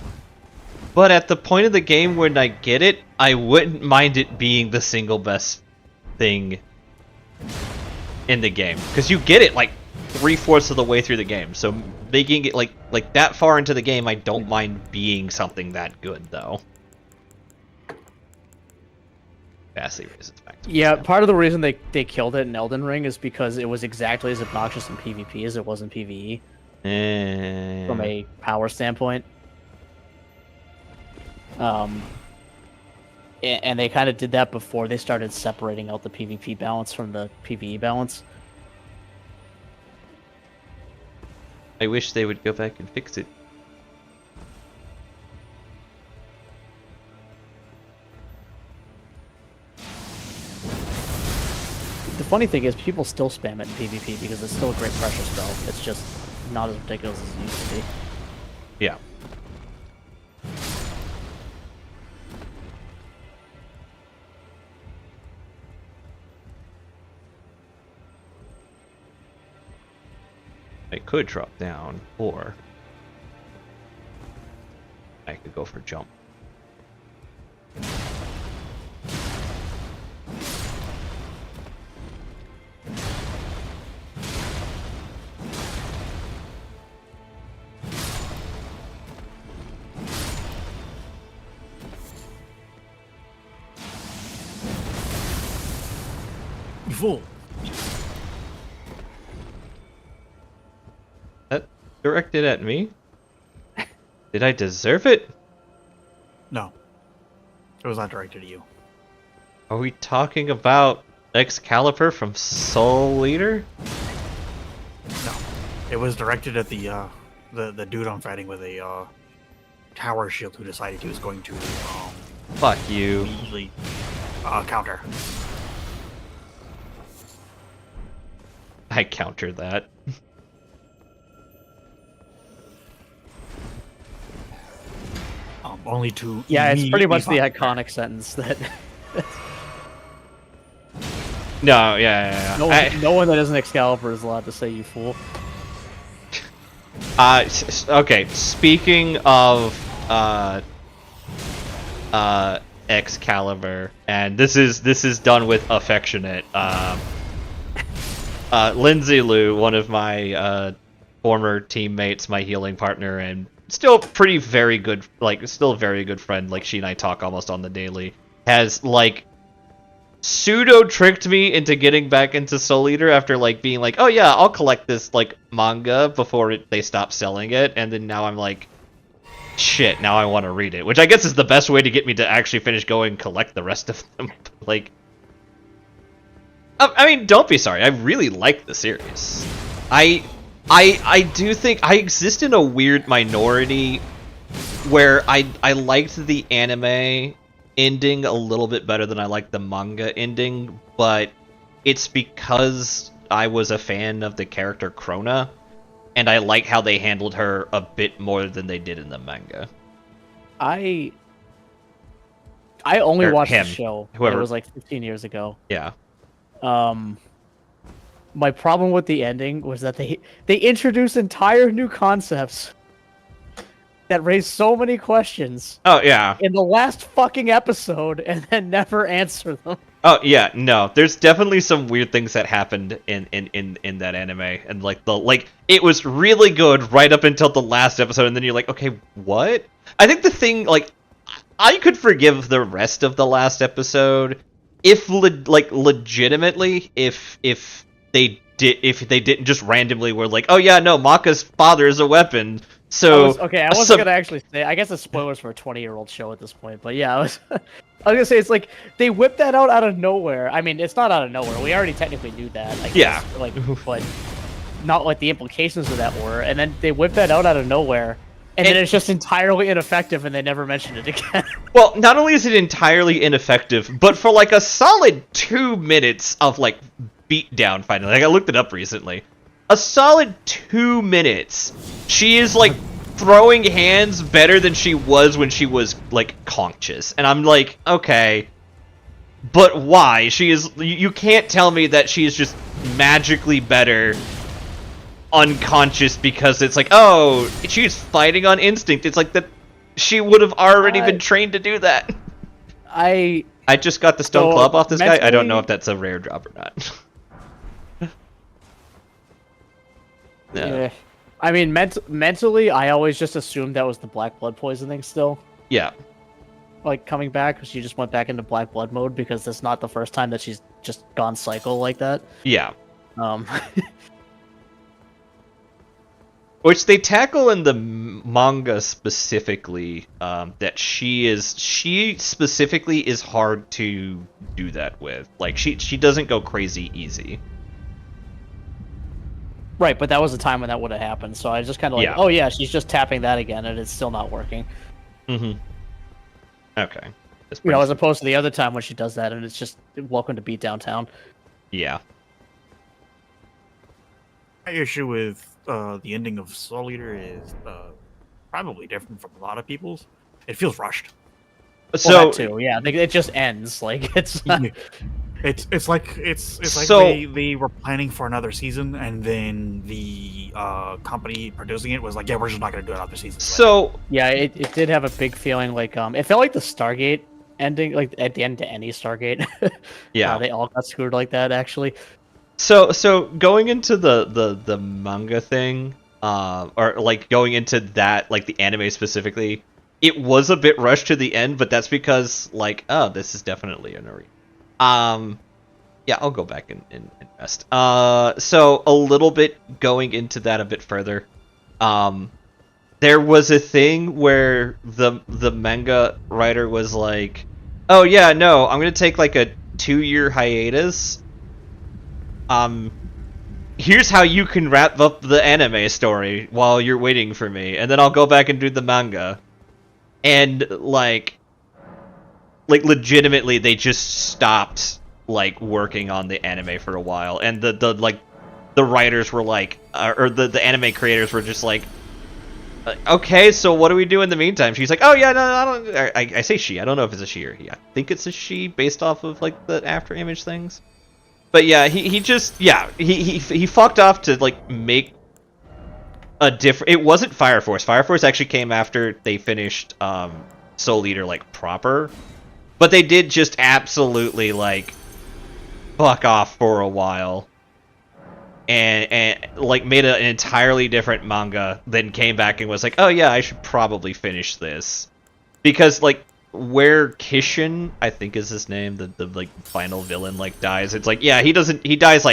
but at the point of the game when I get it, I wouldn't mind it being the single best thing in the game. Because you get it like 3/4 of the way through the game, so making it like that far into the game, I don't mind being something that good, though. Vastly raises back to yeah, part of the reason they killed it in Elden Ring is because it was exactly as obnoxious in PvP as it was in PvE. From a power standpoint. And they kind of did that before they started separating out the PvP balance from the PvE balance. I wish they would go back and fix it. The funny thing is, people still spam it in PvP because it's still a great pressure spell. It's just not as ridiculous as it used to be. Yeah. I could drop down, or I could go for jump. You fool. That directed at me? Did I deserve it? No. It was not directed at you. Are we talking about Excalibur from Soul Eater? No. It was directed at the dude I'm fighting with a tower shield who decided he was going to Fuck you. immediately counter. I countered that. Only to Yeah, it's pretty much the immediately iconic sentence that No, yeah. no one that isn't Excalibur is allowed to say "you fool." Okay, speaking of Excalibur, and this is done with affectionate. Lindsay Lou, one of my former teammates, my healing partner, and still very good friend. Like, she and I talk almost on the daily. Has like pseudo tricked me into getting back into Soul Eater after like being like, oh yeah, I'll collect this like manga before they stop selling it, and then now I'm like, shit, now I want to read it. Which I guess is the best way to get me to actually finish going and collect the rest of them. Like, I mean, don't be sorry. I really like the series. I do think I exist in a weird minority where I liked the anime ending a little bit better than I liked the manga ending, but it's because I was a fan of the character Krona, and I like how they handled her a bit more than they did in the manga. I only watched him, the show. whoever. It was like 15 years ago. Yeah. My problem with the ending was that they introduced entire new concepts that raised so many questions. Oh, yeah. In the last fucking episode, and then never answer them. Oh, yeah, no. There's definitely some weird things that happened in that anime, and it was really good right up until the last episode, and then you're like, okay, what? I think the thing, I could forgive the rest of the last episode if legitimately, if they didn't just randomly were like, oh yeah, no, Maka's father is a weapon. So I wasn't gonna actually say. I guess it's spoilers for a 20-year-old show at this point, but yeah, I was gonna say it's like they whipped that out of nowhere. I mean, it's not out of nowhere. We already technically knew that. I guess, Yeah. But not what the implications of that were. And then they whipped that out of nowhere, and then it's just entirely ineffective, and they never mentioned it again. Well, not only is it entirely ineffective, but for a solid 2 minutes of beatdown fighting. I looked it up recently. A solid 2 minutes. She is throwing hands better than she was when she was conscious. And I'm like, okay. But why? You can't tell me that she is just magically better unconscious because it's oh, she's fighting on instinct. It's that she would have already been trained to do that. I just got the stone club off this guy. I don't know if that's a rare drop or not. No. Yeah. I mean, mentally, I always just assumed that was the black blood poisoning still. Yeah. Coming back, she just went back into black blood mode because that's not the first time that she's just gone psycho like that. Yeah. Which they tackle in the manga specifically, that she specifically is hard to do that with. She doesn't go crazy easy. Right, but that was the time when that would have happened, so I just kind of oh yeah, she's just tapping that again, and it's still not working. Mm-hmm. Okay. As opposed to the other time when she does that, and it's just welcome to beat downtown. Yeah. My issue with the ending of Soul Eater is probably different from a lot of people's. It feels rushed. So that too, yeah, it just ends it's. It's like so, they were planning for another season, and then the company producing it was like, yeah, we're just not going to do another season. So yeah, it did have a big feeling it felt like the Stargate ending, at the end to any Stargate. Yeah, they all got screwed like that actually. So going into the manga thing, or going into that, the anime specifically, it was a bit rushed to the end, but that's because oh, this is definitely an arena. Yeah, I'll go back and rest. So a little bit going into that a bit further. There was a thing where the manga writer was like, "Oh yeah, no, I'm gonna take a 2-year hiatus. Here's how you can wrap up the anime story while you're waiting for me, and then I'll go back and do the manga." And legitimately, they just stopped working on the anime for a while, and the writers were or the anime creators were just okay, so what do we do in the meantime? She's like, oh yeah, no, I don't. I say she. I don't know if it's a she or he. I think it's a she based off of the after image things. But yeah, he just he fucked off to make a different. It wasn't Fire Force. Fire Force actually came after they finished Soul Eater proper. But they did just absolutely fuck off for a while, and made an entirely different manga. Then came back and was like, oh yeah, I should probably finish this, because where Kishin, I think is his name, the final villain dies. It's yeah, he dies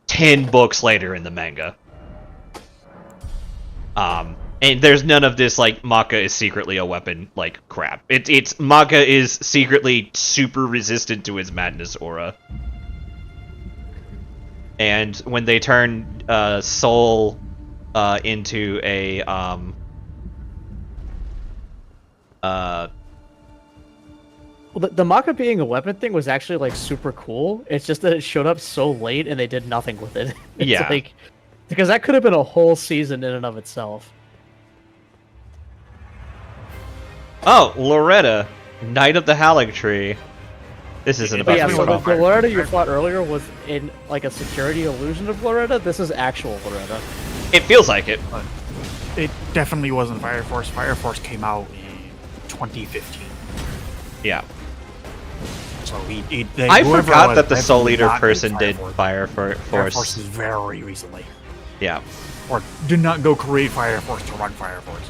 10 books later in the manga. And there's none of this, like, Maka is secretly a weapon, like, crap. It's Maka is secretly super resistant to his madness aura. And when they turn Soul into a Well, the Maka being a weapon thing was actually like super cool. It's just that it showed up so late and they did nothing with it. It's Yeah. like, because that could have been a whole season in and of itself. Oh, Loretta, Knight of the Haligtree. This isn't But about yeah, to so be the Loretta you fought earlier was in like a security illusion of Loretta. This is actual Loretta. It feels like it. It definitely wasn't Fire Force. Fire Force came out in 2015. Yeah. So I forgot that the Soul definitely Eater not person Fire did Force. Fire Fire Force. Force is very recently. Yeah. Or did not go create Fire Force to run Fire Force.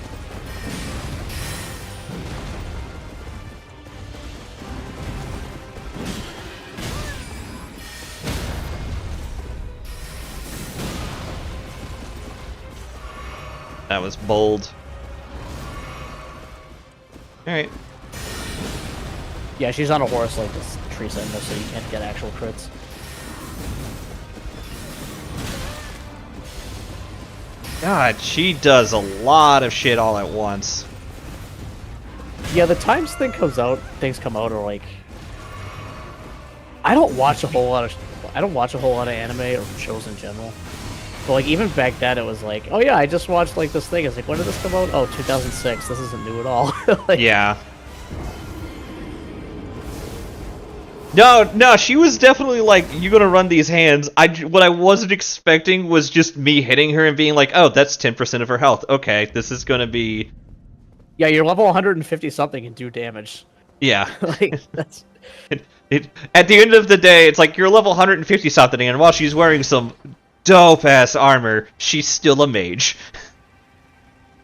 That was bold. Alright. Yeah, she's on a horse like this tree sentinel, so you can't get actual crits. God, she does a lot of shit all at once. Yeah, the times things come out are like, I don't watch a whole lot of anime or shows in general. But like even back then, it was like, oh yeah, I just watched like this thing. It's like, when did this come out? Oh, 2006. This isn't new at all. Like, Yeah. No, she was definitely like, you gonna run these hands. What I wasn't expecting was just me hitting her and being like, oh, that's 10% of her health. Okay, this is gonna be... yeah, you're level 150 something and do damage. Yeah. Like that's. At the end of the day, it's like, you're level 150 something, and while she's wearing some dope-ass armor, she's still a mage.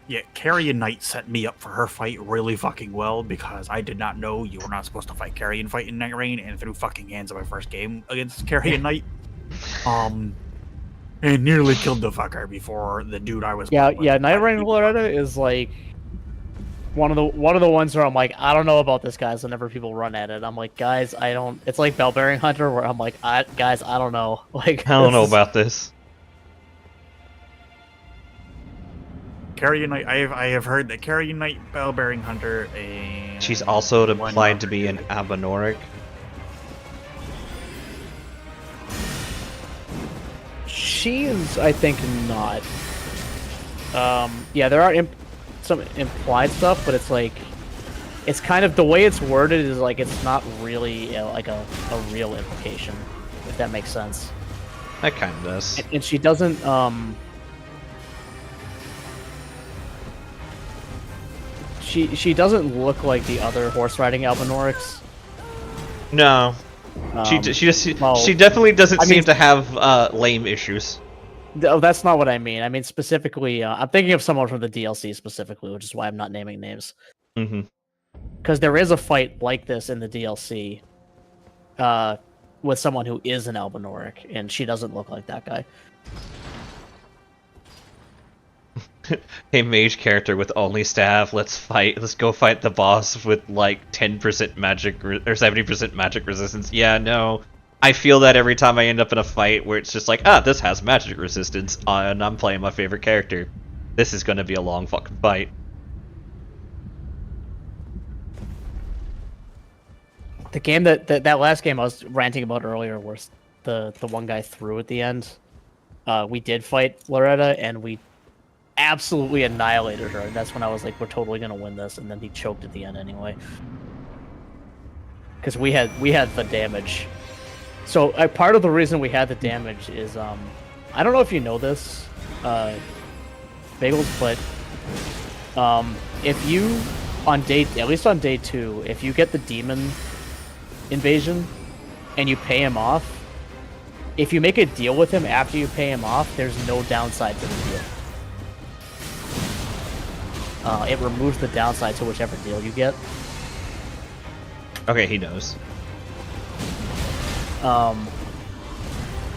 Yeah, Carrion Knight set me up for her fight really fucking well because I did not know you were not supposed to fight Carrion Fight in Night Rain and threw fucking hands in my first game against Carrion Knight. And nearly killed the fucker before the dude I was playing with. Yeah, Night Rain Loretta is like one of the ones where I'm like, I don't know about this, guys. Whenever people run at it, I'm like, guys, I don't. It's like Bellbearing Hunter, where I'm like, guys, I don't know. Like, I don't know about this. Carrion Knight, I have heard that Carrion Knight, Bellbearing Hunter, and She's also one implied to other be an dude. Abanoric. she is, I think, not. Yeah, there are some implied stuff, but it's like, it's kind of the way it's worded is like it's not really like a real implication, if that makes sense. That kind of does. And she doesn't. She doesn't look like the other horse riding Albinorics. No. She definitely doesn't I seem mean- to have lame issues. Oh, that's not what I mean. I mean specifically, I'm thinking of someone from the DLC specifically, which is why I'm not naming names. Mm-hmm. Because there is a fight like this in the DLC, with someone who is an Albinoric, and she doesn't look like that guy. A mage character with only staff. Let's fight. Let's go fight the boss with like 10% magic or 70% magic resistance. Yeah, no. I feel that every time I end up in a fight where it's just like, this has magic resistance, and I'm playing my favorite character. This is gonna be a long fucking fight. The game that last game I was ranting about earlier, where the one guy threw at the end, we did fight Loretta, and we absolutely annihilated her, and that's when I was like, we're totally gonna win this, and then he choked at the end anyway. Because we had the damage. So part of the reason we had the damage is, I don't know if you know this, Bagels, but if you, at least on day 2, if you get the demon invasion and you pay him off, if you make a deal with him after you pay him off, there's no downside to the deal. It removes the downside to whichever deal you get. Okay, he knows.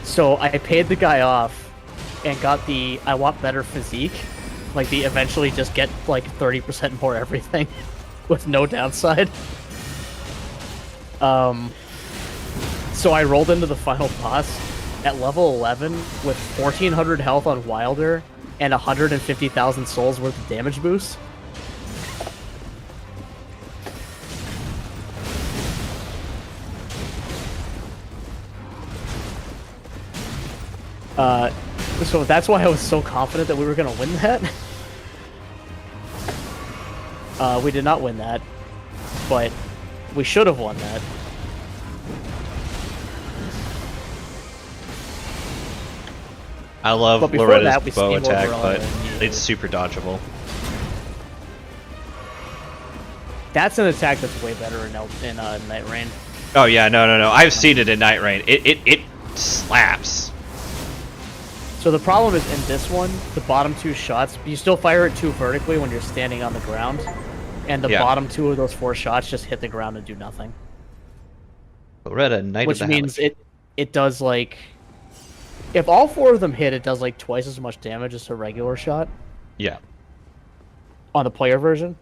So I paid the guy off and got the I want better physique, Like, the eventually just get, like, 30% more everything with no downside. So I rolled into the final boss at level 11 with 1400 health on Wilder and 150,000 souls worth of damage boost. So that's why I was so confident that we were going to win that. We did not win that, but we should have won that. I love But before Loretta's that, we bow steamrolled attack, Verona but and it's super dodgeable. That's an attack that's way better in Night Rain. Oh yeah, no. I've seen it in Night Rain. It slaps. So the problem is in this one, the bottom two shots, you still fire it 2 vertically when you're standing on the ground, and the bottom 2 of those 4 shots just hit the ground and do nothing. Loretta, Knight Which of the means Haligtree. it does like, if all 4 of them hit, it does like twice as much damage as a regular shot Yeah. on the player version.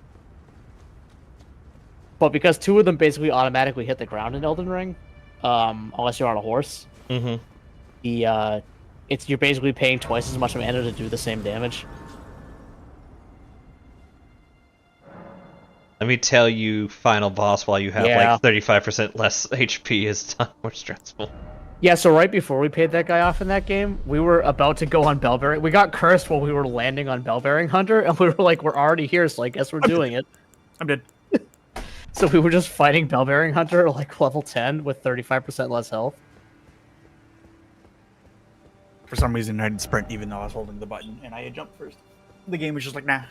But because 2 of them basically automatically hit the ground in Elden Ring, unless you're on a horse, you're basically paying twice as much mana to do the same damage. Let me tell you, final boss while you have like 35% less HP is more stressful. Yeah, so right before we paid that guy off in that game, we were about to go on Bellbearing. We got cursed while we were landing on Bellbearing Hunter, and we were like, we're already here, so I guess we're doing it. I'm dead. So we were just fighting Bellbearing Hunter at like level 10 with 35% less health. For some reason, I didn't sprint even though I was holding the button, and I had jumped first. The game was just like, nah.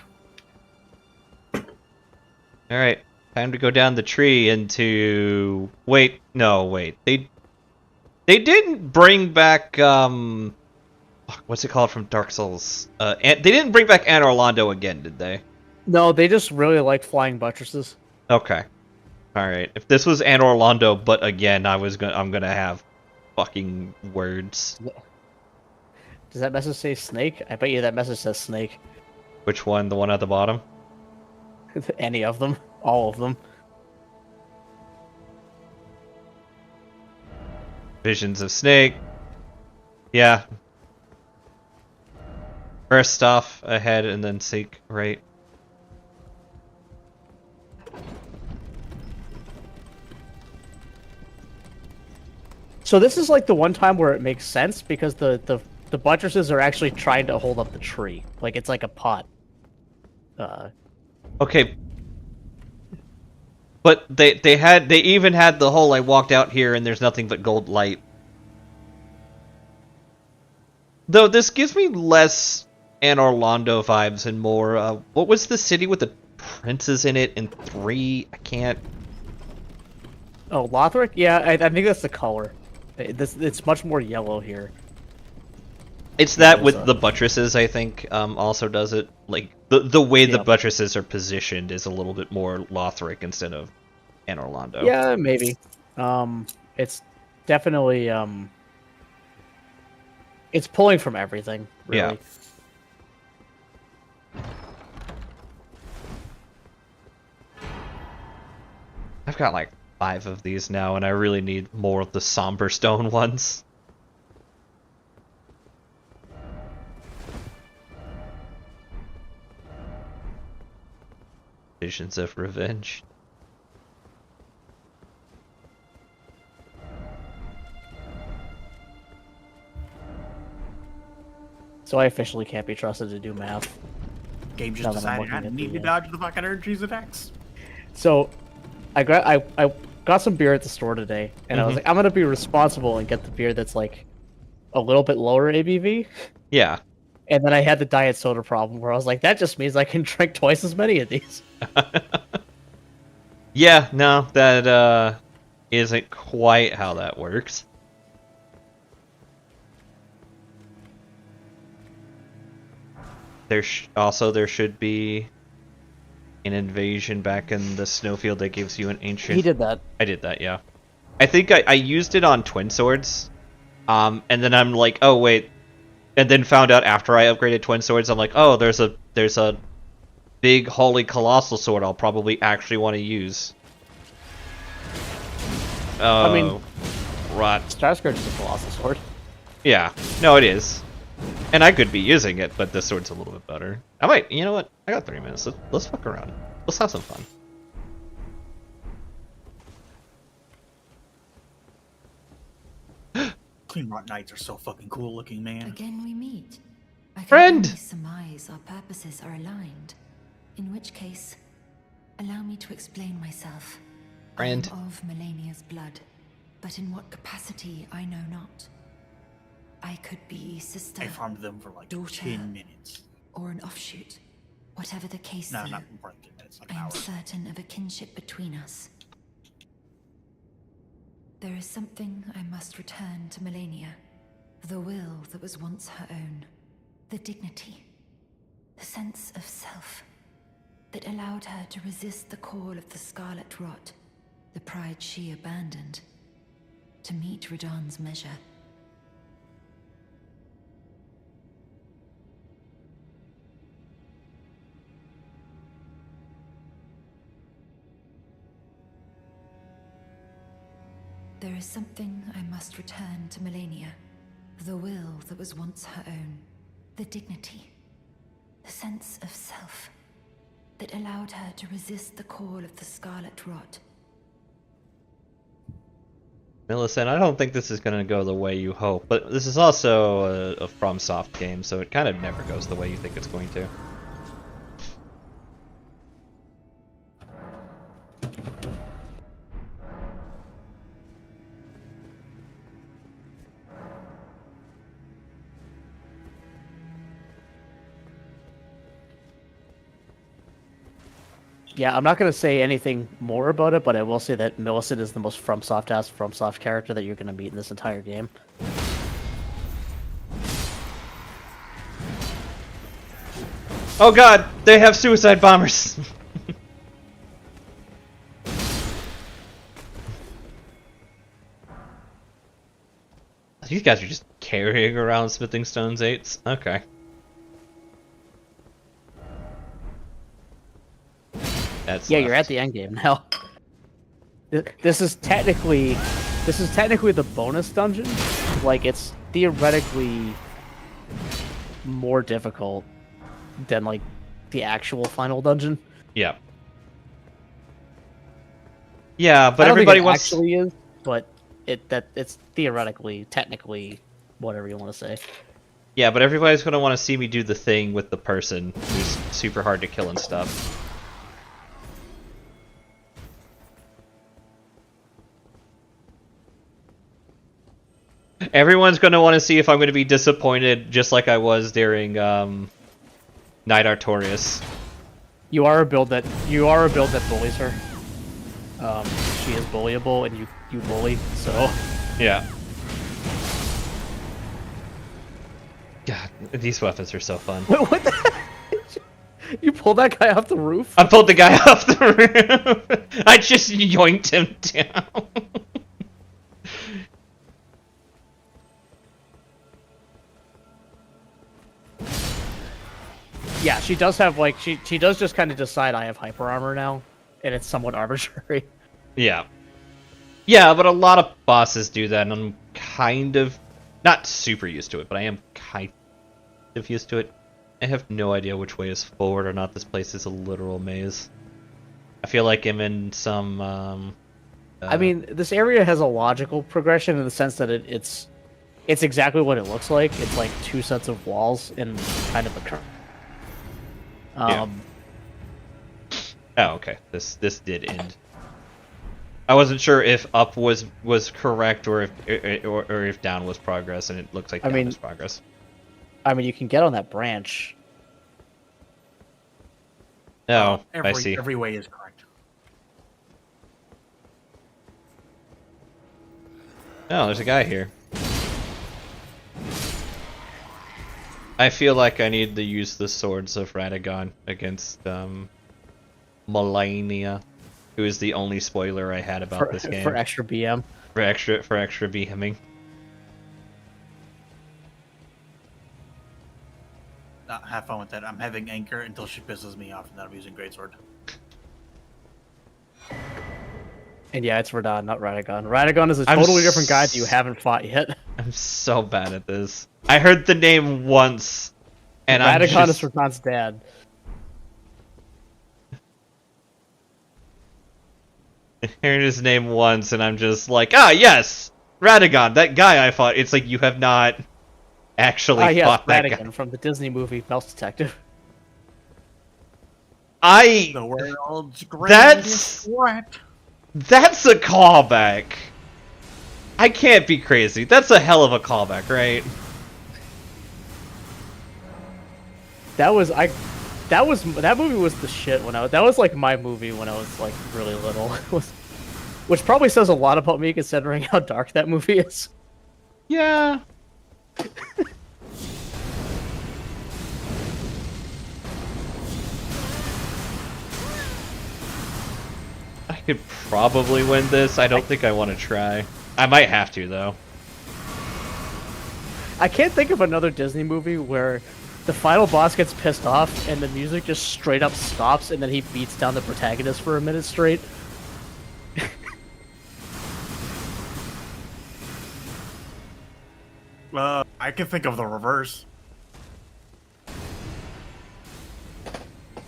Alright, time to go down the tree into... Wait. They didn't bring back, what's it called from Dark Souls? They didn't bring back Anor Londo again, did they? No, they just really like flying buttresses. Okay. Alright. If this was Anor Londo, but again, I'm gonna have fucking words. Does that message say snake? I bet you that message says snake. Which one? The one at the bottom? Any of them. All of them. Visions of Snake. Yeah. First off, ahead, and then seek right. So this is like the one time where it makes sense, because the buttresses are actually trying to hold up the tree. Like, it's like a pot. Okay. But they even had the whole I walked out here and there's nothing but gold light. Though this gives me less Anor Londo vibes and more what was the city with the princes in it in 3? I can't. Oh, Lothric? Yeah, I think that's the color. It's much more yellow here. It's that with the buttresses, I think, also does it. Like, the way the buttresses are positioned is a little bit more Lothric instead of Anor Londo. Yeah, maybe. It's definitely, it's pulling from everything, really. Yeah. I've got like 5 of these now, and I really need more of the somber stone ones. Visions of Revenge. So I officially can't be trusted to do math. Game just Now that I'm decided I looking at need to the, dodge the fucking energies attacks. So, I got some beer at the store today, and I was like, I'm gonna be responsible and get the beer that's like a little bit lower ABV. Yeah. And then I had the diet soda problem where I was like, that just means I can drink twice as many of these. Yeah, no, that isn't quite how that works. There should be an invasion back in the snowfield that gives you an ancient... He did that. I did that, yeah. I think I used it on Twin Swords, and then I'm like, oh wait, and then found out after I upgraded twin swords, I'm like, oh, there's a big holy colossal sword I'll probably actually want to use. Oh, I mean, rot. Starscourge is a colossal sword. Yeah, no, it is. And I could be using it, but this sword's a little bit better. I might, you know what? I got 3 minutes. Let's fuck around. Let's have some fun. Clean Rot Knights are so fucking cool looking, man. Again we meet. I can Friend! only surmise our purposes are aligned. In which case, allow me to explain myself. Friend. I am of Melania's blood, but in what capacity I know not. I could be sister, I farmed them for like daughter, 10 minutes. or an offshoot. Whatever the case, No, though, not more than 10 minutes, like I am hours. certain of a kinship between us. There is something I must return to Melania. The will that was once her own. The dignity. The sense of self. That allowed her to resist the call of the Scarlet Rot. The pride she abandoned. To meet Radahn's measure. There is something I must return to Melania. The will that was once her own. The dignity. The sense of self. That allowed her to resist the call of the Scarlet Rot. Millicent, I don't think this is going to go the way you hope, but this is also a FromSoft game, so it kind of never goes the way you think it's going to. Yeah, I'm not going to say anything more about it, but I will say that Millicent is the most FromSoft-ass FromSoft character that you're going to meet in this entire game. Oh god, they have suicide bombers! These guys are just carrying around Smithing Stones 8s? Okay. That's Yeah, you're left. at the end game now. This is technically the bonus dungeon. Like, it's theoretically more difficult than like the actual final dungeon. Yeah. Yeah, but I don't everybody think it wants. actually is, but it's theoretically, technically, whatever you want to say. Yeah, but everybody's gonna want to see me do the thing with the person who's super hard to kill and stuff. Everyone's gonna want to see if I'm gonna be disappointed, just like I was during Knight Artorias. You are a build that bullies her. She is bullyable, and you bully. So Yeah. God, these weapons are so fun. what the heck? You pulled that guy off the roof? I pulled the guy off the roof. I just yoinked him down. Yeah, she does have like she does just kind of decide I have hyper armor now, and it's somewhat arbitrary. Yeah. Yeah, but a lot of bosses do that, and I'm kind of not super used to it, but I am kind of used to it. I have no idea which way is forward or not. This place is a literal maze. I feel like I'm in some I mean, this area has a logical progression in the sense that it's exactly what it looks like. It's like two sets of walls in kind of a curve. Yeah. Oh, okay. This did end. I wasn't sure if up was correct or if down was progress, and it looks like down is progress. I mean, you can get on that branch. Oh, I see. Every way is correct. Oh, there's a guy here. I feel like I need to use the swords of Radagon against Melania, who is the only spoiler I had about this game. For extra BM. For extra BMing. have fun with that. I'm having Anchor until she pisses me off, and then I'm using Greatsword. And yeah, it's Radon, not Radagon. Radagon is a totally different guy that you haven't fought yet. I'm so bad at this. I heard the name once, and Radagon is Radon's dad. I heard his name once, and I'm just like, ah, yes, Radagon, that guy I fought. It's like you have not actually fought that guy. Radagon from the Disney movie Mouse Detective. The world's greatest rat. That's a callback. I can't be crazy. That's a hell of a callback, right? That movie was the shit when that was like my movie when I was like really little. Which probably says a lot about me considering how dark that movie is. Yeah. I could probably win this. I don't think I want to try. I might have to, though. I can't think of another Disney movie where the final boss gets pissed off and the music just straight up stops and then he beats down the protagonist for a minute straight. I can think of the reverse.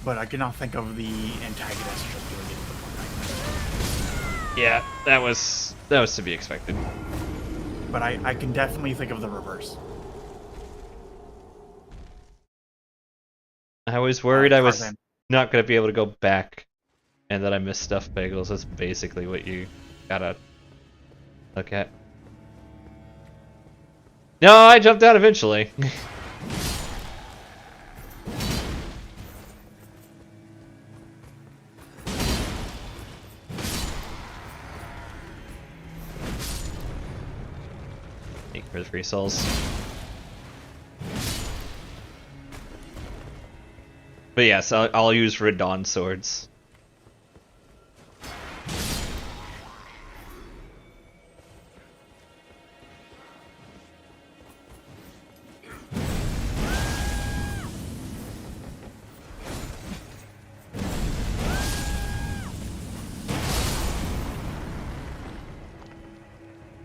But I cannot think of the antagonist just doing it to the protagonist. Yeah, that was to be expected. But I can definitely think of the reverse. I was worried I was Tarzan. not going to be able to go back and that I missed stuffed bagels. That's basically what you gotta look at. No, I jumped out eventually. Thank you for the free souls. But yes, I'll use Radon swords.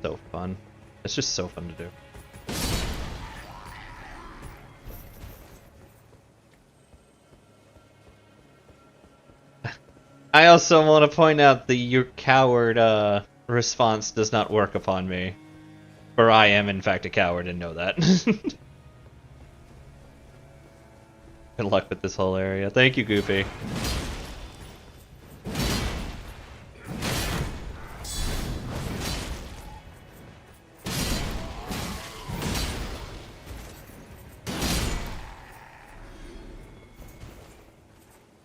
So fun. It's just so fun to do. I also want to point out the "you coward" response does not work upon me. For I am in fact a coward and know that. Good luck with this whole area. Thank you, Goofy.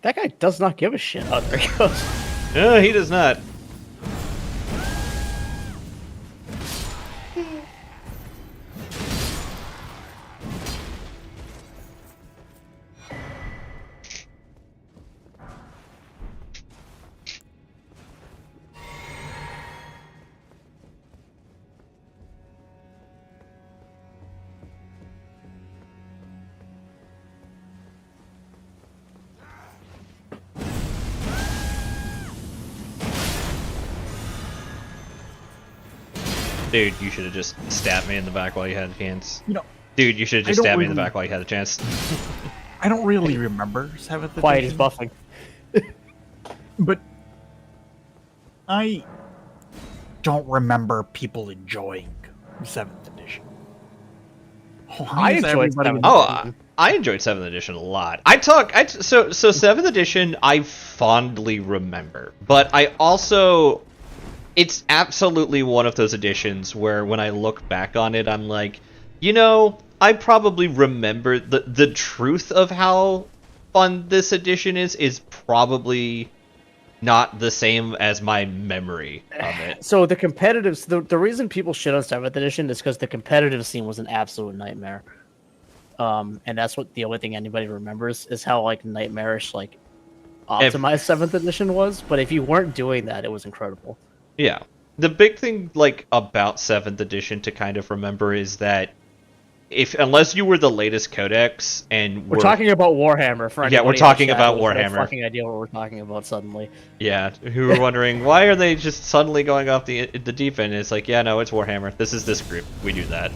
That guy does not give a shit. Oh, there he goes. No, he does not. Dude, you should have just stabbed me in the back while you had a chance. You know, Dude, you should have just stabbed me in the back while you had a chance. I don't really remember 7th edition. Quiet, he's buffing. But I don't remember people enjoying 7th edition. I enjoyed 7th edition. Oh, I enjoyed 7th edition a lot. So 7th edition I fondly remember, but I also, it's absolutely one of those editions where when I look back on it, I'm like, you know, I probably remember the truth of how fun this edition is probably not the same as my memory of it. So the competitive, the reason people shit on 7th edition is because the competitive scene was an absolute nightmare. And that's what the only thing anybody remembers is how like nightmarish like optimized 7th edition was. But if you weren't doing that, it was incredible. Yeah. The big thing like about 7th edition to kind of remember is that unless you were the latest codex and We're talking about Warhammer. For Yeah, we're anybody in talking the chat about who has no Warhammer. fucking idea what we're talking about suddenly. Yeah, who were wondering why are they just suddenly going off the deep end? It's like, yeah, no, it's Warhammer. This is this group. We do that.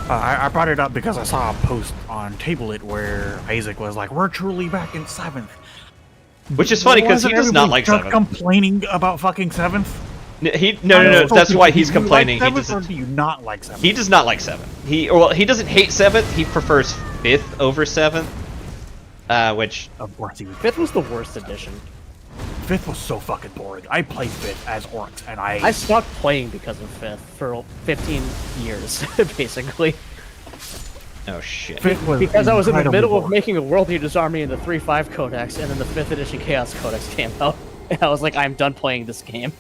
I brought it up because I saw a post on Table It where Isaac was like, "We're truly back in 7th." Which is funny because he does not like just 7th. complaining about fucking 7th. No. That's why he's complaining. Like He 7th, or doesn't. do you not like 7th? He does not like 7th. He doesn't hate 7th. He prefers 5th over 7th. Which Of course he would. 5th was the worst edition. 5th was so fucking boring. I played 5th as Orcs, and I stopped playing because of 5th for 15 years, basically. oh shit. 5th was Because I was in the incredibly middle of boring. making a World Eaters Army in the 3.5 Codex, and then the 5th edition Chaos Codex came out, and I was like, I'm done playing this game.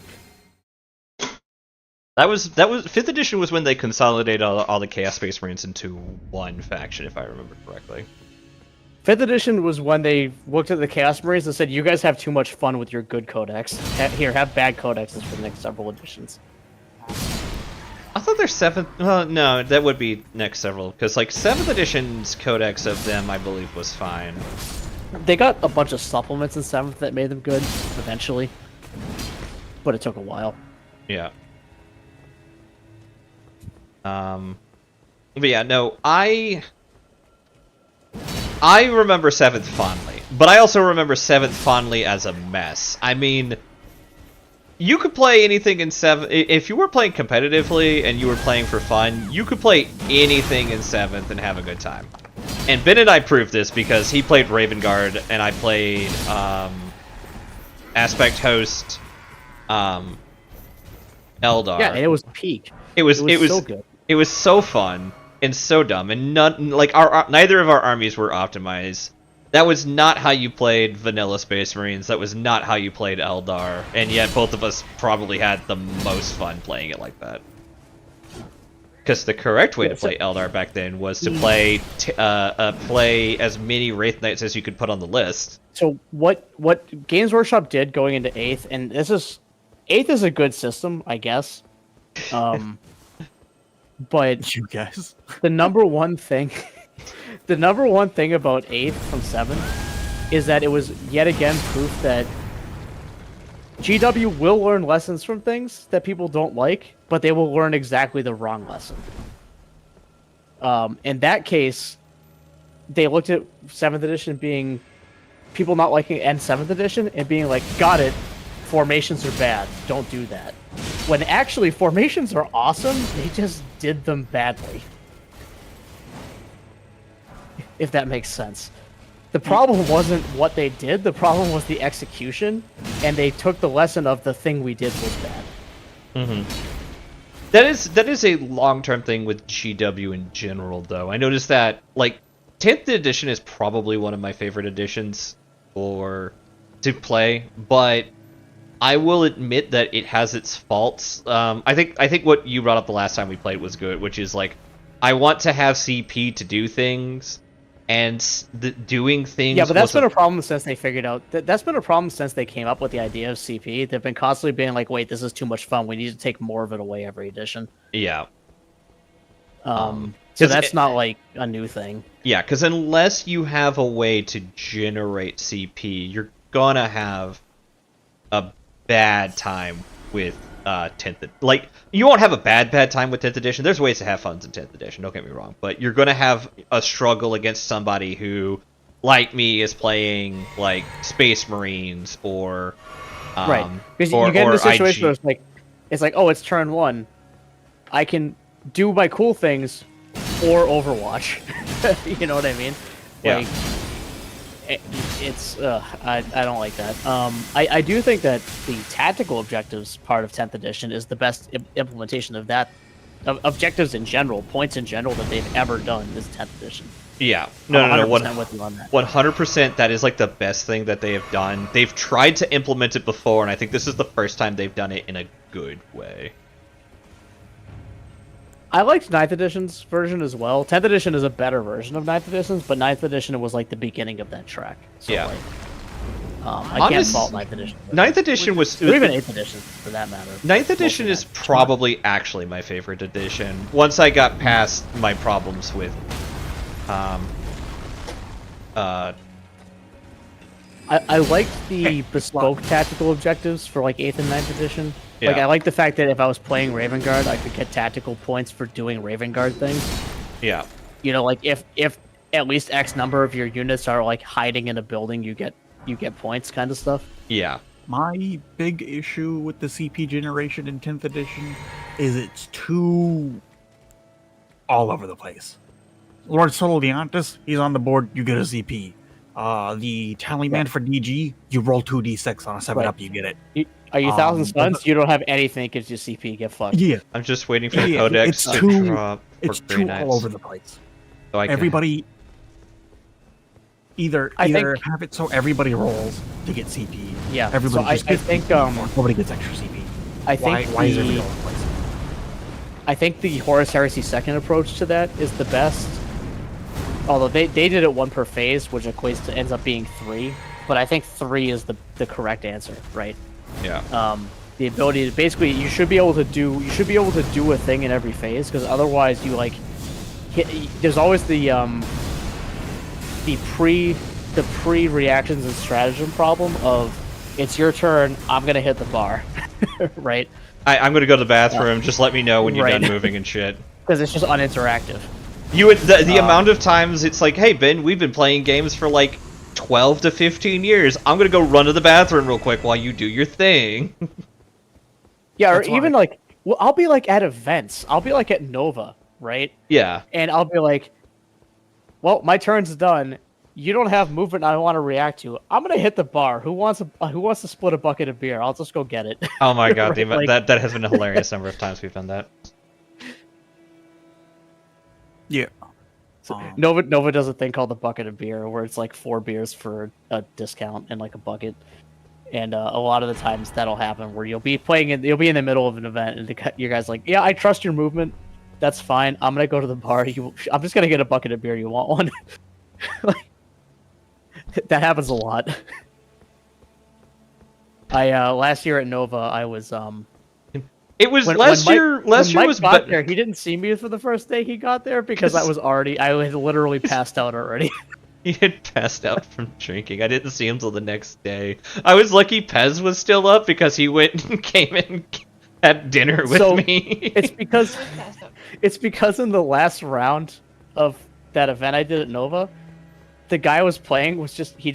That was 5th edition was when they consolidated all the Chaos Space Marines into one faction, if I remember correctly. 5th edition was when they looked at the Chaos Marines and said, you guys have too much fun with your good codex. Here, have bad codexes for the next several editions. I thought their 7th. Well, no, that would be next several because like 7th edition's codex of them, I believe, was fine. They got a bunch of supplements in 7th that made them good, eventually. But it took a while. Yeah. But yeah, no, I remember 7th fondly, but I also remember 7th fondly as a mess. I mean, you could play anything in 7th. If you were playing competitively and you were playing for fun, you could play anything in 7th and have a good time. And Ben and I proved this because he played Raven Guard and I played Aspect Host, Eldar. Yeah, and it was peak. It was so good. It was so fun and so dumb, and neither of our armies were optimized. That was not how you played vanilla Space Marines. That was not how you played Eldar, and yet both of us probably had the most fun playing it like that. Because the correct way to play Eldar back then was to play as many Wraith Knights as you could put on the list. So what Games Workshop did going into 8th, and 8th is a good system, I guess. But You guys. the number one thing about 8th from 7th is that it was yet again proof that GW will learn lessons from things that people don't like, but they will learn exactly the wrong lesson. In that case, they looked at 7th edition being people not liking and 7th edition and being like, got it, formations are bad, don't do that. When actually formations are awesome, they just did them badly. If that makes sense. The problem wasn't what they did, the problem was the execution, and they took the lesson of the thing we did was bad. Mm-hmm. That is a long-term thing with GW in general, though. I noticed that, like, 10th edition is probably one of my favorite editions to play, but I will admit that it has its faults. I think what you brought up the last time we played was good, which is, like, I want to have CP to do things, and doing things... Yeah, but that's been a problem since they figured out... That's been a problem since they came up with the idea of CP. They've been constantly being like, wait, this is too much fun. We need to take more of it away every edition. Yeah. So that's not, like, a new thing. Yeah, because unless you have a way to generate CP, you're gonna have a bad time with 10th. Like, you won't have a bad time with 10th edition. There's ways to have fun in 10th edition, don't get me wrong. But you're gonna have a struggle against somebody who, like me, is playing, like, Space Marines or... right. Because you get in a situation where it's like, oh, it's turn 1. I can do my cool things or Overwatch. You know what I mean? Yeah. Like, I don't like that. I do think that the tactical objectives part of 10th edition is the best implementation of that, of objectives in general, points in general that they've ever done is 10th edition. Yeah, no, 100% with you on that. 100%. That is like the best thing that they have done. They've tried to implement it before, and I think this is the first time they've done it in a good way. I liked 9th edition's version as well. 10th edition is a better version of 9th edition's, but 9th edition was like the beginning of that track. So Yeah. like, I can't fault 9th edition. Ninth edition was, Or even 8th edition, for that matter. 9th edition is probably actually my favorite edition. Once I got past my problems with, I like the bespoke tactical objectives for like 8th and 9th edition. Like Yeah. I like the fact that if I was playing Raven Guard, I could get tactical points for doing Raven Guard things. yeah. You know, like if at least X number of your units are like hiding in a building, you get points, kind of stuff. Yeah. My big issue with the CP generation in 10th edition is it's too all over the place. Lord Sololiantis, he's on the board, you get a CP. The Tallyman for DG, you roll 2d6 on a 7-up, you get it. Are you Thousand Suns? You don't have anything because your CP get fucked. Yeah. I'm just waiting for the Yeah, codex it's to too- drop for It's Grey too Knights. all over the place. So I can- Everybody either I think- have it so everybody rolls to get CP. Yeah, Everybody so just I gets think, CP, or nobody gets extra CP. I think Why is everybody all over the place? I think the Horus Heresy second approach to that is the best. Although they did it 1 per phase, which equates to ends up being 3. But I think 3 is the correct answer, right? Yeah. The ability to basically you should be able to do a thing in every phase, because otherwise you like there's always the pre reactions and stratagem problem of it's your turn, I'm gonna hit the bar, right? I'm gonna go to the bathroom. Just let me know when you're Right. done moving and shit. Because it's just uninteractive. The amount of times it's like, hey Ben, we've been playing games for like 12 to 15 years. I'm gonna go run to the bathroom real quick while you do your thing. Yeah, or That's why- even like, well, I'll be like at events. I'll be like at Nova, right? Yeah. And I'll be like, well, my turn's done. You don't have movement I want to react to. I'm gonna hit the bar. Who wants to split a bucket of beer? I'll just go get it. Oh my god, Right, like- that has been a hilarious number of times we've done that. Yeah. Nova does a thing called the bucket of beer, where it's like 4 beers for a discount and like a bucket. And a lot of the times that'll happen where you'll be in the middle of an event, and you guys like, yeah, I trust your movement. That's fine. I'm gonna go to the bar. I'm just gonna get a bucket of beer. You want one? Like, that happens a lot. Last year at Nova, I was It was when last Mike- year. when Last year Mike was got there. He didn't see me for the first day he got there because I had literally passed out already. He had passed out from drinking. I didn't see him till the next day. I was lucky Pez was still up because he went and came and had dinner with So, me. It's because in the last round of that event I did at Nova, the guy I was playing he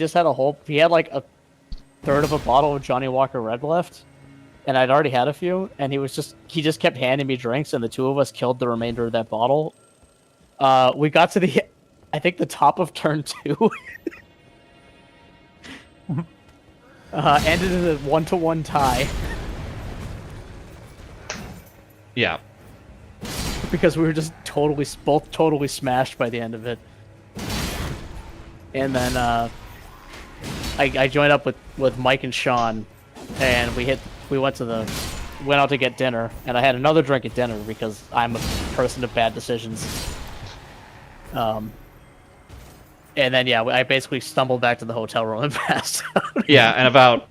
had like a third of a bottle of Johnny Walker Red left, and I'd already had a few, and he just kept handing me drinks, and the two of us killed the remainder of that bottle. We got to I think the top of turn 2. Ended in a 1-1 tie. Yeah. Because we were just both totally smashed by the end of it. And then I joined up with Mike and Sean, and we went out to get dinner, and I had another drink at dinner because I'm a person of bad decisions. And then I basically stumbled back to the hotel room and passed out. Yeah, and about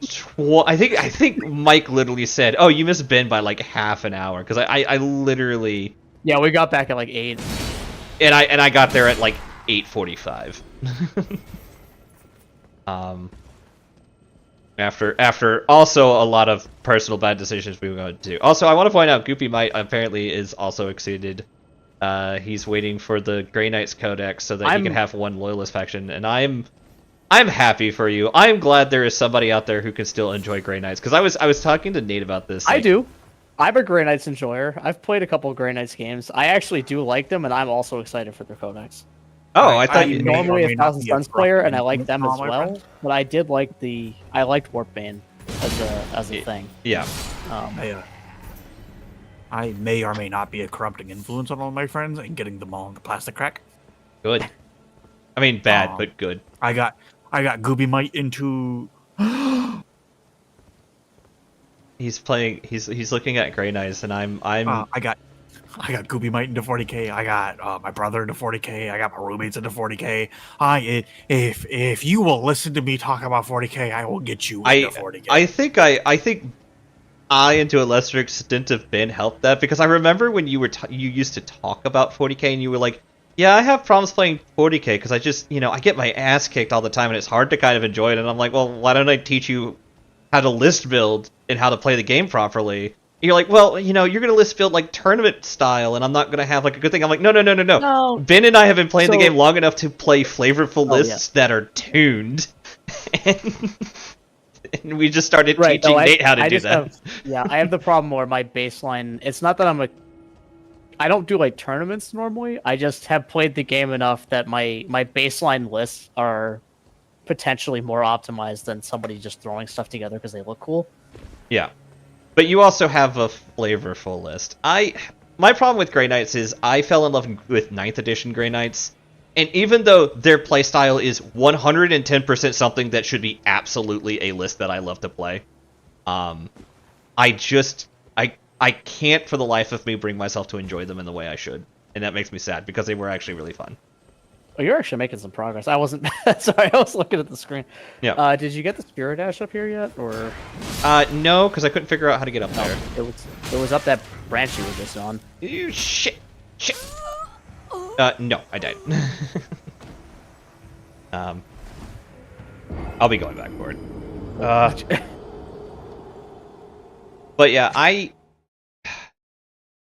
I think Mike literally said, "Oh, you missed Ben by like half an hour," because I literally. Yeah, we got back at like 8. And I got there at like 8:45. After also a lot of personal bad decisions we were going to do. Also, I want to point out Goopy Might apparently is also exceeded. He's waiting for the Grey Knights Codex so that he can have one loyalist faction, and I'm happy for you. I'm glad there is somebody out there who can still enjoy Grey Knights, because I was talking to Nate about this. I do. I'm a Grey Knights enjoyer. I've played a couple of Grey Knights games. I actually do like them, and I'm also excited for their codex. Oh, I thought I'm you. normally a Thousand be a Suns player, and I problem like them as my well. friend. But I liked Warpbane as a thing. Yeah. I may or may not be a corrupting influence on all my friends and getting them all in the plastic crack. Good. I mean, bad, but good. I got Gooby Might into. He's playing. He's looking at Grey Knights, and I'm. I got I got Goopy Mite into 40k. I got my brother into 40k. I got my roommates into 40k. If you will listen to me talk about 40k, I will get you into 40k. I think I, and to a lesser extent, have been helped that because I remember when you used to talk about 40k and you were like, yeah, I have problems playing 40k because I just, I get my ass kicked all the time and it's hard to kind of enjoy it. And I'm like, well, why don't I teach you how to list build and how to play the game properly? And you're like, well, you're going to list build like tournament style and I'm not going to have like a good thing. I'm like, no. Ben and I have been playing the game long enough to play flavorful lists that are tuned. And we just started teaching Nate how to do that. I have the problem where my baseline, it's not that I don't do like tournaments normally. I just have played the game enough that my baseline lists are potentially more optimized than somebody just throwing stuff together because they look cool. Yeah. But you also have a flavorful list. My problem with Grey Knights is I fell in love with 9th edition Grey Knights, and even though their playstyle is 110% something that should be absolutely a list that I love to play, I can't for the life of me bring myself to enjoy them in the way I should, and that makes me sad because they were actually really fun. Oh, you're actually making some progress. I wasn't sorry. I was looking at the screen. Yeah. Did you get the Spirit Dash up here yet, or? No, because I couldn't figure out how to get up there. It was up that branch you were just on. You shit. No, I died. I'll be going back for it. But yeah,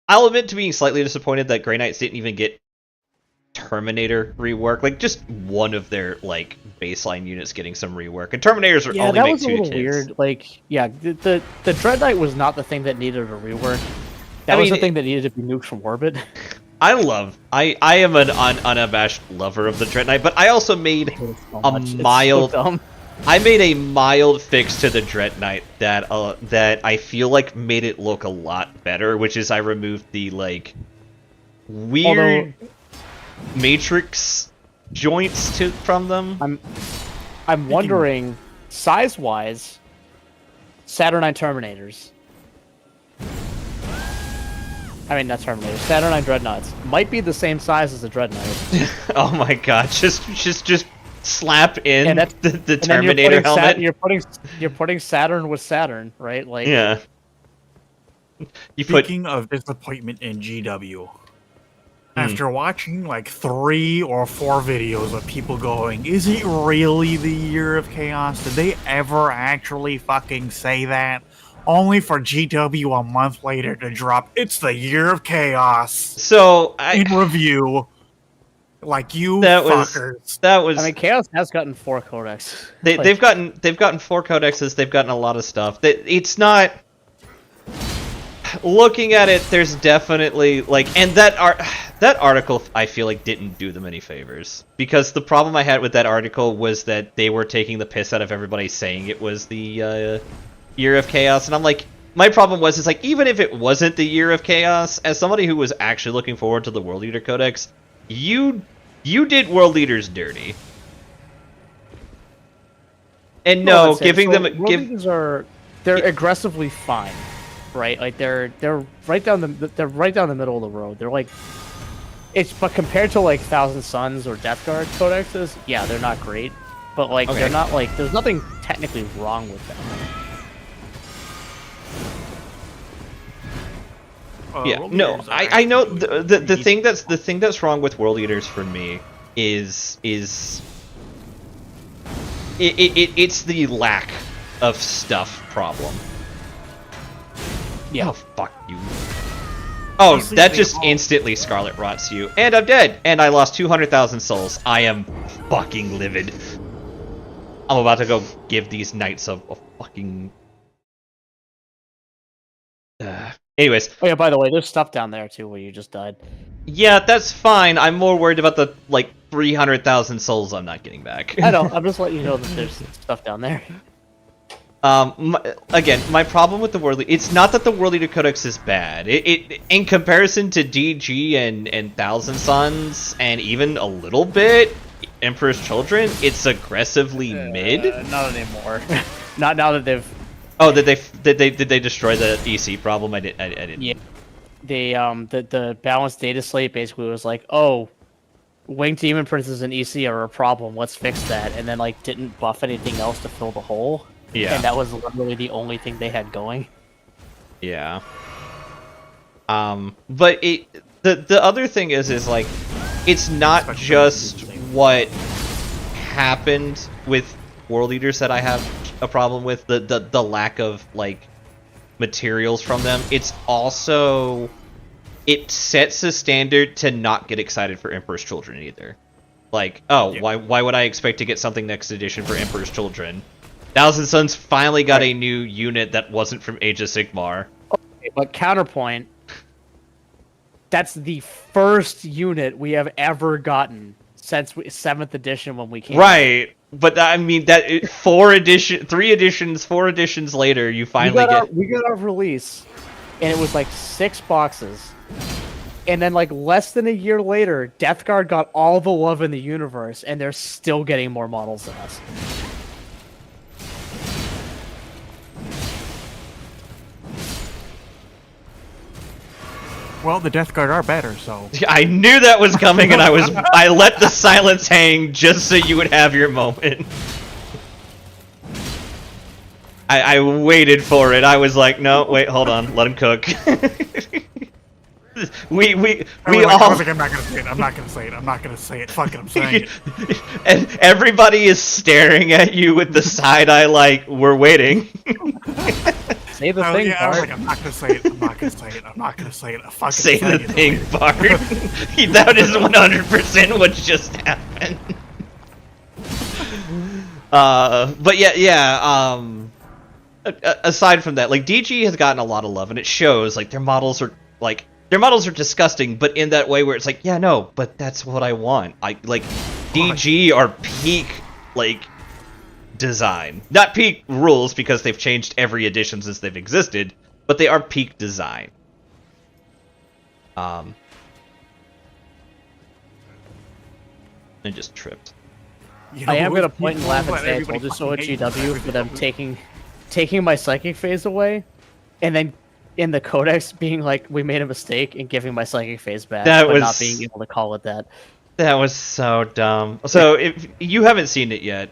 I'll admit to being slightly disappointed that Grey Knights didn't even get Terminator rework. Like, just one of their, like, baseline units getting some rework. And Terminators are only make 2 kids. Yeah, that was a little weird. Like, yeah, the Dread Knight was not the thing that needed a rework. That was the thing that needed to be nuked from orbit. I am an unabashed lover of the Dread Knight, but I also made a mild... I made a mild fix to the Dread Knight that I feel like made it look a lot better, which is I removed the, like, weird matrix joints from them. I'm wondering, size-wise, Saturnine Terminators. I mean, not Terminators. Saturnine Dreadnoughts might be the same size as the Dread Knight. Oh my god! Just slap in the Terminator helmet. You're putting Saturn with Saturn, right? Like, yeah. Speaking of disappointment in GW, after watching like 3 or 4 videos of people going, "Is it really the Year of Chaos?" Did they ever actually fucking say that? Only for GW a month later to drop, "It's the Year of Chaos." So in review. Like, you fuckers. I mean, Chaos has gotten 4 codex. They've gotten 4 codexes. They've gotten a lot of stuff. It's not. Looking at it, there's definitely like, and that article I feel like didn't do them any favors, because the problem I had with that article was that they were taking the piss out of everybody saying it was the Year of Chaos, and I'm like, my problem was, it's like, even if it wasn't the Year of Chaos, as somebody who was actually looking forward to the World Leader Codex, you did World Leaders dirty. And no, giving them they're aggressively fine, right? Like they're right down the middle of the road. They're like, but compared to like Thousand Suns or Death Guard codexes, yeah, they're not great. But like they're not like, there's nothing technically wrong with them. Yeah, no, I know the thing that's wrong with World Eaters for me is it's the lack of stuff problem. Yeah. Oh, fuck you. Oh, that just instantly Scarlet Rots you. And I'm dead! And I lost 200,000 souls. I am fucking livid. I'm about to go give these knights a fucking... Anyways. Oh yeah, by the way, there's stuff down there too where you just died. Yeah, that's fine. I'm more worried about the, like, 300,000 souls I'm not getting back. I know, I'm just letting you know that there's stuff down there. Again, my problem with the World Leader, it's not that the World Leader Codex is bad. It in comparison to DG and Thousand Suns, and even a little bit Emperor's Children, it's aggressively mid. Not anymore. Not now that they've... Oh, did they destroy the EC problem? I didn't. Yeah. the balanced data slate basically was like, oh, Winged Demon Princes and EC are a problem. Let's fix that, and then like didn't buff anything else to fill the hole. Yeah. And that was literally the only thing they had going. Yeah. But the other thing is like, it's not just what happened with World Eaters that I have a problem with, the lack of like materials from them. It's also, it sets a standard to not get excited for Emperor's Children either. Like, oh, Yeah. why would I expect to get something next edition for Emperor's Children? Thousand Sons finally got a new unit that wasn't from Age of Sigmar. But counterpoint, that's the first unit we have ever gotten since 7th edition when we came. Right, but I mean that 4 editions later, you finally get. We got our release, and it was like 6 boxes, and then like less than a year later, Death Guard got all the love in the universe, and they're still getting more models than us. Well, the Death Guard are better, so... I knew that was coming, and I let the silence hang just so you would have your moment. I waited for it. I was like, no, wait, hold on, let him cook. we I all. was like, I'm not gonna say it. I'm not gonna say it. I'm not gonna say it. Fuck it, I'm saying it. And everybody is staring at you with the side eye, like we're waiting. Say the thing, I was Bart. like, I'm not gonna say it. I'm not gonna say it. I'm not gonna say it. I'm fucking Say the saying thing, it. Bart. That is 100% what just happened. But yeah. Aside from that, like DG has gotten a lot of love, and it shows. Like their models are disgusting, but in that way where it's like, yeah, no, but that's what I want. I like DG are peak like design, not peak rules because they've changed every edition since they've existed, but they are peak design. I just tripped. You know, I am with gonna point and people laugh and that say I everybody told you so at fucking hates GW for them everything. taking my psychic phase away, and then in the codex being like, we made a mistake in giving my psychic phase back, That but was- not being able to call it that. That was so dumb. So if you haven't seen it yet,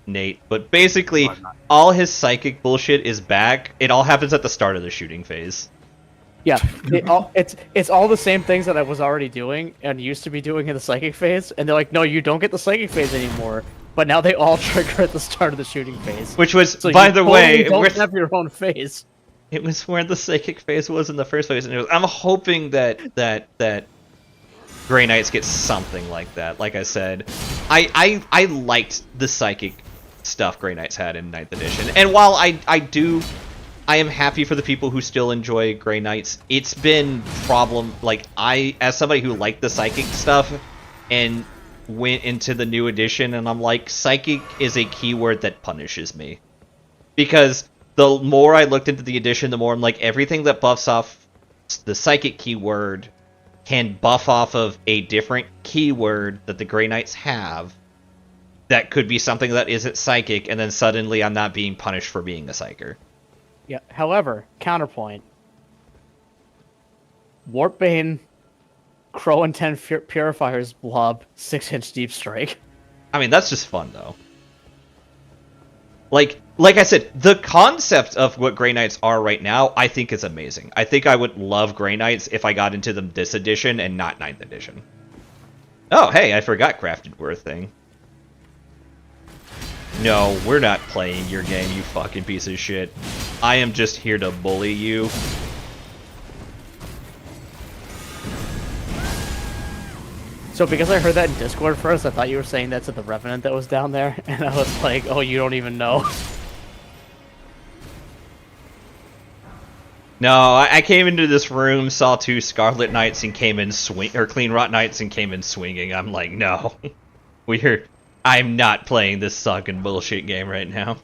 Nate, but basically I'm not. all his psychic bullshit is back. It all happens at the start of the shooting phase. Yeah, it's all the same things that I was already doing and used to be doing in the psychic phase, and they're like, no, you don't get the psychic phase anymore. But now they all trigger at the start of the shooting phase. Which was, So by you the totally way, don't have your own phase. it was where the psychic phase was in the first place, and it was, I'm hoping that Grey Knights get something like that. Like I said, I liked the psychic stuff Grey Knights had in 9th edition, and while I am happy for the people who still enjoy Grey Knights, it's been like as somebody who liked the psychic stuff and went into the new edition, and I'm like, psychic is a keyword that punishes me. Because the more I looked into the edition, the more I'm like, everything that buffs off the psychic keyword can buff off of a different keyword that the Grey Knights have that could be something that isn't psychic, and then suddenly I'm not being punished for being a psyker. Yeah. However, counterpoint. Warpbane, Crow and 10 Purifiers blob 6-inch deep strike. I mean, that's just fun, though. Like I said, the concept of what Grey Knights are right now, I think is amazing. I think I would love Grey Knights if I got into them this edition and not 9th edition. Oh, hey, I forgot Crafted Worth thing. No, we're not playing your game, you fucking piece of shit. I am just here to bully you. So because I heard that in Discord first, I thought you were saying that to the Revenant that was down there, and I was like, oh, you don't even know. No, I came into this room, saw 2 Scarlet Knights, and came in Clean Rot Knights, and came in swinging. I'm like, no, I'm not playing this sucking bullshit game right now.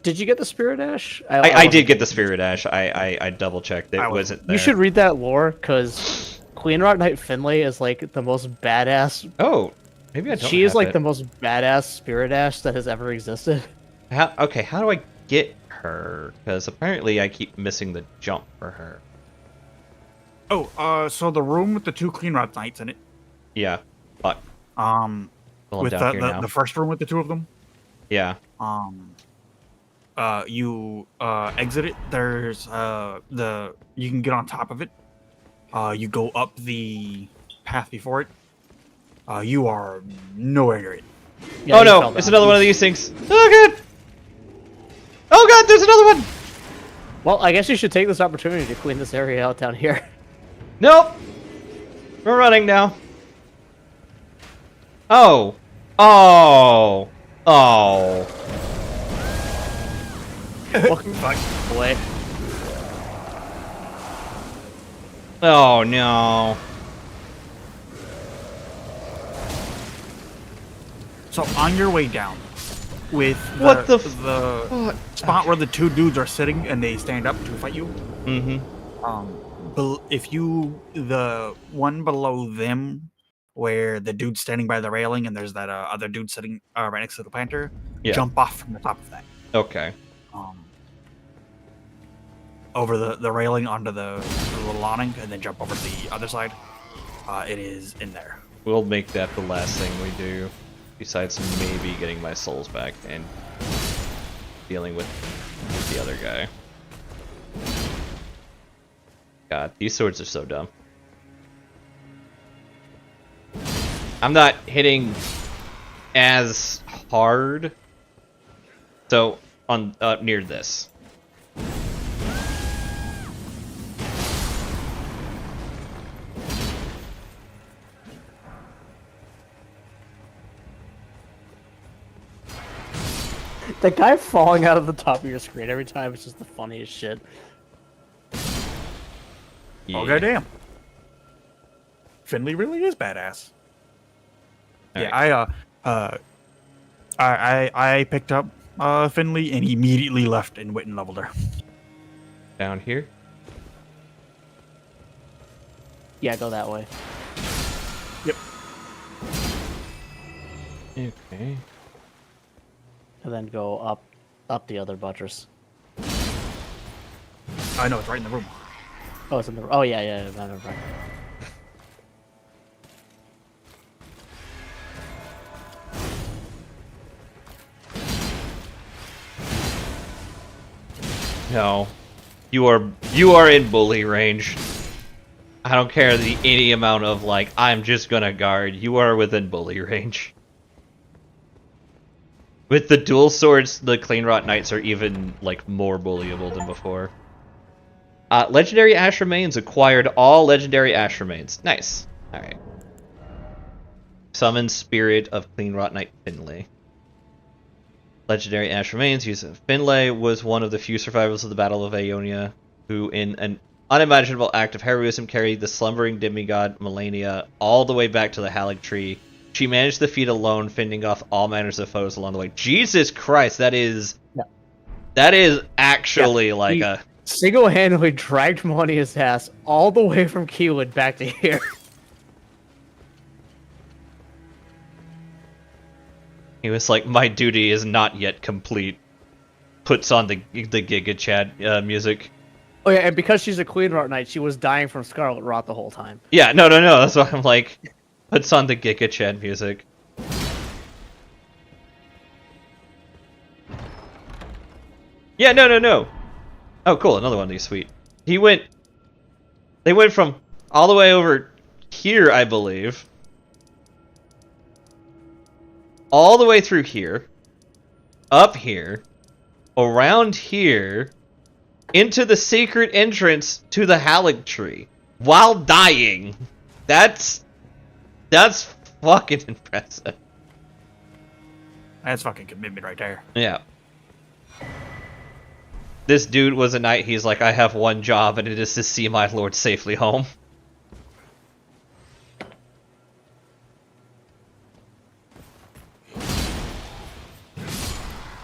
Did you get the Spirit Ash? I did get the Spirit Ash. I double checked. It wasn't there. You should read that lore, because Queen Rock Knight Finlay is like the most badass. Oh, maybe I don't. She is have like it. the most badass Spirit Ash that has ever existed. Okay, how do I get her? Because apparently I keep missing the jump for her. So the room with the 2 clean rot knights in it. Yeah. Fuck. Um, Well, I'm with down here now. the first room with the 2 of them. Yeah. You exit it. There's you can get on top of it. You go up the path before it. You are nowhere near it. Yeah, Oh he no, fell it's down. another one of these things. Oh god! Oh god, there's another one! Well, I guess you should take this opportunity to clean this area out down here. Nope! We're running now. Oh. Oh. Oh. Welcome back away. Oh no. So on your way down, with What the the spot where the 2 dudes are sitting and they stand up to fight you. Mm-hmm. If you the one below them, where the dude's standing by the railing and there's that other dude sitting right next to the planter, Yeah. jump off from the top of that. Okay. Over the railing onto the little awning, and then jump over to the other side. It is in there. We'll make that the last thing we do. Besides maybe getting my souls back and dealing with the other guy. God, these swords are so dumb. I'm not hitting as hard. So, on near this. The guy falling out of the top of your screen every time is just the funniest shit. Yeah. Oh goddamn! Finley really is badass. All Yeah, right. I picked up Finley and he immediately left and went and leveled her. Down here. Yeah, go that way. Yep. Okay. And then go up the other buttress. I know it's right in the room. Oh, it's in the. Oh yeah. Never mind. No. You are in bully range. I don't care any amount of like I'm just gonna guard. You are within bully range. With the dual swords, the Clean Rot Knights are even like more bullyable than before. Legendary Ash Remains acquired all legendary Ash Remains. Nice. Alright. Summon Spirit of Clean Rot Knight Finlay. Legendary Ash Remains using Finlay was one of the few survivors of the Battle of Aeonia who, in an unimaginable act of heroism, carried the slumbering demigod Melania all the way back to the Haligtree. She managed the feat alone, fending off all manners of foes along the way. Jesus Christ, that is actually like he a single-handedly dragged Melania's ass all the way from Keywood back to here. He was like, my duty is not yet complete. Puts on the Giga Chad music. Oh yeah, and because she's a Queen Rot Knight, she was dying from Scarlet Rot the whole time. Yeah, no, that's why I'm like, puts on the Giga Chad music. Yeah, no. Oh, cool, another one of these, sweet. They went from all the way over here, I believe. All the way through here, up here, around here, into the secret entrance to the Haligtree, while dying. That's fucking impressive. That's fucking commitment right there. Yeah. This dude was a knight, he's like, I have one job, and it is to see my lord safely home.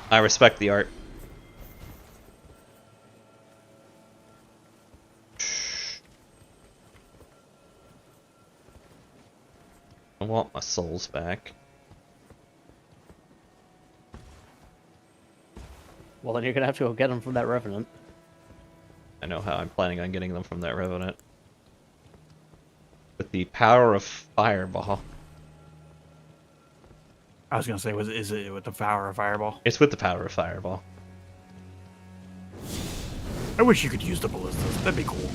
I respect the art. I want my souls back. Well, then you're gonna have to go get them from that Revenant. I know how I'm planning on getting them from that Revenant. with the power of Fireball. I was gonna say, is it with the power of Fireball? It's with the power of Fireball. I wish you could use the ballistas. That'd be cool.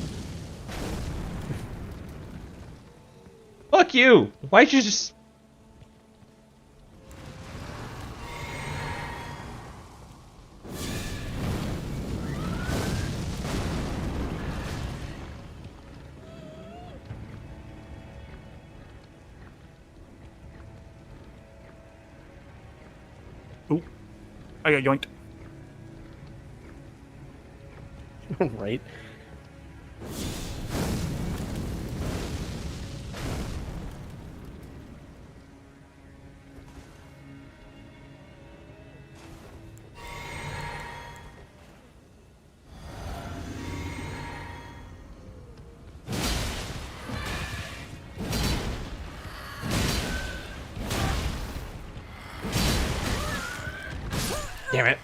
Fuck you! Why'd you just... Ooh, I got yoinked. Right? Damn it.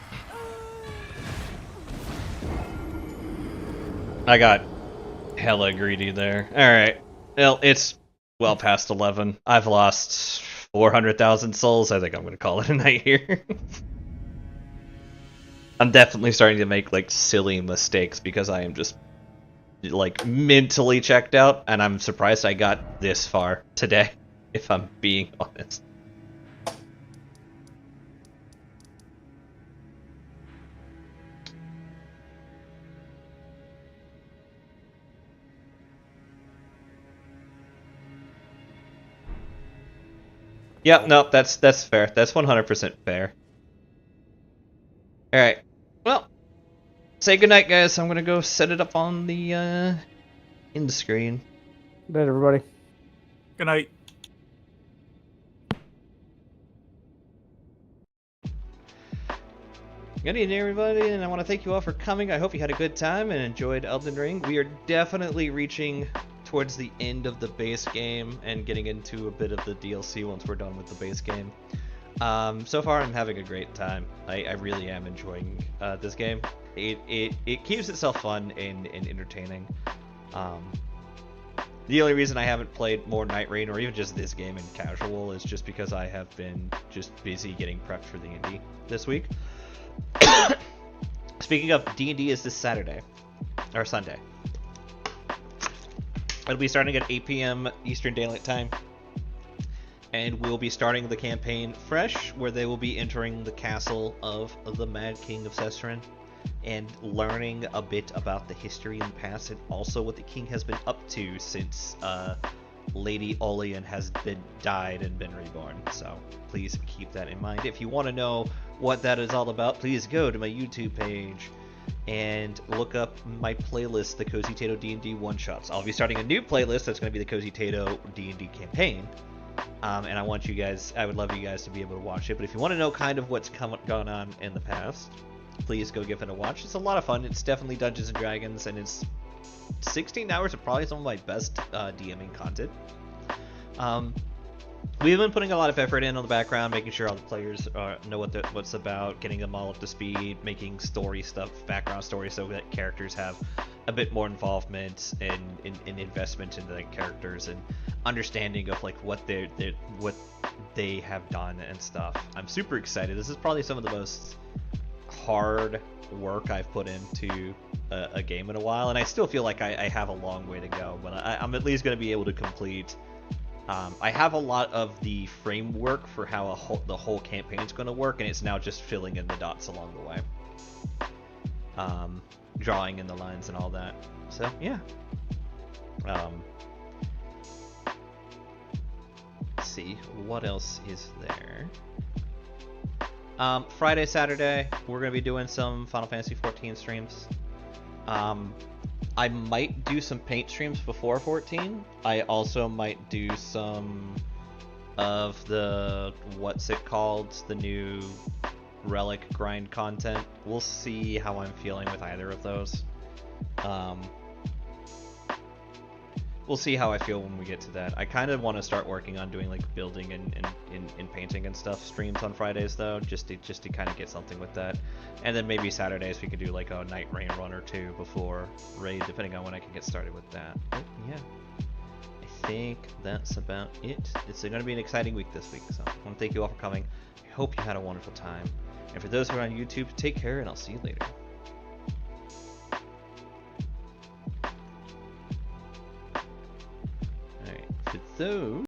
I got hella greedy there. Alright. Well, it's well past 11. I've lost 400,000 souls. I think I'm going to call it a night here. I'm definitely starting to make, like, silly mistakes because I am just, like, mentally checked out, and I'm surprised I got this far today, if I'm being honest. Yeah, no, that's fair. That's 100% fair. Alright. Well, say goodnight, guys. I'm gonna go set it up on the, end screen. Good night, everybody. Good night. Good evening, everybody, and I want to thank you all for coming. I hope you had a good time and enjoyed Elden Ring. We are definitely reaching towards the end of the base game and getting into a bit of the DLC once we're done with the base game. So far, I'm having a great time. I really am enjoying this game. It keeps itself fun and entertaining. The only reason I haven't played more Night Rain or even just this game in casual is just because I have been just busy getting prepped for the indie this week. Speaking of, D&D is this Saturday or Sunday. It'll be starting at 8 p.m. Eastern Daylight Time, and we'll be starting the campaign fresh, where they will be entering the castle of the Mad King of Cestrin and learning a bit about the history and past, and also what the king has been up to since Lady Olean has died and been reborn. So please keep that in mind. If you want to know what that is all about, please go to my YouTube page and look up my playlist, the Cozy Tato D&D one-shots. I'll be starting a new playlist that's going to be the Cozy Tato D&D campaign, and I would love you guys to be able to watch it. But if you want to know kind of what's gone on in the past, please go give it a watch. It's a lot of fun. It's definitely Dungeons & Dragons, and it's 16 hours of probably some of my best DMing content. We've been putting a lot of effort in on the background, making sure all the players know what's about, getting them all up to speed, making story stuff, background story, so that characters have a bit more involvement and investment into the characters and understanding of like what they have done and stuff. I'm super excited. This is probably some of the most hard work I've put into a game in a while, and I still feel like I have a long way to go, but I'm at least going to be able to complete. I have a lot of the framework for how the whole campaign is going to work, and it's now just filling in the dots along the way. Drawing in the lines and all that. So, yeah. Let's see, what else is there? Friday, Saturday, we're going to be doing some Final Fantasy XIV streams. I might do some paint streams before 14. I also might do some of the, the new relic grind content. We'll see how I'm feeling with either of those. We'll see how I feel when we get to that. I kind of want to start working on doing like building and painting and stuff streams on Fridays though, just to kind of get something with that. And then maybe Saturdays we could do like a Night Rain run or two before raid, depending on when I can get started with that. But yeah, I think that's about it. It's going to be an exciting week this week, so I want to thank you all for coming. I hope you had a wonderful time. And for those who are on YouTube, take care, and I'll see you later. Alright, for those...